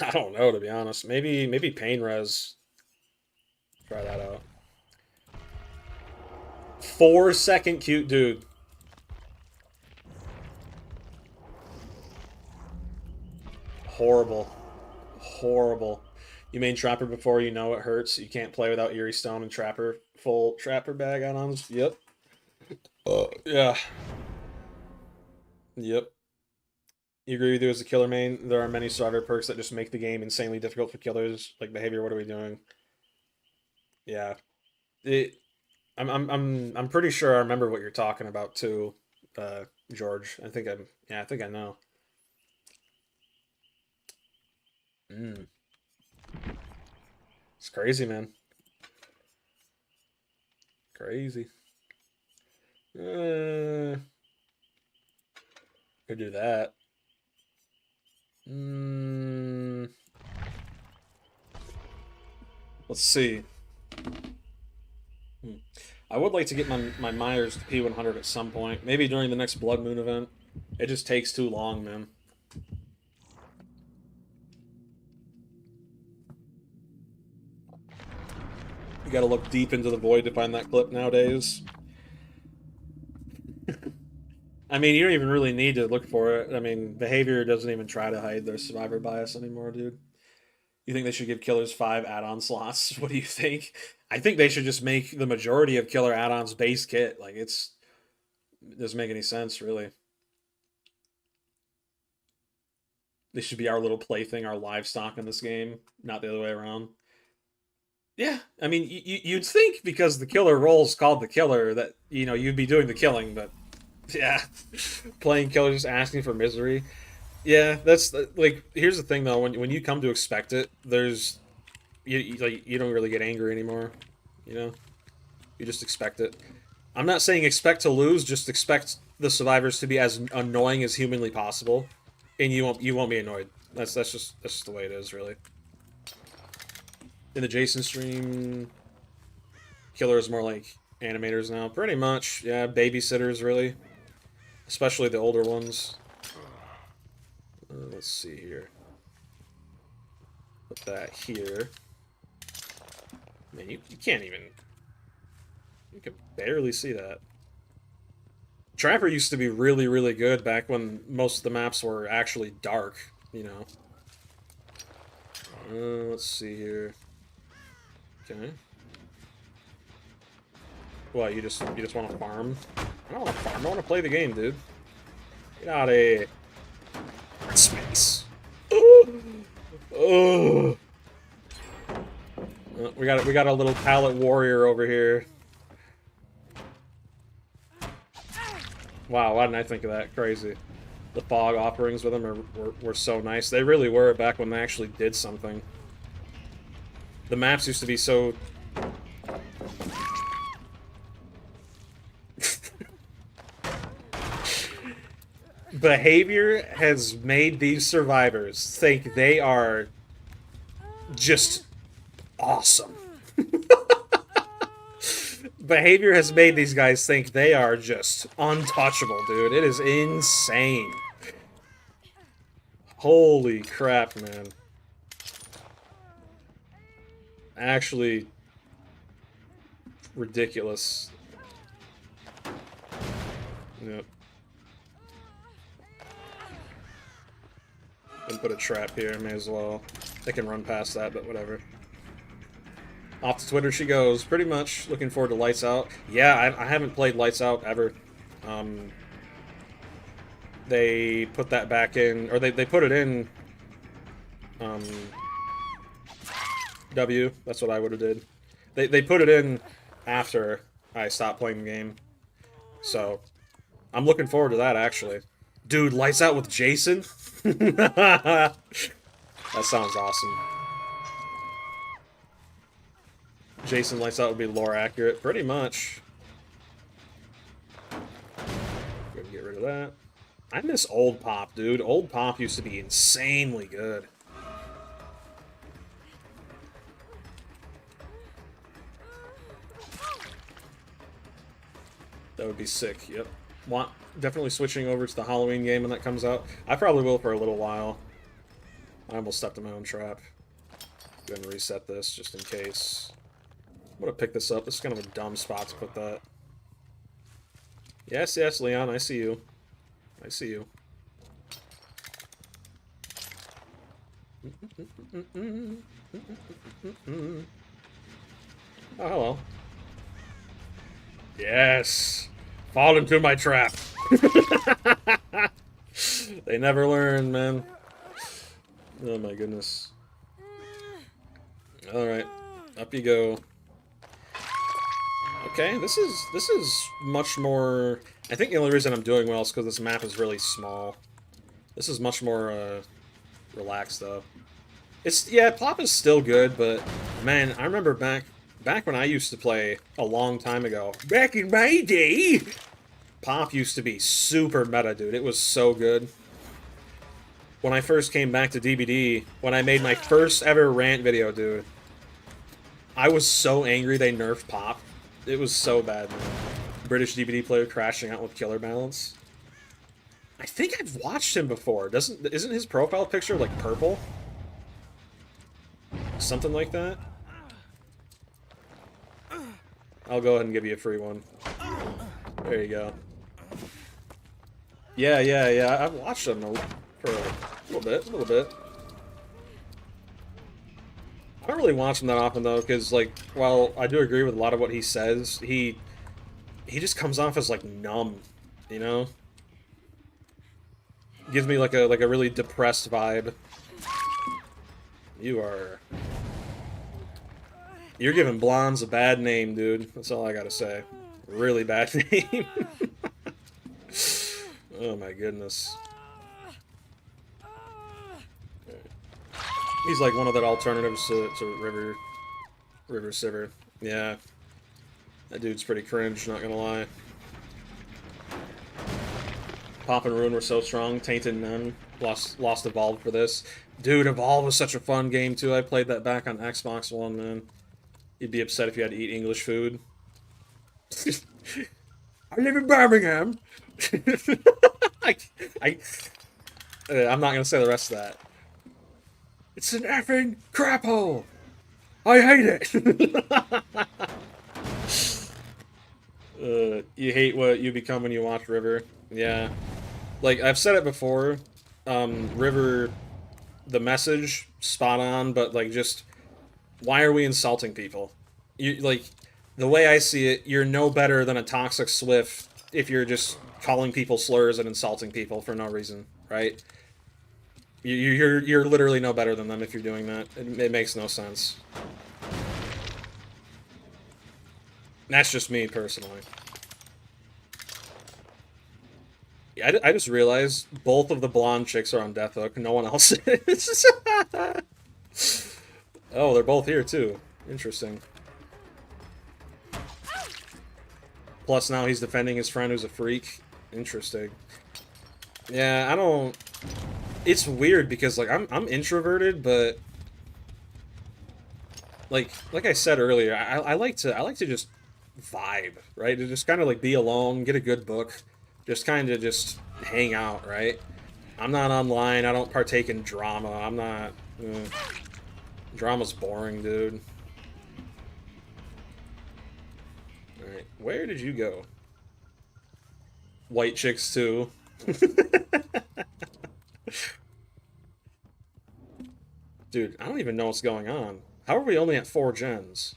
I don't know, to be honest. Maybe pain res. Try that out. 4-second cute dude. Horrible. Horrible. You main Trapper before you know it hurts. You can't play without Eerie Stone and Trapper. Full Trapper bag on. Yep. Yeah. Yep. You agree with you as a killer main? There are many survivor perks that just make the game insanely difficult for killers. Like behavior, what are we doing? Yeah. I'm pretty sure I remember what you're talking about too, George. I think I know. It's crazy, man. Crazy. Could do that. Let's see. I would like to get my Myers to P100 at some point. Maybe during the next Blood Moon event. It just takes too long, man. You gotta look deep into the void to find that clip nowadays. I mean, you don't even really need to look for it. I mean, behavior doesn't even try to hide their survivor bias anymore, dude. You think they should give killers 5 add-on slots? What do you think? I think they should just make the majority of killer add-ons base kit. Like, it doesn't make any sense, really. They should be our little plaything, our livestock in this game, not the other way around. Yeah, I mean, you'd think because the killer role's called the killer that, you know, you'd be doing the killing, but yeah, playing killer just asking for misery. Yeah, that's like. Here's the thing though: when you come to expect it, there's you don't really get angry anymore. You know, you just expect it. I'm not saying expect to lose; just expect the survivors to be as annoying as humanly possible, and you won't be annoyed. That's just the way it is, really. In the Jason stream, killer is more like animators now, pretty much. Yeah, babysitters really, especially the older ones. Let's see here. Put that here. Man, you can't even... You can barely see that. Trapper used to be really, really good back when most of the maps were actually dark, you know. Let's see here. Okay. What, you just want to farm? I don't want to farm, I want to play the game, dude. Get out of here. Space. Oh. We got a little pallet warrior over here. Wow, why didn't I think of that? Crazy. The fog offerings with them were so nice. They really were back when they actually did something. The maps used to be so... Behavior has made these survivors think they are just awesome. Behavior has made these guys think they are just untouchable, dude. It is insane. Holy crap, man. Actually, ridiculous. Yep. And put a trap here, may as well. They can run past that, but whatever. Off to Twitter she goes. Pretty much looking forward to Lights Out. Yeah, I haven't played Lights Out ever. They put that back in, or they put it in W. That's what I would have did. They put it in after I stopped playing the game. So, I'm looking forward to that, actually. Dude, Lights Out with Jason? That sounds awesome. Jason Lights Out would be lore accurate, pretty much. Go and get rid of that. I miss Old Pop, dude. Old Pop used to be insanely good. That would be sick, yep. Definitely switching over to the Halloween game when that comes out. I probably will for a little while. I almost stepped in my own trap. Go ahead and reset this, just in case. I'm gonna pick this up. This is kind of a dumb spot to put that. Yes, yes, Leon, I see you. I see you. Oh, hello. Yes! Fall into my trap! They never learn, man. Oh my goodness. Alright, up you go. Okay, this is much more... I think the only reason I'm doing well is because this map is really small. This is much more, relaxed, though. Yeah, Plop is still good, but, man, I remember back Back when I used to play a long time ago, back in my day, Pop used to be super meta, dude. It was so good. When I first came back to DBD, when I made my first ever rant video, dude, I was so angry they nerfed Pop. It was so bad, man. British DBD player crashing out with killer balance. I think I've watched him before. Isn't his profile picture like purple? Something like that? I'll go ahead and give you a free one. There you go. Yeah. I've watched him for a little bit. I don't really watch him that often though, because like, while I do agree with a lot of what he says, he just comes off as like numb, you know? Gives me like a really depressed vibe. You're giving blondes a bad name, dude. That's all I gotta say. Really bad name. Oh my goodness. He's like one of the alternatives to River Sivir. Yeah. That dude's pretty cringe, not gonna lie. Pop and Ruin were so strong. Tainted none. Lost Evolve for this. Dude, Evolve was such a fun game too. I played that back on Xbox One, man. You'd be upset if you had to eat English food. I live in Birmingham. I'm not gonna say the rest of that. It's an effing crap hole. I hate it. You hate what you become when you watch River. Yeah. Like, I've said it before. River, the message, spot on, but, like, just, why are we insulting people? Like, the way I see it, you're no better than a toxic Swift if you're just calling people slurs and insulting people for no reason, right? You're literally no better than them if you're doing that. It makes no sense. That's just me, personally. I just realized both of the blonde chicks are on Death Hook. No one else is. Oh, they're both here, too. Interesting. Plus, now he's defending his friend who's a freak. Interesting. Yeah, I don't... It's weird because, like, I'm introverted, but... Like I said earlier, I like to just vibe, right? To just kind of, like, be alone, get a good book. Just kind of just hang out, right? I'm not online. I don't partake in drama. I'm not... Drama's boring, dude. Alright, where did you go? White chicks, too. Dude, I don't even know what's going on. How are we only at 4 gens?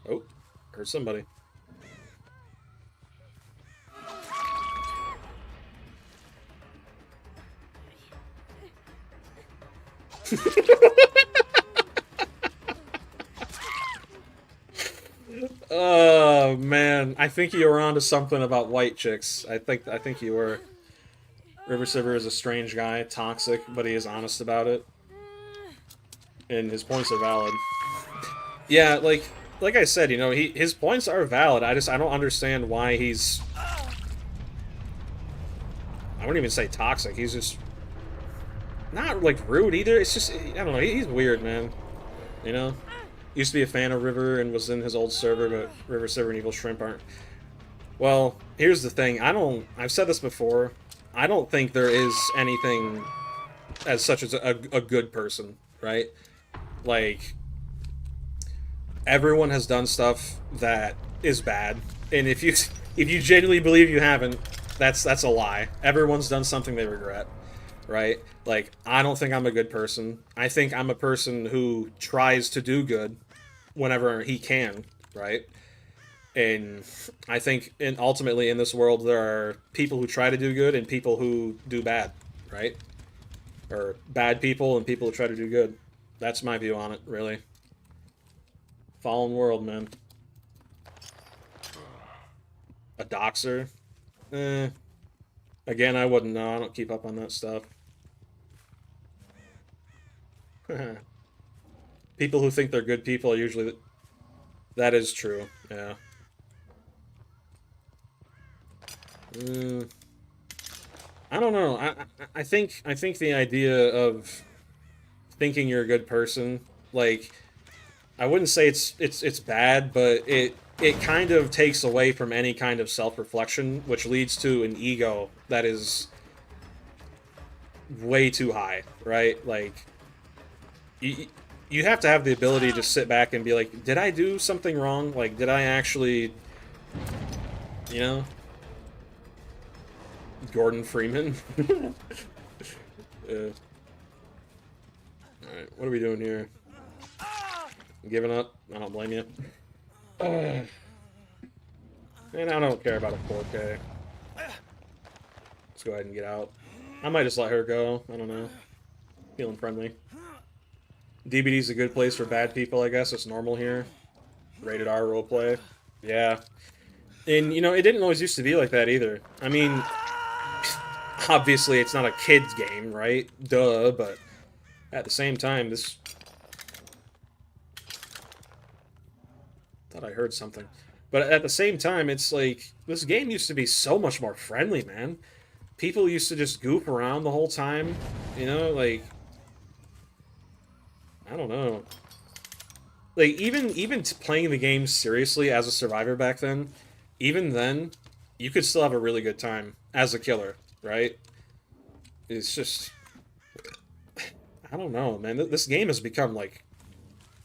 Oh, heard somebody. Oh man, I think you were onto something about white chicks. I think you were. River Sivir is a strange guy, toxic, but he is honest about it, and his points are valid. Yeah, like I said, you know, his points are valid. I don't understand why he's. I wouldn't even say toxic. He's just not like rude either. It's just I don't know. He's weird, man. You know. Used to be a fan of River and was in his old server, but River, Sivir, and Evil Shrimp aren't. Well, here's the thing. I've said this before. I don't think there is anything as such as a good person, right? Like, everyone has done stuff that is bad, and if you genuinely believe you haven't, that's a lie. Everyone's done something they regret, right? Like, I don't think I'm a good person. I think I'm a person who tries to do good whenever he can, right? And I think, ultimately in this world, there are people who try to do good and people who do bad, right? Or bad people and people who try to do good. That's my view on it, really. Fallen world, man. A doxer? Again, I wouldn't know. I don't keep up on that stuff. People who think they're good people are usually That is true. Yeah. Mm, I don't know. I think the idea of thinking you're a good person, like, I wouldn't say it's bad, but it kind of takes away from any kind of self-reflection, which leads to an ego that is way too high, right? Like, you, you have to have the ability to sit back and be like, did I do something wrong? Like, did I actually, you know, Gordon Freeman? Alright, what are we doing here? Giving up? I don't blame you. And I don't care about a 4K. Let's go ahead and get out. I might just let her go. I don't know. Feeling friendly. DBD's a good place for bad people, I guess. It's normal here. Rated R roleplay. Yeah. And, you know, it didn't always used to be like that either. I mean, obviously it's not a kid's game, right? Duh, but at the same time, this... Thought I heard something. But at the same time, it's like, this game used to be so much more friendly, man. People used to just goof around the whole time, you know, like... I don't know. Like, even playing the game seriously as a survivor back then, even then, you could still have a really good time as a killer, right? It's just... I don't know, man. This game has become, like...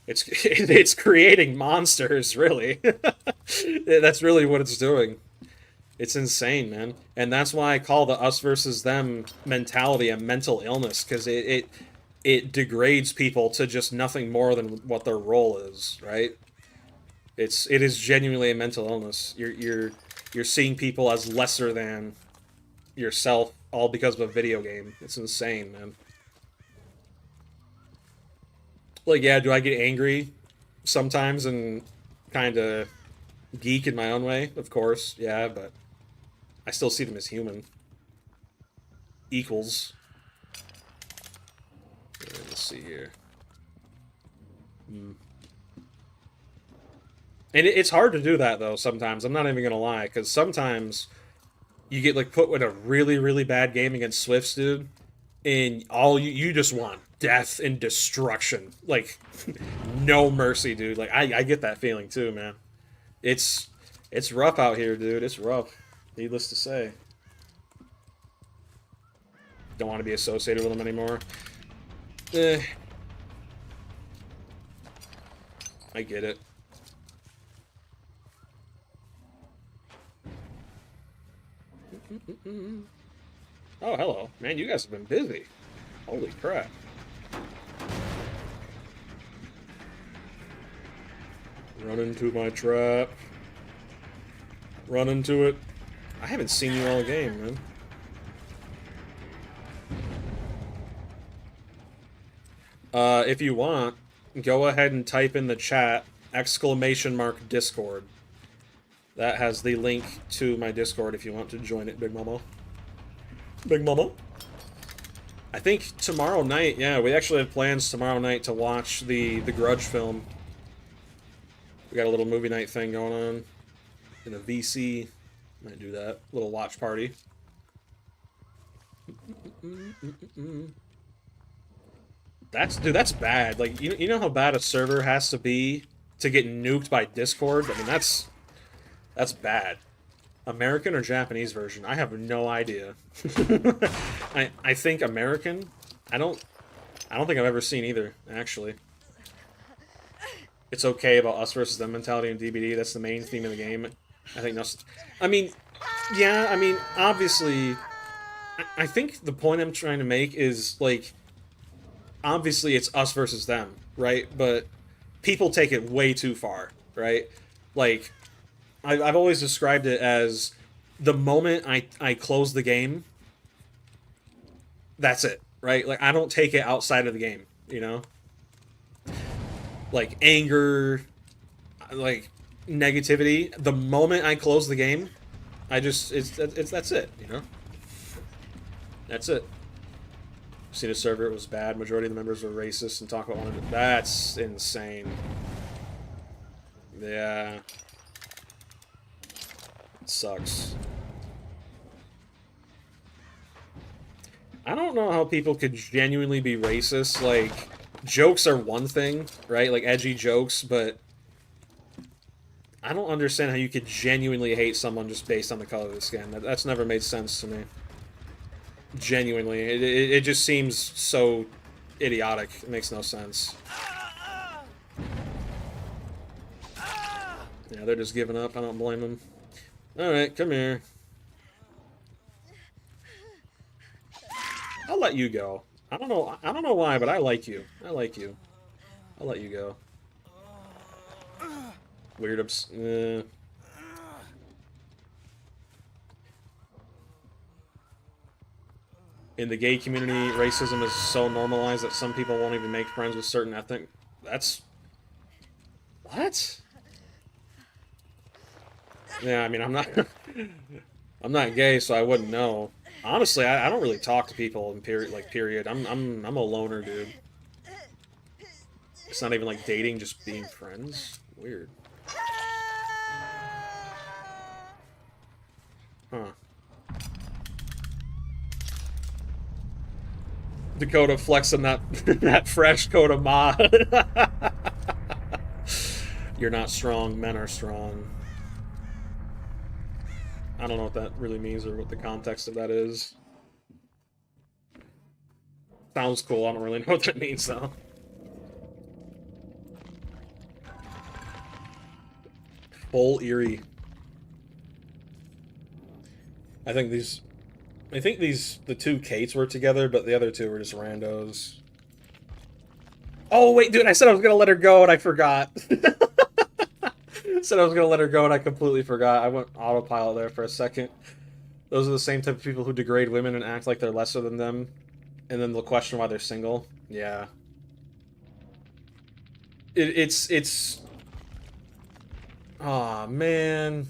It's creating monsters, really. That's really what it's doing. It's insane, man. And that's why I call the us versus them mentality a mental illness, because it degrades people to just nothing more than what their role is, right? It is genuinely a mental illness. You're seeing people as lesser than yourself, all because of a video game. It's insane, man. Like, yeah, do I get angry sometimes and kind of geek in my own way? Of course, yeah, but I still see them as human. Equals. Let's see here. And it's hard to do that, though, sometimes. I'm not even going to lie, because sometimes you get, like, put in a really, really bad game against Swifts, dude, and all you just want death and destruction. Like, no mercy, dude. Like, I get that feeling, too, man. It's rough out here, dude. It's rough. Needless to say. Don't want to be associated with them anymore. I get it. Oh, hello. Man, you guys have been busy. Holy crap. Run into my trap. Run into it. I haven't seen you all game, man. If you want, go ahead and type in the chat !Discord. That has the link to my Discord if you want to join it, Big Mama. Big Mama? I think tomorrow night, yeah, we actually have plans tomorrow night to watch the Grudge film. We got a little movie night thing going on in a VC. Might do that. Little watch party. That's bad. Like, you know how bad a server has to be to get nuked by Discord? I mean, that's bad. American or Japanese version? I have no idea. I think American. I don't think I've ever seen either, actually. It's okay about us versus them mentality in DBD. That's the main theme of the game. I think that's... I mean, yeah, I mean, obviously... I think the point I'm trying to make is, like... Obviously, it's us versus them, right? But people take it way too far, right? Like, I've always described it as the moment I close the game, that's it, right? Like, I don't take it outside of the game, you know? Like, anger, like, negativity. The moment I close the game, that's it, you know? That's it. Seen a server, it was bad. Majority of the members were racist and talk about one another. That's insane. Yeah. It sucks. I don't know how people could genuinely be racist. Like, jokes are one thing, right? Like, edgy jokes, but I don't understand how you could genuinely hate someone just based on the color of the skin. That's never made sense to me. Genuinely. It just seems so idiotic. It makes no sense. Yeah, they're just giving up. I don't blame them. Alright, come here. I'll let you go. I don't know why, but I like you. I like you. I'll let you go. Weird In the gay community, racism is so normalized that some people won't even make friends with certain ethnic. That's what? Yeah, I mean, I'm not. I'm not gay, so I wouldn't know. Honestly, I don't really talk to people in period. Like period. I'm a loner, dude. It's not even like dating, just being friends. Weird. Huh. Dakota flexing that that fresh coat of Ma. You're not strong. Men are strong. I don't know what that really means or what the context of that is. Sounds cool. I don't really know what that means though. Full Erie. I think these. I think the two Kates were together, but the other two were just randos. Oh wait, dude! I said I was gonna let her go, and I forgot. Said I was gonna let her go, and I completely forgot. I went autopilot there for a second. Those are the same type of people who degrade women and act like they're lesser than them, and then they'll question why they're single. Yeah. It's. Aw, man.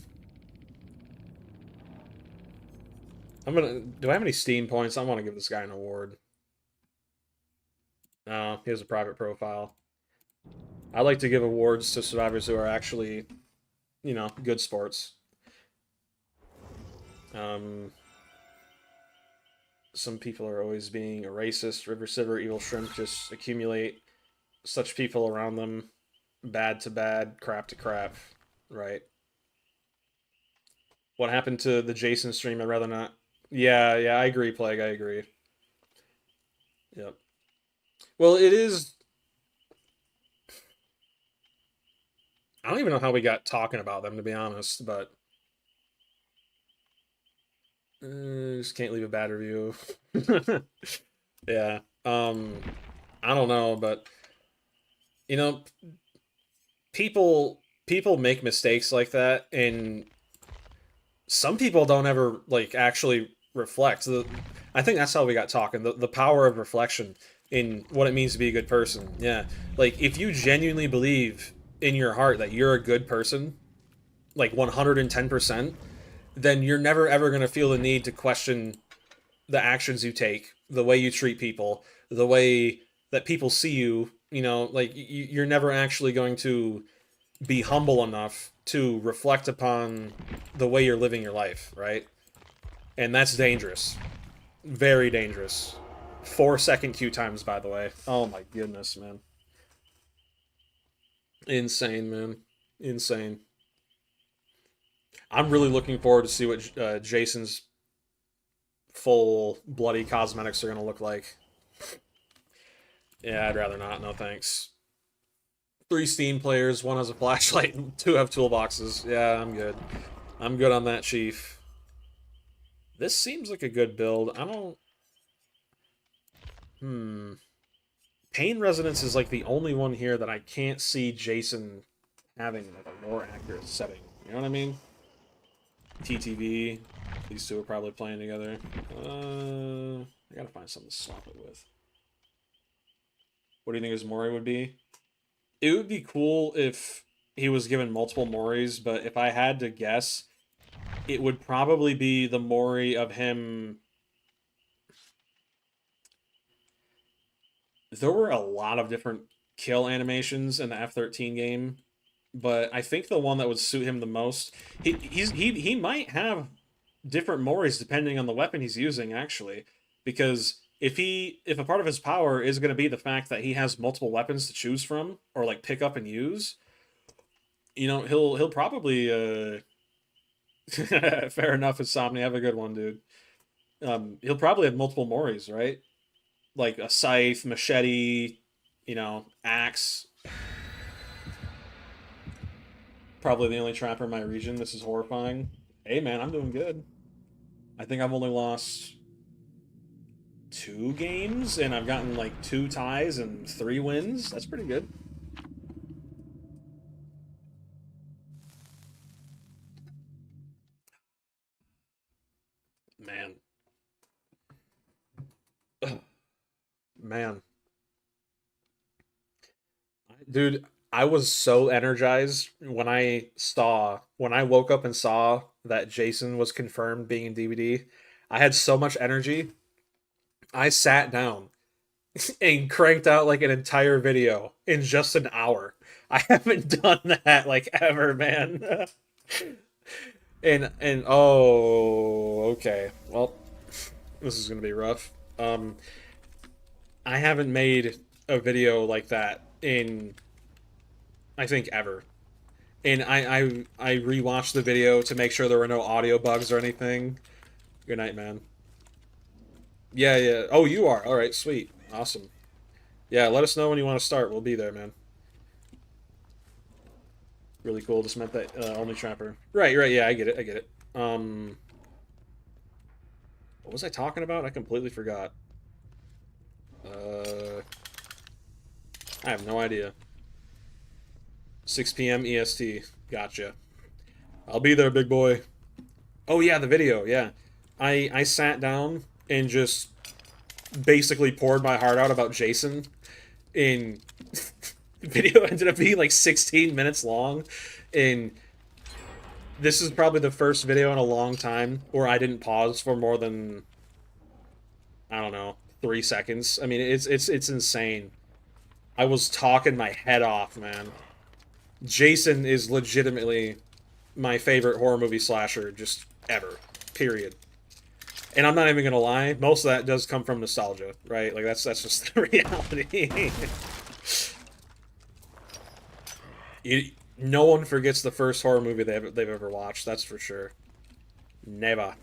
I'm gonna. Do I have any Steam points? I want to give this guy an award. No, he has a private profile. I like to give awards to survivors who are actually, good sports. Um, some people are always being a racist, river civer, evil shrimp, just accumulate such people around them, bad to bad, crap to crap, right? What happened to the Jason stream? I'd rather not. Yeah, yeah, I agree, Plague. I agree. Yep. Well, it is. I don't even know how we got talking about them, to be honest, but just can't leave a bad review. Yeah. I don't know, but you know, people make mistakes like that, and some people don't ever like actually reflect. I think that's how we got talking. The power of reflection in what it means to be a good person. Yeah, like if you genuinely believe in your heart that you're a good person, like 110%, then you're never ever going to feel the need to question the actions you take, the way you treat people, the way that people see you. Like you're never actually going to be humble enough to reflect upon the way you're living your life, right? And that's dangerous. Very dangerous. 4 second queue times, by the way. Oh my goodness, man. Insane, man. Insane. I'm really looking forward to see what Jason's full bloody cosmetics are going to look like. Yeah, I'd rather not. No thanks. 3 Steam players, one has a flashlight, and 2 have toolboxes. Yeah, I'm good. I'm good on that, Chief. This seems like a good build. I don't... Hmm. Pain Resonance is like the only one here that I can't see Jason having like a more accurate setting. You know what I mean? TTV. These two are probably playing together. I gotta find something to swap it with. What do you think his Mori would be? It would be cool if he was given multiple Moris, but if I had to guess, it would probably be the Mori of him. There were a lot of different kill animations in the F-13 game. but I think the one that would suit him the most, he might have different mores depending on the weapon he's using, actually, because if a part of his power is going to be the fact that he has multiple weapons to choose from or like pick up and use, he'll probably fair enough, Insomnia, have a good one, dude. He'll probably have multiple mores, right? Like a scythe, machete, axe. Probably the only trapper in my region. This is horrifying. Hey man, I'm doing good. I think I've only lost 2 games, and I've gotten like 2 ties and 3 wins. That's pretty good. Man. Man. Dude, I was so energized when I woke up and saw that Jason was confirmed being in DBD. I had so much energy. I sat down and cranked out like an entire video in just an hour. I haven't done that like ever, man. And oh, okay. Well, this is gonna be rough. I haven't made a video like that in I think ever. And I rewatched the video to make sure there were no audio bugs or anything. Good night, man. Yeah, yeah. Oh, you are. All right, sweet. Awesome. Yeah, let us know when you want to start. We'll be there, man. Really cool. Just meant that only trapper. Right, right. Yeah, I get it. I get it. What was I talking about? I completely forgot. Uh, I have no idea. 6 p.m. EST. Gotcha. I'll be there, big boy. Oh yeah, the video. Yeah, I sat down and just basically poured my heart out about Jason. In the video ended up being like 16 minutes long, and this is probably the first video in a long time where I didn't pause for more than I don't know 3 seconds. I mean, it's insane. I was talking my head off, man. Jason is legitimately my favorite horror movie slasher just ever. Period. And I'm not even gonna lie, most of that does come from nostalgia, right? Like that's just the reality. No one forgets the first horror movie they've ever watched. That's for sure. Never.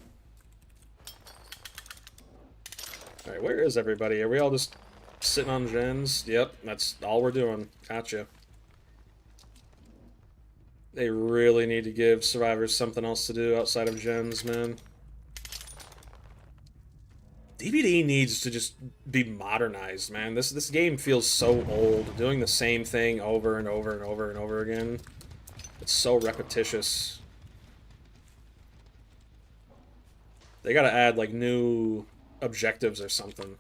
All right, where is everybody? Are we all just sitting on gens? Yep, that's all we're doing. Gotcha. They really need to give survivors something else to do outside of gens, man. DBD needs to just be modernized, man. This game feels so old, doing the same thing over and over and over and over again. It's so repetitious. They gotta add like new objectives or something.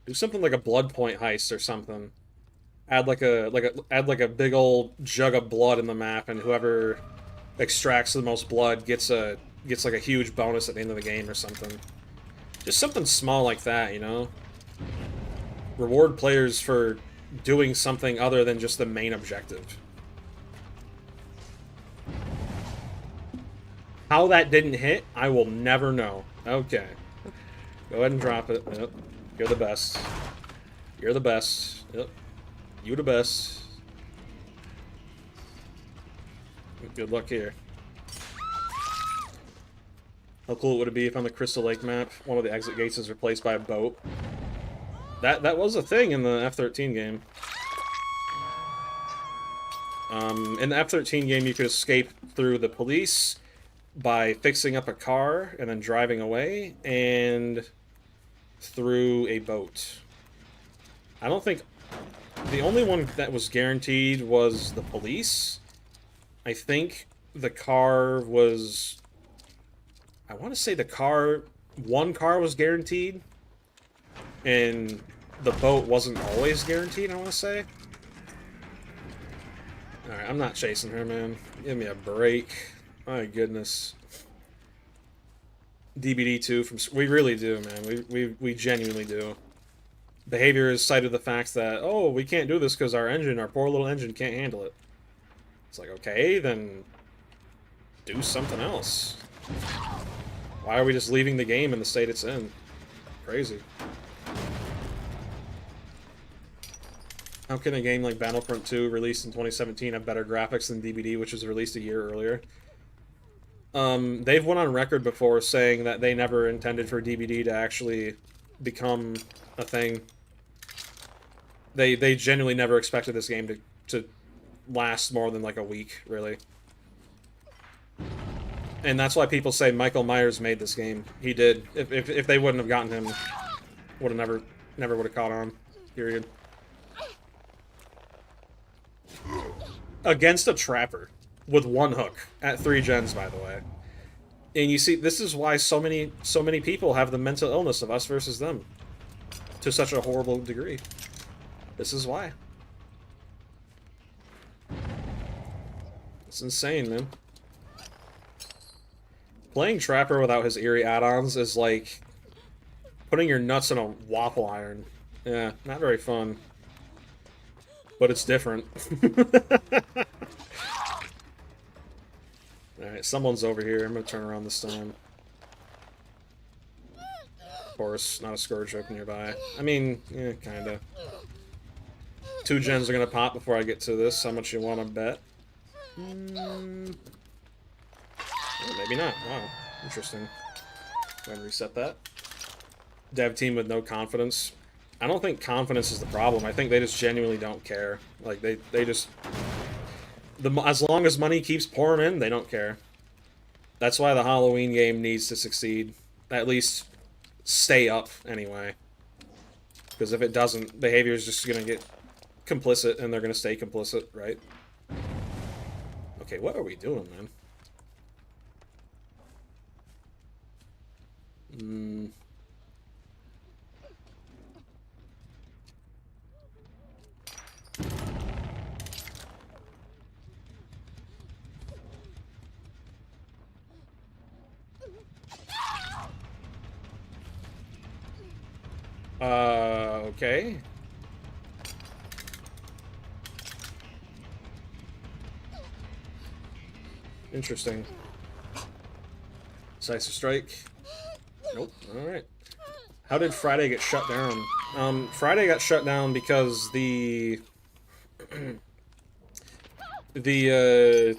Do something like a blood point heist or something. Add like a big old jug of blood in the map, and whoever extracts the most blood gets like a huge bonus at the end of the game or something. Just something small like that, you know? Reward players for doing something other than just the main objective. How that didn't hit, I will never know. Okay. Go ahead and drop it. Yep. You're the best. You're the best. Yep. You the best. Good luck here. How cool would it be if on the Crystal Lake map, one of the exit gates is replaced by a boat? That was a thing in the F-13 game. In the F-13 game, you could escape through the police by fixing up a car and then driving away, and through a boat. I don't think... The only one that was guaranteed was the police. I think the car was... I want to say the car... One car was guaranteed, and the boat wasn't always guaranteed, I want to say. Alright, I'm not chasing her, man. Give me a break. My goodness. DBD 2 from... We really do, man. We genuinely do. behavior is cited the fact that, oh, we can't do this because our poor little engine can't handle it. It's like, okay, then do something else. Why are we just leaving the game in the state it's in? Crazy. How can a game like Battlefront 2, released in 2017, have better graphics than DBD, which was released a year earlier? They've went on record before saying that they never intended for DBD to actually become a thing. They genuinely never expected this game to last more than like a week, really. And that's why people say Michael Myers made this game. He did. If they wouldn't have gotten him, would have never would have caught on. Period. Against a trapper with one hook at 3 gens, by the way. And you see, this is why so many people have the mental illness of us versus them to such a horrible degree. This is why. It's insane, man. Playing Trapper without his eerie add-ons is like putting your nuts in a waffle iron. Yeah, not very fun. But it's different. Alright, someone's over here. I'm gonna turn around this time. Of course, not a Scourge Hook nearby. I mean, yeah, kinda. 2 gens are gonna pop before I get to this. How much you wanna bet? Maybe not. Wow. Interesting. Go ahead and reset that. Dev team with no confidence. I don't think confidence is the problem. I think they just genuinely don't care. Like, they just... as long as money keeps pouring in, they don't care. That's why the Halloween game needs to succeed. At least stay up, anyway. Because if it doesn't, behavior is just going to get complicit, and they're going to stay complicit, right? Okay, what are we doing, man? Okay. Interesting. Decisive strike. Nope. Alright. How did Friday get shut down? Friday got shut down because the 2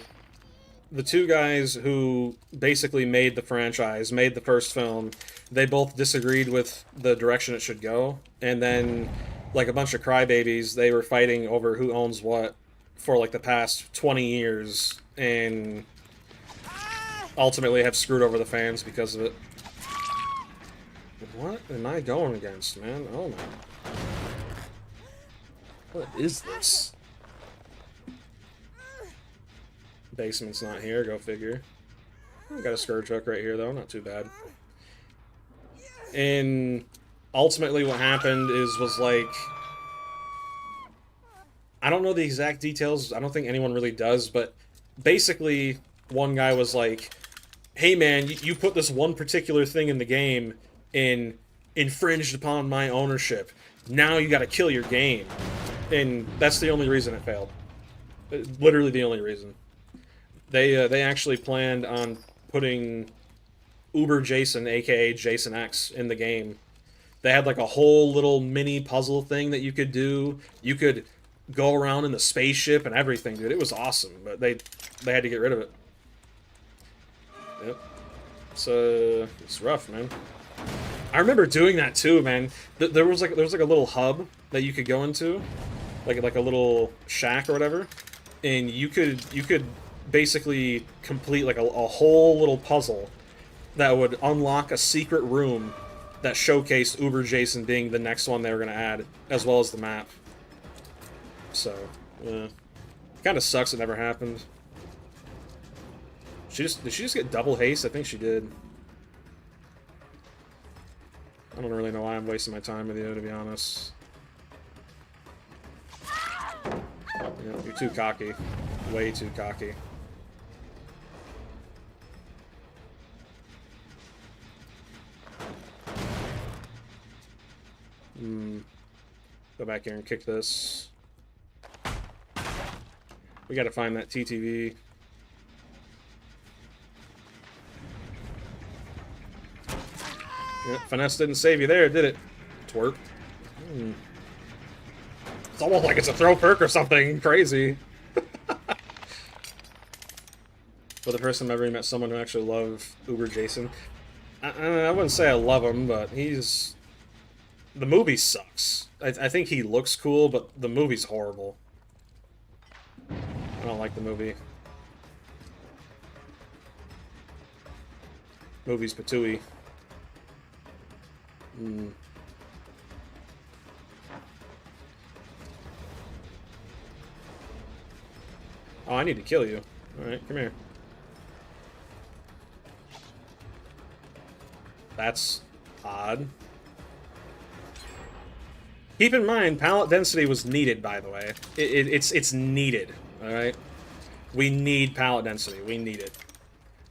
guys who basically made the franchise, made the first film, they both disagreed with the direction it should go, and then, like a bunch of crybabies, they were fighting over who owns what for like the past 20 years, and ultimately have screwed over the fans because of it. What am I going against, man? Oh my. What is this? Basement's not here, go figure. Got a Scourge Hook right here, though, not too bad. And ultimately what happened was like... I don't know the exact details, I don't think anyone really does, but basically one guy was like, hey man, you put this one particular thing in the game and infringed upon my ownership. Now you gotta kill your game. And that's the only reason it failed. Literally the only reason. They actually planned on putting Uber Jason, aka Jason X, in the game. They had like a whole little mini puzzle thing that you could do. You could go around in the spaceship and everything, dude. It was awesome, but they had to get rid of it. Yep. It's rough, man. I remember doing that too, man. There was like a little hub that you could go into, like a little shack or whatever, and you could basically complete like a whole little puzzle that would unlock a secret room that showcased Uber Jason being the next one they were gonna add, as well as the map. So, kind of sucks it never happened. Did she just get double haste? I think she did. I don't really know why I'm wasting my time with you, to be honest. Yeah, you're too cocky. Way too cocky. Go back here and kick this. We gotta find that TTV. Yeah, finesse didn't save you there, did it? Twerp. It's almost like it's a throw perk or something crazy. For the first time I've ever met someone who actually loved Uber Jason. I wouldn't say I love him, but he's... The movie sucks. I think he looks cool, but the movie's horrible. I don't like the movie. Movie's patooey. Oh, I need to kill you. Alright, come here. That's odd. Keep in mind, pallet density was needed, by the way. It's needed, alright? We need pallet density. We need it.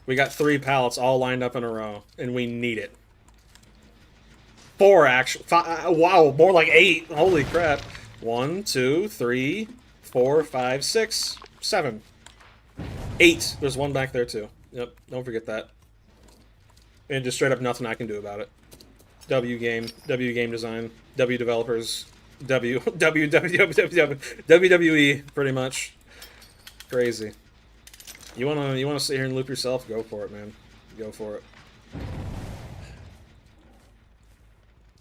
We got 3 pallets all lined up in a row, and we need it. 4, actually. Wow, more like 8. Holy crap. 1, 2, 3, 4, 5, 6, 7. 8. There's 1 back there, too. Yep, don't forget that. And just straight up nothing I can do about it. W game design, W developers, WWE, pretty much. Crazy. You wanna sit here and loop yourself? Go for it, man. Go for it.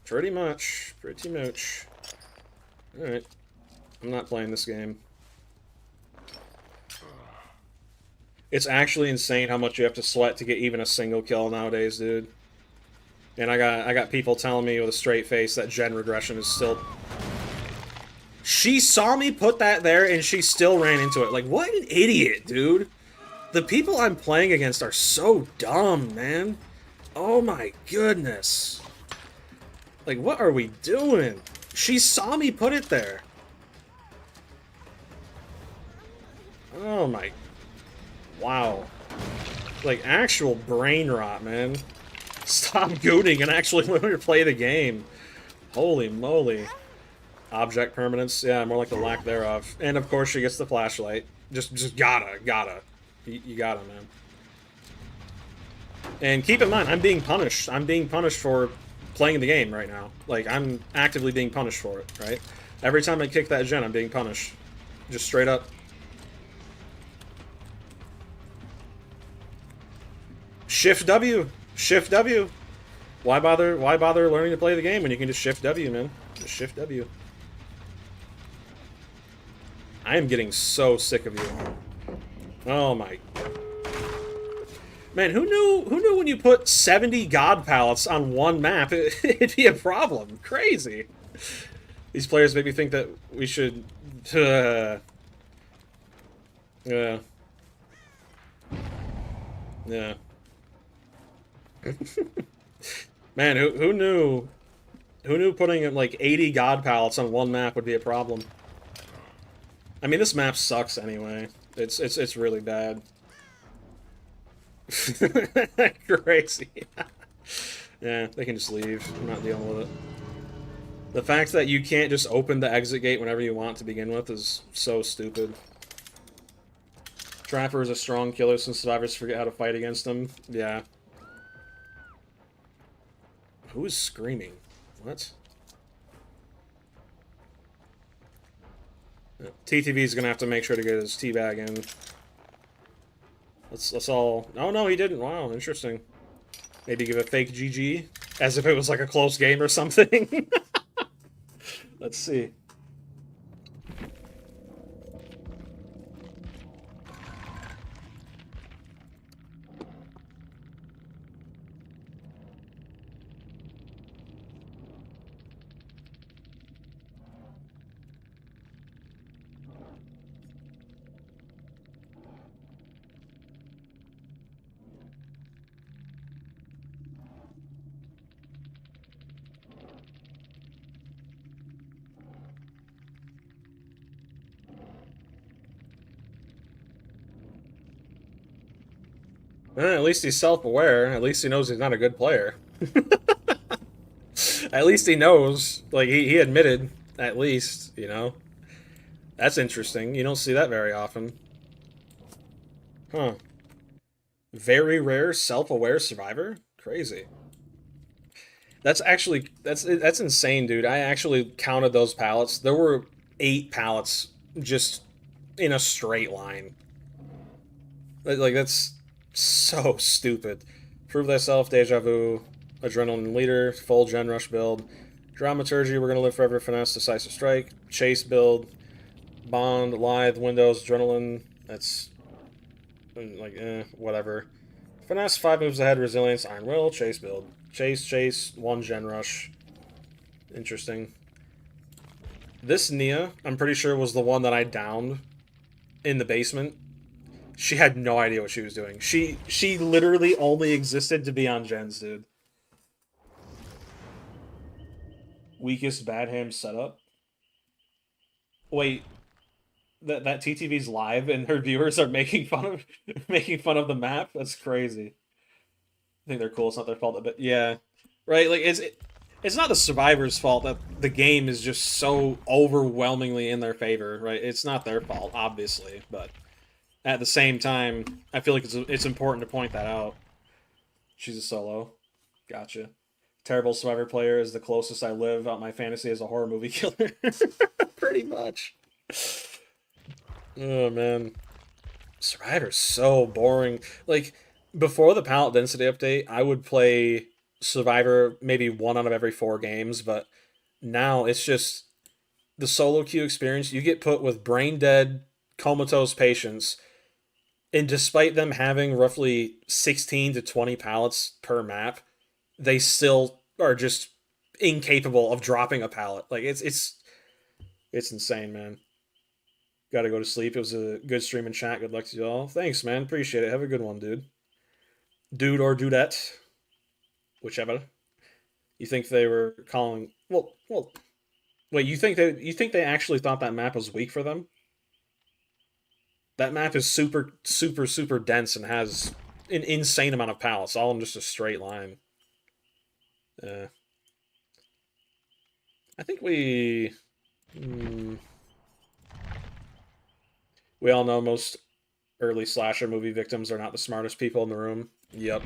Pretty much. Alright. I'm not playing this game. It's actually insane how much you have to sweat to get even a single kill nowadays, dude. And I got people telling me with a straight face that gen regression is still... She saw me put that there and she still ran into it. Like, what an idiot, dude. The people I'm playing against are so dumb, man. Oh my goodness. Like, what are we doing? She saw me put it there. Oh my... Wow. Like, actual brain rot, man. Stop gooning and actually let her play the game. Holy moly. Object permanence, yeah, more like the lack thereof. And of course she gets the flashlight. Just gotta. You gotta, man. And keep in mind, I'm being punished. I'm being punished for playing the game right now. Like, I'm actively being punished for it, right? Every time I kick that gen, I'm being punished. Just straight up. Shift W. Shift W. Why bother learning to play the game when you can just shift W, man? Just shift W. I am getting so sick of you. Oh my... Man, who knew when you put 70 god pallets on one map, it'd be a problem. Crazy. These players make me think that we should... Yeah. Yeah. Man, who knew putting like 80 god pallets on one map would be a problem? I mean, this map sucks anyway. It's really bad. Crazy. Yeah, they can just leave. I'm not dealing with it. The fact that you can't just open the exit gate whenever you want to begin with is so stupid. Trapper is a strong killer since survivors forget how to fight against him. Yeah. Who is screaming? What? TTV's gonna have to make sure to get his teabag in. Let's all... Oh no, he didn't. Wow, interesting. Maybe give a fake GG, as if it was like a close game or something. Let's see. At least he's self-aware. At least he knows he's not a good player. At least he knows. Like, he admitted. At least, you know? That's interesting. You don't see that very often. Huh. Very rare self-aware survivor? Crazy. That's insane, dude. I actually counted those pallets. There were 8 pallets just in a straight line. Like that's so stupid. Prove thyself, deja vu, adrenaline leader, full gen rush build, dramaturgy, we're gonna live forever, finesse, decisive strike, chase build, bond, lithe, windows, adrenaline. That's like whatever. Finesse, 5 moves ahead, resilience, iron will, chase build, chase, 1 gen rush. Interesting. This Nia, I'm pretty sure was the one that I downed in the basement. She had no idea what she was doing. She literally only existed to be on gens, dude. Weakest bad ham setup. Wait, that TTV's live and her viewers are making fun of making fun of the map. That's crazy. I think they're cool. It's not their fault, but yeah, right. Like it's not the survivors' fault that the game is just so overwhelmingly in their favor, right? It's not their fault, obviously, but at the same time, I feel like it's important to point that out. She's a solo. Gotcha. Terrible survivor player is the closest I live out my fantasy as a horror movie killer. Pretty much. Oh man. Survivor's so boring. Like before the palette density update, I would play Survivor maybe 1 out of every 4 games, but now it's just the solo queue experience. You get put with brain dead, comatose patients, and despite them having roughly 16 to 20 pallets per map, they still are just incapable of dropping a pallet. Like it's insane, man. Got to go to sleep. It was a good stream and chat. Good luck to you all. Thanks, man. Appreciate it. Have a good one, dude. Dude or dudette, whichever. You think they were calling? Well. Wait. You think they actually thought that map was weak for them? That map is super, super, super dense and has an insane amount of pallets, all in just a straight line. Uh, I think we all know most early slasher movie victims are not the smartest people in the room. Yep.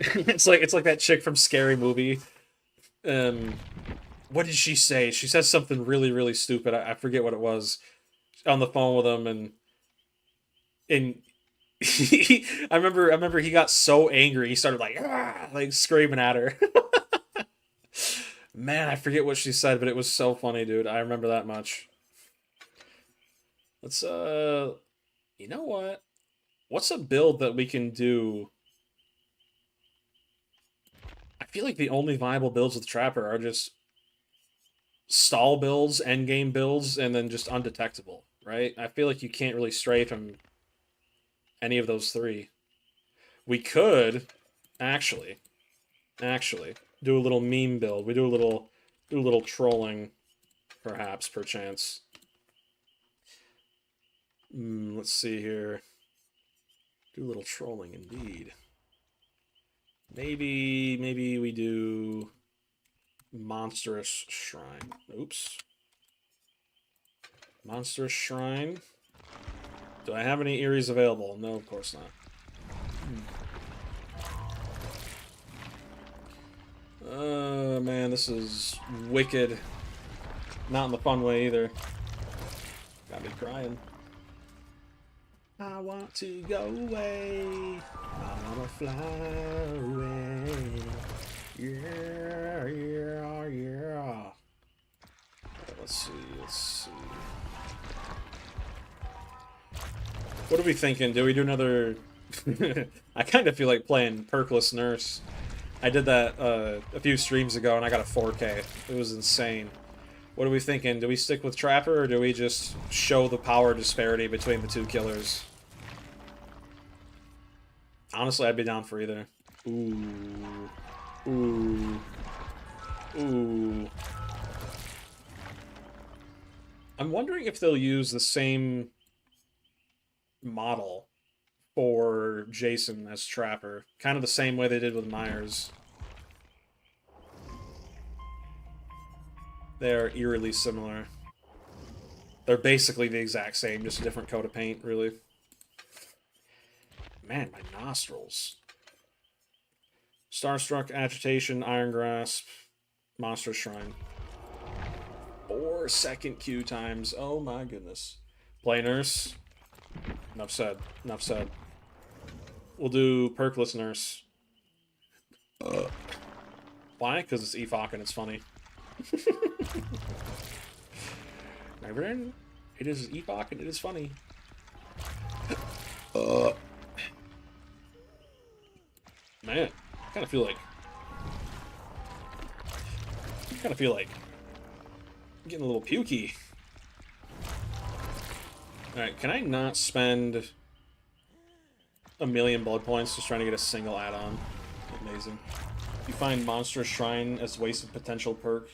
It's like that chick from Scary Movie. Um, what did she say? She says something really really stupid. I forget what it was. On the phone with him and I remember he got so angry he started like screaming at her. Man, I forget what she said, but it was so funny, dude. I remember that much. Let's you know what? What's a build that we can do? I feel like the only viable builds with Trapper are just stall builds, endgame builds, and then just undetectable, right? I feel like you can't really stray from any of those three. We could actually, actually do a little meme build. We do a little trolling, perhaps, perchance. Let's see here. Do a little trolling indeed. Maybe we do monstrous shrine. Oops. Monstrous shrine. Do I have any Eries available? No, of course not. Man, this is wicked. Not in the fun way either. Got me crying. I want to go away. I wanna fly away. Yeah, yeah, yeah. Let's see. What are we thinking? Do we do another... I kind of feel like playing Perkless Nurse. I did that a few streams ago and I got a 4K. It was insane. What are we thinking? Do we stick with Trapper or do we just show the power disparity between the two killers? Honestly, I'd be down for either. Ooh. Ooh. Ooh. I'm wondering if they'll use the same model for Jason as Trapper. Kind of the same way they did with Myers. They are eerily similar. They're basically the exact same, just a different coat of paint, really. Man, my nostrils. Starstruck, Agitation, Iron Grasp, Monster Shrine. 4-second queue times. Oh my goodness. Play Nurse. Enough said. Enough said. We'll do Perkless Nurse. Why? Because it's EFOC and it's funny. My friend, it is EFOC and it is funny. Man, I kind of feel like I'm getting a little pukey. Alright, can I not spend a million blood points just trying to get a single add-on? Amazing. You find Monster Shrine as wasted potential perk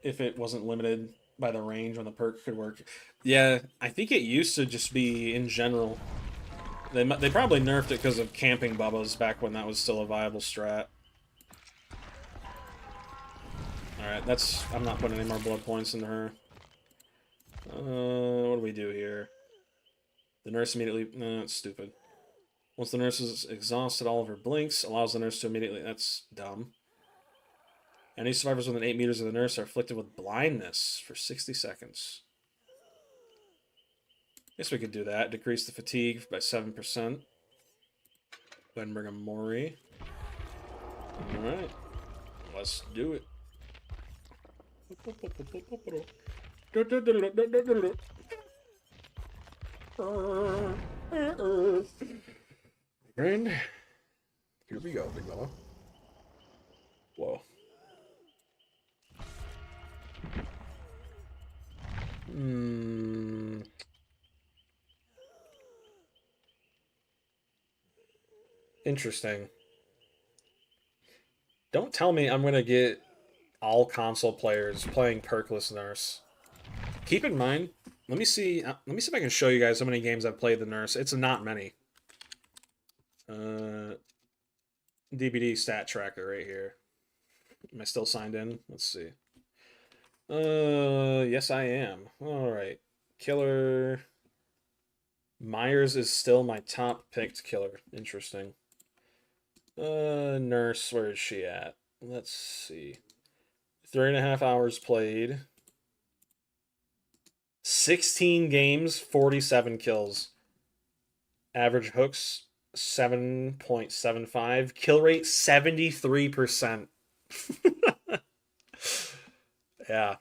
if it wasn't limited by the range when the perk could work. Yeah, I think it used to just be in general. They probably nerfed it because of camping bubbas back when that was still a viable strat. Alright, that's... I'm not putting any more blood points into her. What do we do here? The nurse immediately... No, that's stupid. Once the nurse has exhausted all of her blinks, allows the nurse to immediately... That's dumb. Any survivors within 8 meters of the nurse are afflicted with blindness for 60 seconds. Guess we could do that. Decrease the fatigue by 7%. Go ahead and bring a Mori. Alright. Let's do it. Friend, here we go, big fella. Whoa. Interesting. Don't tell me I'm gonna get all console players playing Perkless Nurse. Keep in mind, let me see if I can show you guys how many games I've played the Nurse. It's not many. DBD stat tracker right here. Am I still signed in? Let's see. Yes I am. Alright. Killer. Myers is still my top picked killer. Interesting. Nurse, where is she at? Let's see. 3.5 hours played. 16 games, 47 kills. Average hooks, 7.75. Kill rate, 73%. Yeah.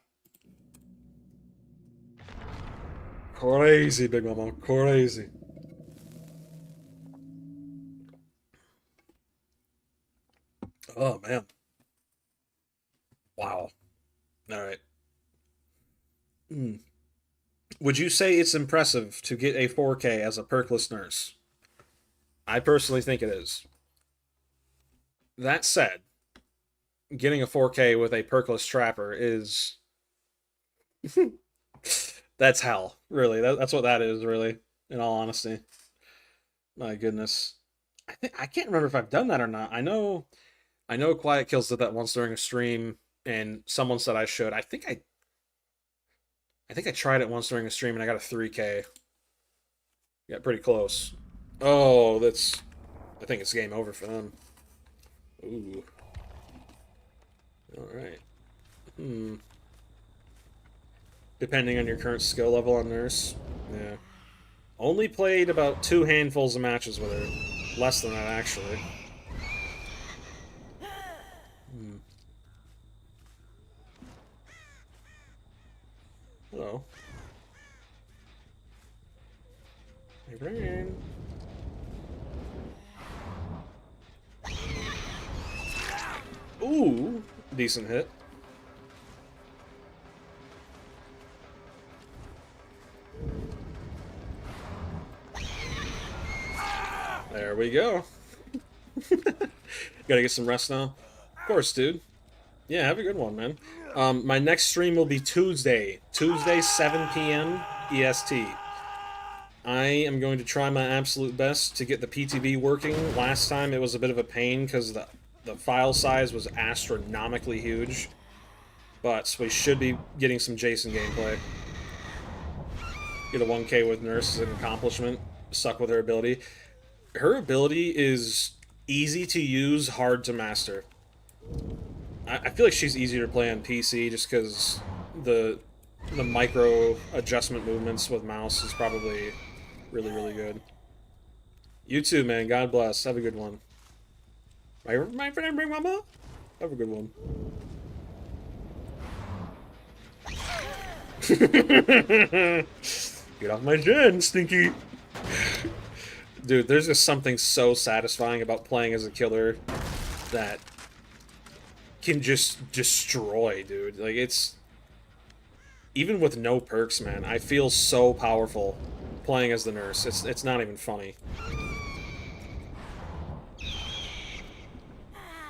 Crazy, big mama. Crazy. Oh, man. Wow. All right. Would you say it's impressive to get a 4K as a perkless nurse? I personally think it is. That said, getting a 4K with a perkless trapper is... That's hell, really. That's what that is, really, in all honesty. My goodness. I can't remember if I've done that or not. I know Quiet Kills did that once during a stream, and someone said I should. I think I tried it once during a stream and I got a 3K. Got pretty close. Oh, I think it's game over for them. Ooh. Alright. Depending on your current skill level on Nurse. Yeah. Only played about 2 handfuls of matches with her. Less than that, actually. Hello. Hey, Brian. Ooh, decent hit. There we go. Gotta get some rest now. Of course, dude. Yeah, have a good one, man. My next stream will be Tuesday, 7 p.m. EST. I am going to try my absolute best to get the PTB working. Last time it was a bit of a pain because the file size was astronomically huge. But we should be getting some Jason gameplay. Get a 1K with Nurse as an accomplishment. Suck with her ability. Her ability is easy to use, hard to master. I feel like she's easier to play on PC just because the micro adjustment movements with mouse is probably really, really good. You too, man. God bless. Have a good one. My friend, bring mama. Have a good one. Get off my gen, Stinky. Dude, there's just something so satisfying about playing as a killer that can just destroy, dude. Like, it's... Even with no perks, man, I feel so powerful playing as the Nurse. It's not even funny.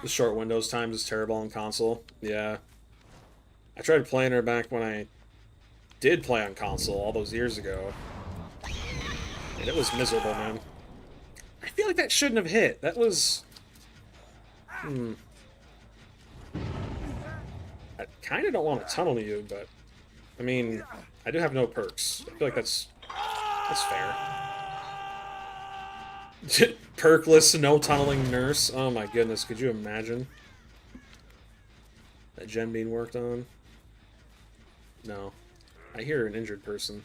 The short Windows times is terrible on console. Yeah. I tried playing her back when I did play on console all those years ago. And it was miserable, man. I feel like that shouldn't have hit. That was... I kind of don't want to tunnel you, but... I mean, I do have no perks. I feel like that's fair. Perkless, no tunneling Nurse. Oh my goodness, could you imagine? That gen being worked on? No. I hear an injured person.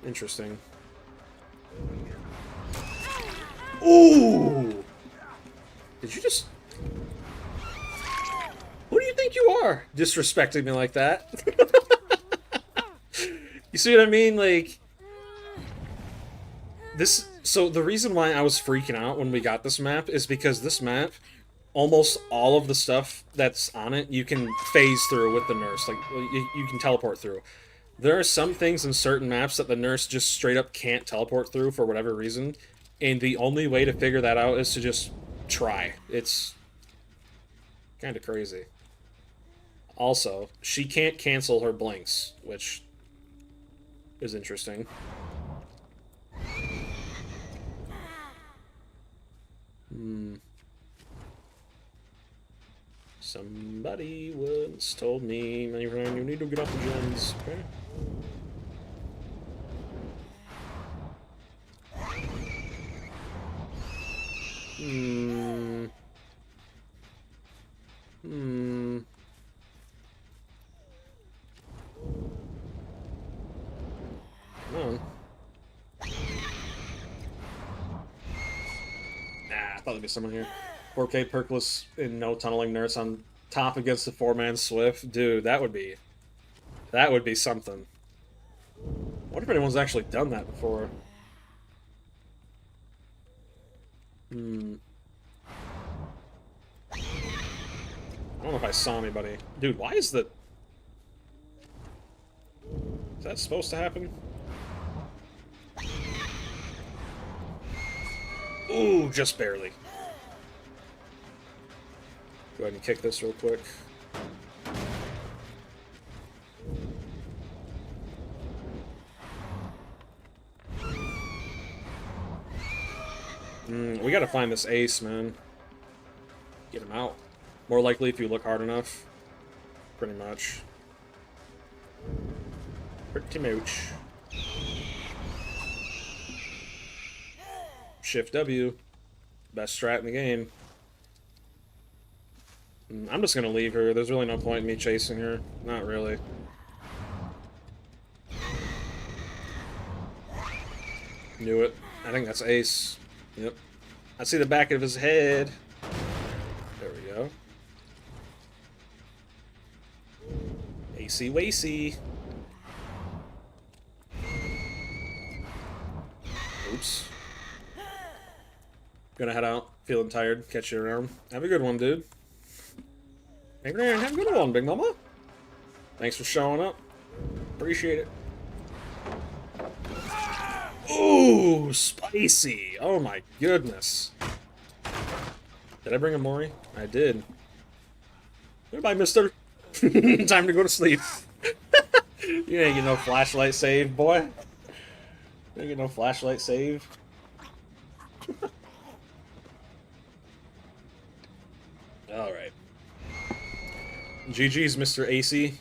Interesting. Ooh! Did you just... Who do you think you are? Disrespecting me like that? You see what I mean? Like... This... So the reason why I was freaking out when we got this map is because this map, almost all of the stuff that's on it, you can phase through with the Nurse. Like, you can teleport through. There are some things in certain maps that the Nurse just straight up can't teleport through for whatever reason, and the only way to figure that out is to just try. It's kind of crazy. Also, she can't cancel her blinks, which is interesting. Somebody once told me, my friend, you need to get off the gens. Okay. Come on. I thought there'd be someone here. 4K perkless and no tunneling Nurse on top against the 4-man Swift. Dude, that would be something. I wonder if anyone's actually done that before. I don't know if I saw anybody. Dude, why is the... Is that supposed to happen? Ooh, just barely. Go ahead and kick this real quick. We gotta find this ace, man. Get him out. More likely if you look hard enough. Pretty much. Pretty much. Shift W. Best strat in the game. I'm just gonna leave her. There's really no point in me chasing her. Not really. Knew it. I think that's ace. Yep. I see the back of his head. There we go. Acey Wacy. Oops. Gonna head out. Feeling tired. Catch you around. Have a good one, dude. Have a good one, Big Mama. Thanks for showing up. Appreciate it. Ooh, spicy. Oh my goodness. Did I bring a Mori? I did. Goodbye, mister. Time to go to sleep. You ain't get no flashlight save, boy. You ain't get no flashlight save. Alright. GG's, Mr. AC.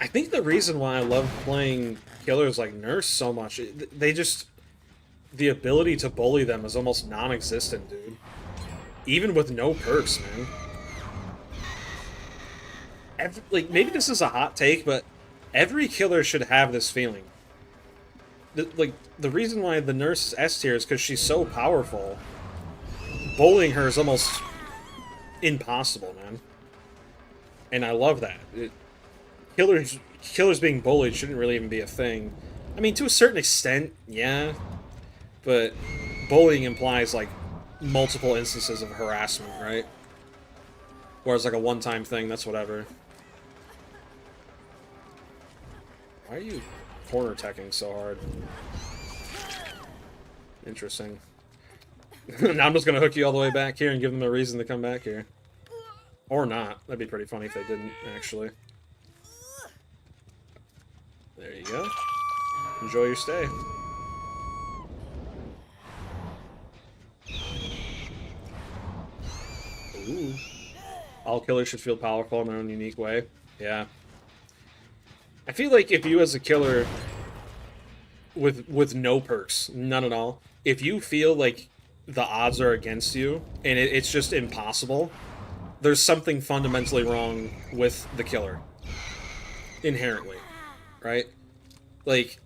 I think the reason why I love playing killers like Nurse so much, they just... The ability to bully them is almost non-existent, dude. Even with no perks, man. Like, maybe this is a hot take, but every killer should have this feeling. The reason why the Nurse is S tier is because she's so powerful. Bullying her is almost impossible, man. And I love that. Killers being bullied shouldn't really even be a thing. I mean, to a certain extent, yeah. But bullying implies, like, multiple instances of harassment, right? Whereas, like, a one-time thing, that's whatever. Why are you corner teching so hard? Interesting. Now I'm just gonna hook you all the way back here and give them a reason to come back here. Or not. That'd be pretty funny if they didn't, actually. There you go. Enjoy your stay. Ooh. All killers should feel powerful in their own unique way. Yeah. I feel like if you as a killer with no perks, none at all, if you feel like the odds are against you and it's just impossible, there's something fundamentally wrong with the killer. Inherently. Right? Like,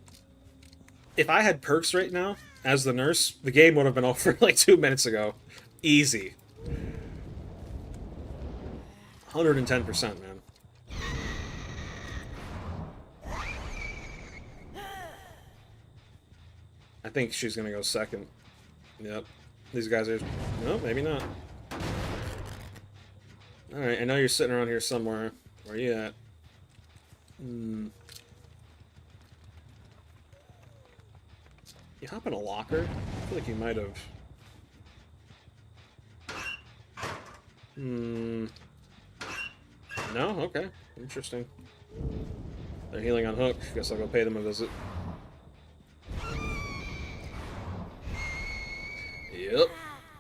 if I had perks right now, as the Nurse, the game would have been over like 2 minutes ago. Easy. 110%, man. I think she's gonna go second. Yep. These guys are... No, maybe not. Alright, I know you're sitting around here somewhere. Where are you at? You hop in a locker? I feel like you might have... No? Okay. Interesting. They're healing on hook. Guess I'll go pay them a visit. Yep.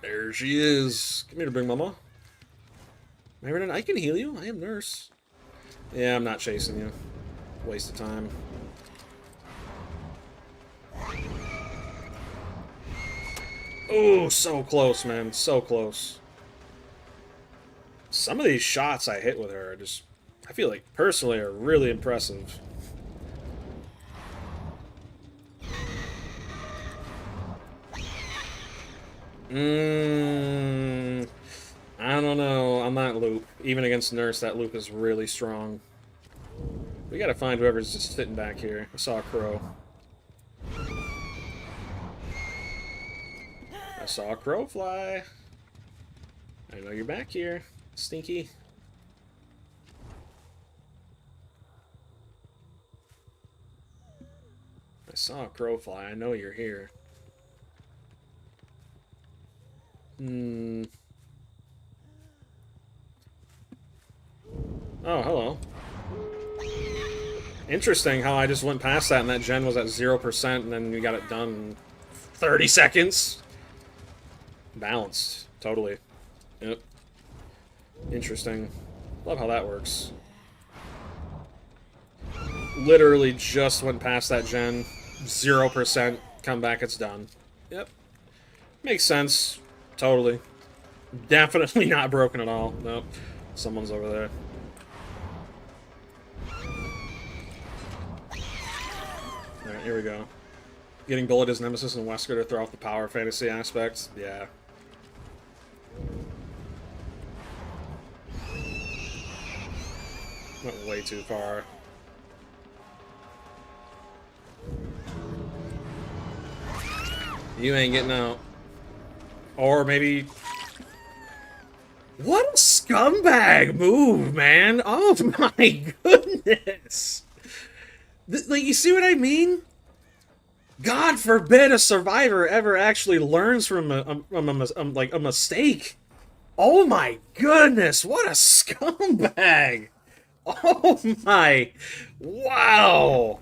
There she is. Come here, big mama. Marilyn, I can heal you. I am Nurse. Yeah, I'm not chasing you. Waste of time. Oh, so close, man. So close. Some of these shots I hit with her are just, I feel like, personally, are really impressive. I don't know. On that loop, even against Nurse, that loop is really strong. We gotta find whoever's just sitting back here. I saw a crow. I saw a crow fly. I know you're back here, Stinky. I saw a crow fly. I know you're here. Oh, hello. Interesting how I just went past that and that gen was at 0% and then we got it done in 30 seconds. Balanced. Totally. Yep. Interesting. Love how that works. Literally just went past that gen. 0%. Come back, it's done. Yep. Makes sense. Totally. Definitely not broken at all. Nope. Someone's over there. Alright, here we go. Getting bullied as Nemesis and Wesker to throw off the power fantasy aspect. Yeah. Went way too far. You ain't getting out. Or maybe... What a scumbag move, man! Oh my goodness! Like, you see what I mean? God forbid a survivor ever actually learns from a mistake. Oh my goodness, what a scumbag! Oh my... Wow!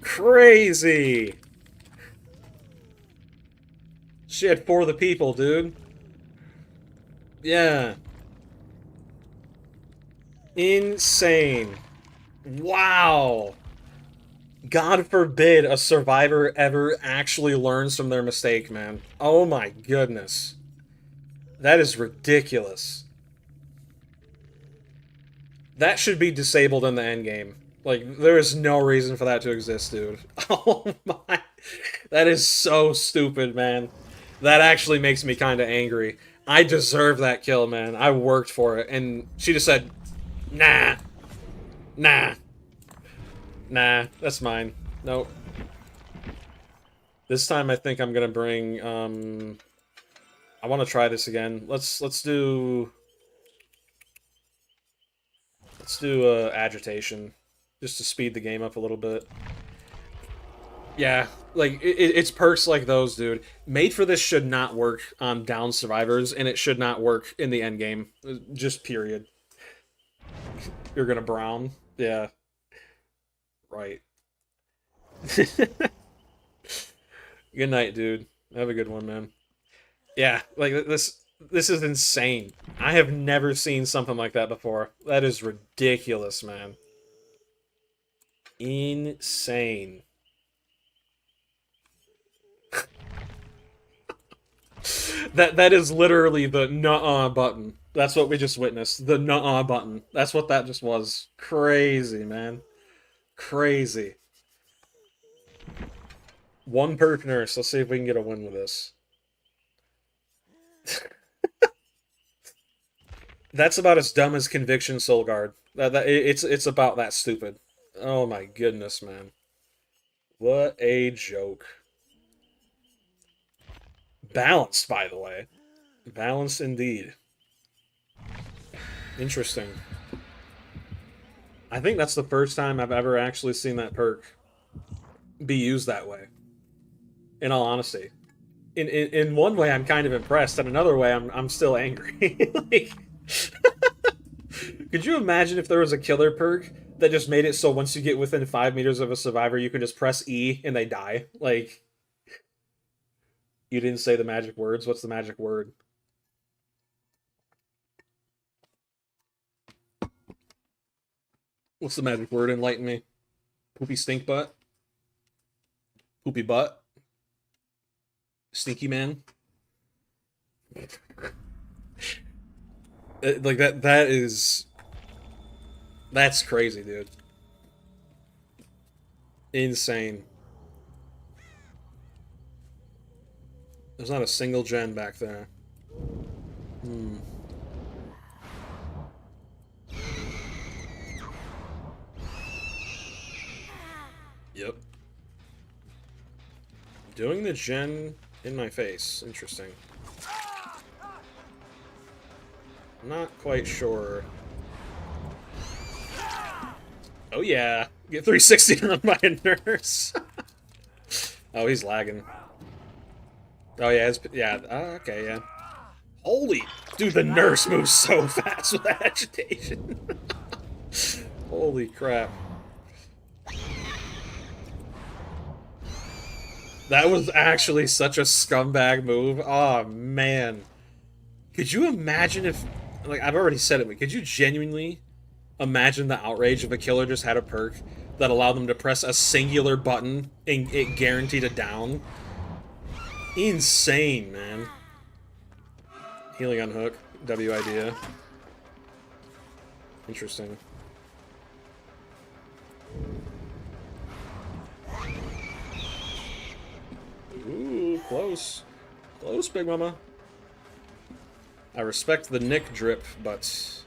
Crazy! Shit, for the people, dude. Yeah. Insane. Wow. God forbid a survivor ever actually learns from their mistake, man. Oh my goodness. That is ridiculous. That should be disabled in the endgame. Like, there is no reason for that to exist, dude. Oh my. That is so stupid, man. That actually makes me kind of angry. I deserve that kill, man. I worked for it. And she just said, nah. Nah. Nah. That's mine. Nope. This time I think I'm gonna bring, I want to try this again. Let's do agitation, just to speed the game up a little bit. Yeah, like it's perks like those, dude. Made for this should not work on down survivors, and it should not work in the end game. Just period. You're gonna brown, yeah, right. Good night, dude. Have a good one, man. Yeah, like this is insane. I have never seen something like that before. That is ridiculous, man. Insane. That is literally the nuh-uh button. That's what we just witnessed. The nuh-uh button. That's what that just was. Crazy, man. Crazy. One perk nurse. Let's see if we can get a win with this. That's about as dumb as Conviction Soul Guard. It's about that stupid. Oh my goodness, man. What a joke. Balanced, by the way. Balanced indeed. Interesting. I think that's the first time I've ever actually seen that perk be used that way. In all honesty. In one way, I'm kind of impressed. In another way, I'm still angry. Like, could you imagine if there was a killer perk that just made it so once you get within 5 meters of a survivor, you can just press E and they die? Like, you didn't say the magic words. What's the magic word? What's the magic word? Enlighten me. Poopy stink butt? Poopy butt? Stinky man? Like, that's crazy, dude. Insane. There's not a single gen back there. Hmm. Yep. Doing the gen in my face. Interesting. Not quite sure. Oh yeah, get 360 on by a nurse. Oh, he's lagging. Oh yeah, okay, yeah. Holy, dude, the nurse moves so fast with agitation. Holy crap. That was actually such a scumbag move. Oh man. Could you imagine if, like, I've already said it, but could you genuinely imagine the outrage if a killer just had a perk that allowed them to press a singular button and it guaranteed a down? Insane, man. Healing unhook. W idea. Interesting. Ooh, close. Close, Big Mama. I respect the Nick drip, but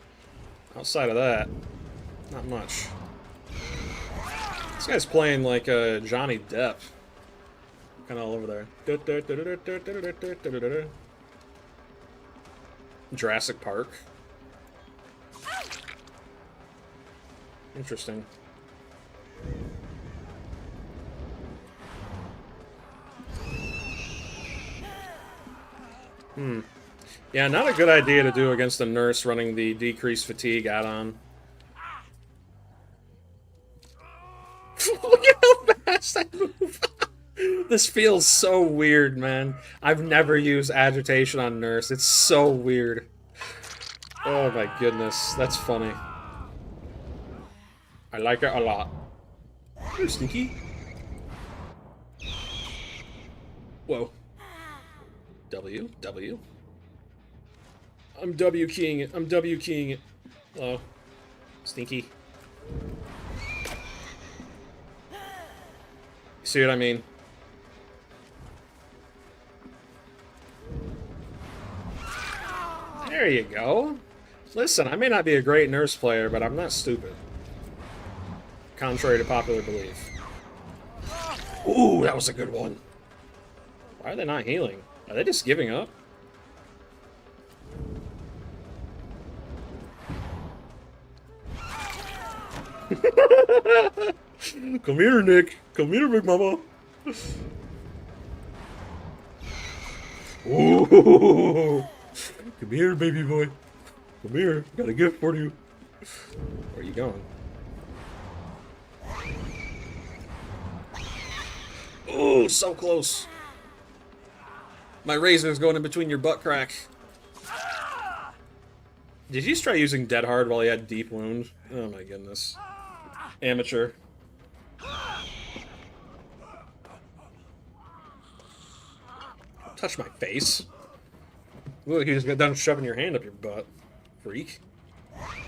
outside of that, not much. This guy's playing like Johnny Depp. Kind of all over there. Jurassic Park. Interesting. Yeah, not a good idea to do against a nurse running the decreased fatigue add-on. Look at how fast I move! This feels so weird, man. I've never used agitation on nurse. It's so weird. Oh my goodness, that's funny. I like it a lot. You're stinky. Whoa. W, W. I'm W keying it. I'm W keying it. Hello. Stinky. See what I mean? There you go. Listen, I may not be a great nurse player, but I'm not stupid. Contrary to popular belief. Ooh, that was a good one. Why are they not healing? Are they just giving up? Come here, Nick. Come here, big mama. Ooh. Come here, baby boy. Come here. Got a gift for you. Where are you going? Oh, so close. My razor's going in between your butt crack. Did he just try using Dead Hard while he had deep wound? Oh my goodness. Amateur. Touch my face. Look, you just got done shoving your hand up your butt. Freak.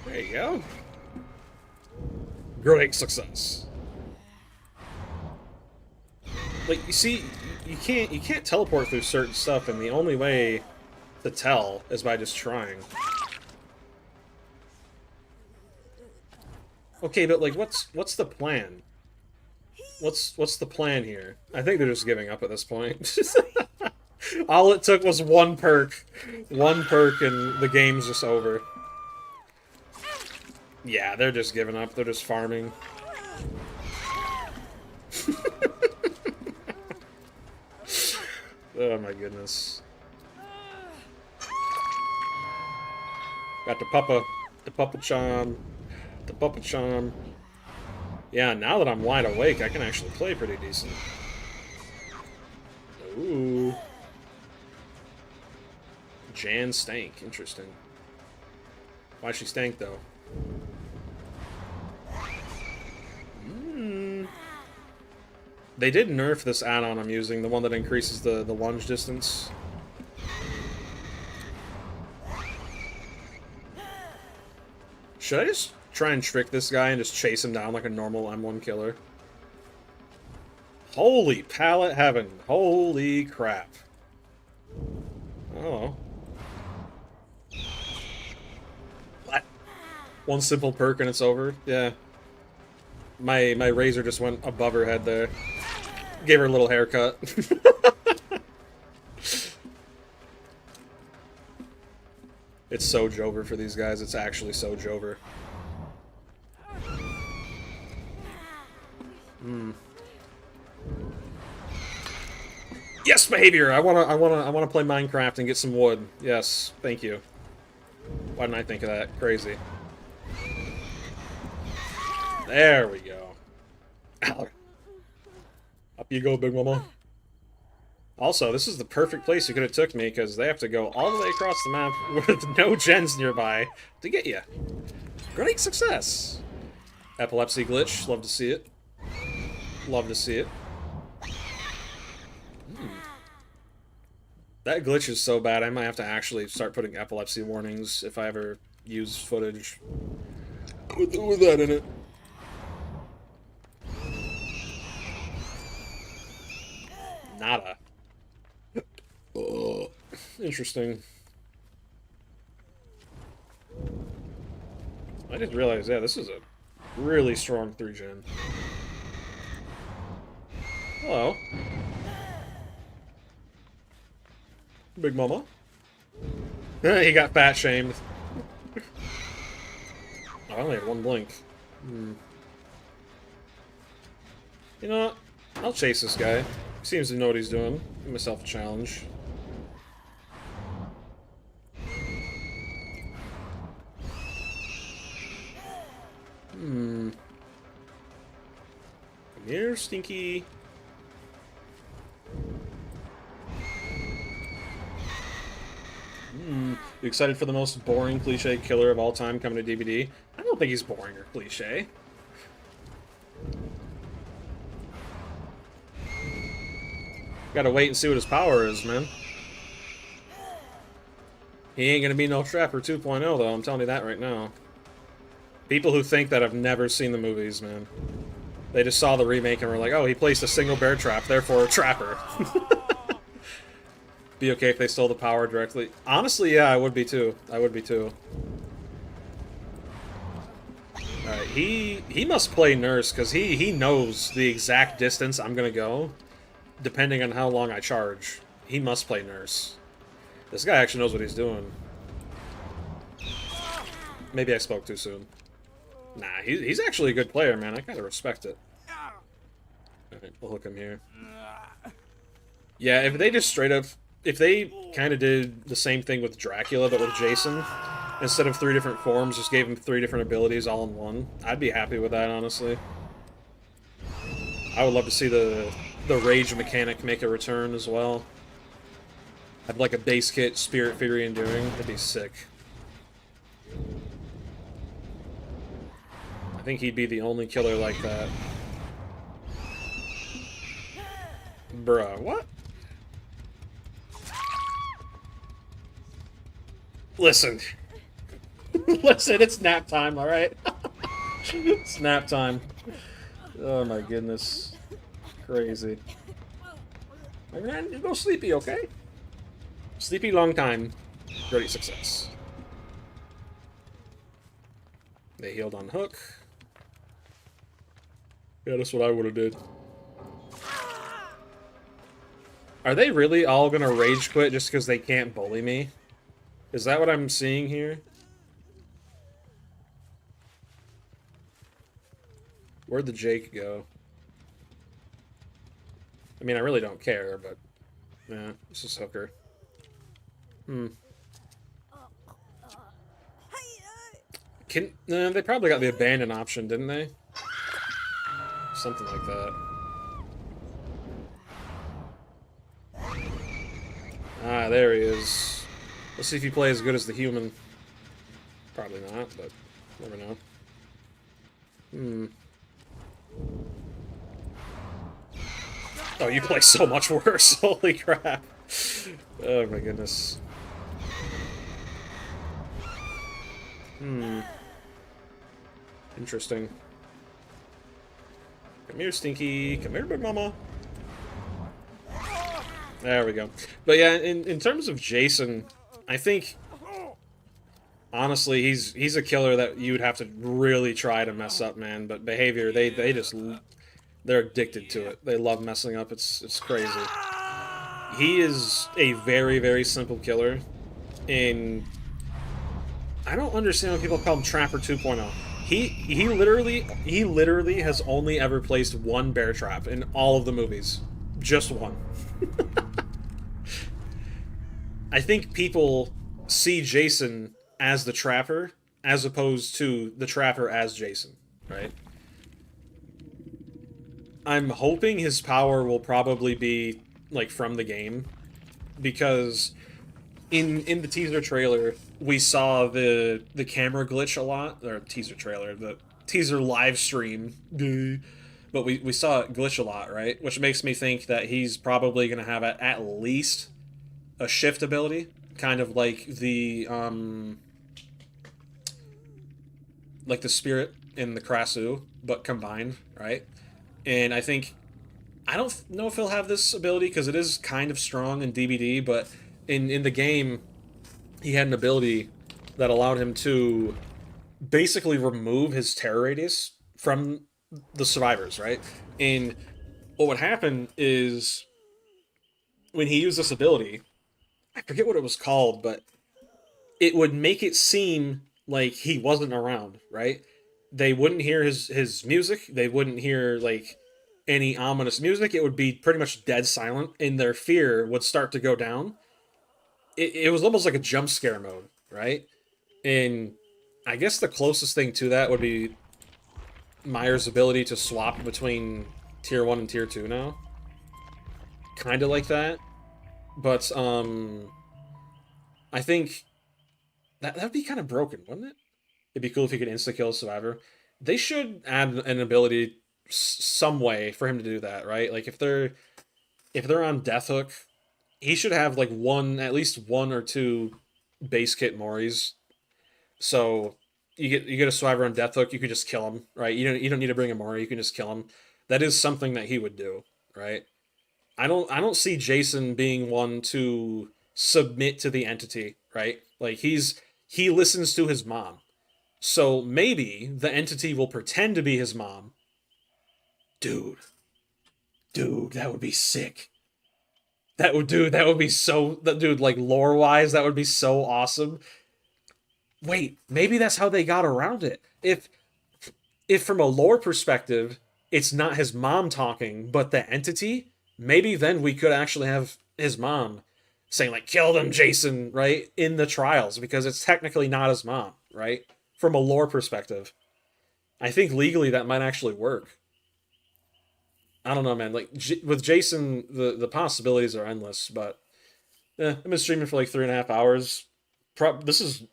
There you go. Great success. Like, you see, you can't teleport through certain stuff, and the only way to tell is by just trying. Okay, but like, what's the plan? What's the plan here? I think they're just giving up at this point. All it took was one perk, and the game's just over. Yeah, they're just giving up. They're just farming. Oh my goodness. Got the Papa Charm. The Papa Charm. Yeah, now that I'm wide awake, I can actually play pretty decent. Ooh. Jan stank. Interesting. Why'd she stank, though? They did nerf this add-on I'm using, the one that increases the lunge distance. Should I just try and trick this guy and just chase him down like a normal M1 killer? Holy pallet heaven. Holy crap. Oh. What? One simple perk and it's over? Yeah. My razor just went above her head there. Gave her a little haircut. It's so Jover for these guys. It's actually so Jover. Yes, behavior. I wanna play Minecraft and get some wood. Yes, thank you. Why didn't I think of that? Crazy. There we go. Ow. Up you go, big mama. Also, this is the perfect place you could have took me, because they have to go all the way across the map with no gens nearby to get you. Great success. Epilepsy glitch. Love to see it. Love to see it. That glitch is so bad, I might have to actually start putting epilepsy warnings if I ever use footage with that in it. Nada. Oh, interesting. I didn't realize, yeah, this is a really strong 3-gen. Hello. Big mama. He got fat shamed. I only had one blink. You know what? I'll chase this guy. He seems to know what he's doing. Give myself a challenge. Come here, Stinky. You excited for the most boring cliche killer of all time coming to DBD? I don't think he's boring or cliche. Gotta wait and see what his power is, man. He ain't gonna be no Trapper 2.0, though, I'm telling you that right now. People who think that have never seen the movies, man. They just saw the remake and were like, oh, he placed a single bear trap, therefore a Trapper. Be okay if they stole the power directly. Honestly, yeah, I would be too. I would be too. Alright, he must play Nurse, because he knows the exact distance I'm gonna go, depending on how long I charge. He must play Nurse. This guy actually knows what he's doing. Maybe I spoke too soon. Nah, he's actually a good player, man. I kind of respect it. Alright, we'll hook him here. Yeah, if they just straight up... If they kind of did the same thing with Dracula, but with Jason, instead of 3 different forms, just gave him 3 different abilities all in one, I'd be happy with that, honestly. I would love to see the Rage mechanic make a return as well. Have like a base kit, Spirit Fury Enduring. That'd be sick. I think he'd be the only killer like that. Bruh, what? Listen. Listen, it's nap time, alright? It's nap time. Oh my goodness. Crazy. My man, you go sleepy, okay? Sleepy long time. Great success. They healed on hook. Yeah, that's what I would have did. Are they really all gonna rage quit just because they can't bully me? Is that what I'm seeing here? Where'd the Jake go? I mean, I really don't care, but... Yeah, this is Hooker. They probably got the abandon option, didn't they? Something like that. Ah, there he is. Let's see if you play as good as the human. Probably not, but never know. Oh, you play so much worse. Holy crap. Oh my goodness. Interesting. Come here, Stinky. Come here, big mama. There we go. But yeah, in terms of Jason, I think, honestly, he's a killer that you would have to really try to mess up, man. But behavior, they just... They're addicted to it. They love messing up. It's crazy. He is a very, very simple killer. And I don't understand why people call him Trapper 2.0. He literally has only ever placed 1 bear trap in all of the movies. Just 1. I think people see Jason as the Trapper as opposed to the Trapper as Jason, right? I'm hoping his power will probably be, like, from the game, because in the teaser trailer, we saw the camera glitch a lot, or teaser trailer, the teaser live stream, but we saw it glitch a lot, right? Which makes me think that he's probably going to have at least a shift ability, kind of like the spirit in the Krasu, but combined, right? And I think, I don't know if he'll have this ability, because it is kind of strong in DBD, but in the game, he had an ability that allowed him to basically remove his terror radius from the survivors, right? And what would happen is, when he used this ability, I forget what it was called, but it would make it seem like he wasn't around, right? They wouldn't hear his music, they wouldn't hear, like, any ominous music. It would be pretty much dead silent, and their fear would start to go down. It was almost like a jump scare mode, right? And I guess the closest thing to that would be Myers' ability to swap between Tier 1 and Tier 2 now. Kind of like that. But, I think that would be kind of broken, wouldn't it? It'd be cool if you could insta-kill a survivor. They should add an ability some way for him to do that, right? Like if they're on Death Hook, he should have like one, at least one or two base kit Moris. So you get a survivor on Death Hook, you could just kill him, right? You don't need to bring a Mori, you can just kill him. That is something that he would do, right? I don't see Jason being one to submit to the entity, right? Like he listens to his mom. So maybe the entity will pretend to be his mom. Dude, dude, that would be sick. That would be so that dude, like lore wise, that would be so awesome. Wait, maybe that's how they got around it. If from a lore perspective, it's not his mom talking, but the entity, maybe then we could actually have his mom saying like kill them, Jason, right? In the trials, because it's technically not his mom, right? From a lore perspective. I think legally that might actually work. I don't know, man. Like with Jason, the possibilities are endless. But I've been streaming for like 3.5 hours. This is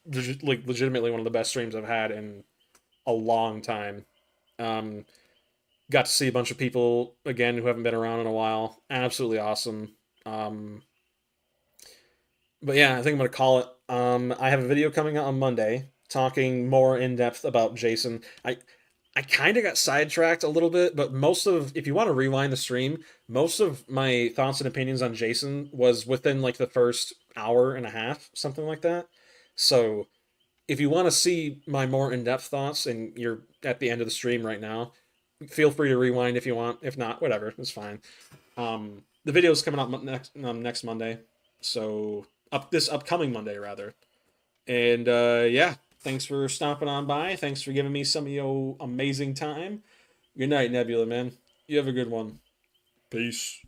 like legitimately one of the best streams I've had in a long time. Um, got to see a bunch of people again who haven't been around in a while. Absolutely awesome. Um, but yeah, I think I'm gonna call it. I have a video coming out on Monday talking more in depth about Jason. I kind of got sidetracked a little bit, but most of, if you want to rewind the stream, most of my thoughts and opinions on Jason was within like the first hour and a half, something like that. So if you want to see my more in depth thoughts and you're at the end of the stream right now, feel free to rewind if you want. If not, whatever, it's fine. The video is coming out next Monday, so up this upcoming Monday rather. And yeah, thanks for stopping on by. Thanks for giving me some of your amazing time. Good night, Nebula, man. You have a good one. Peace.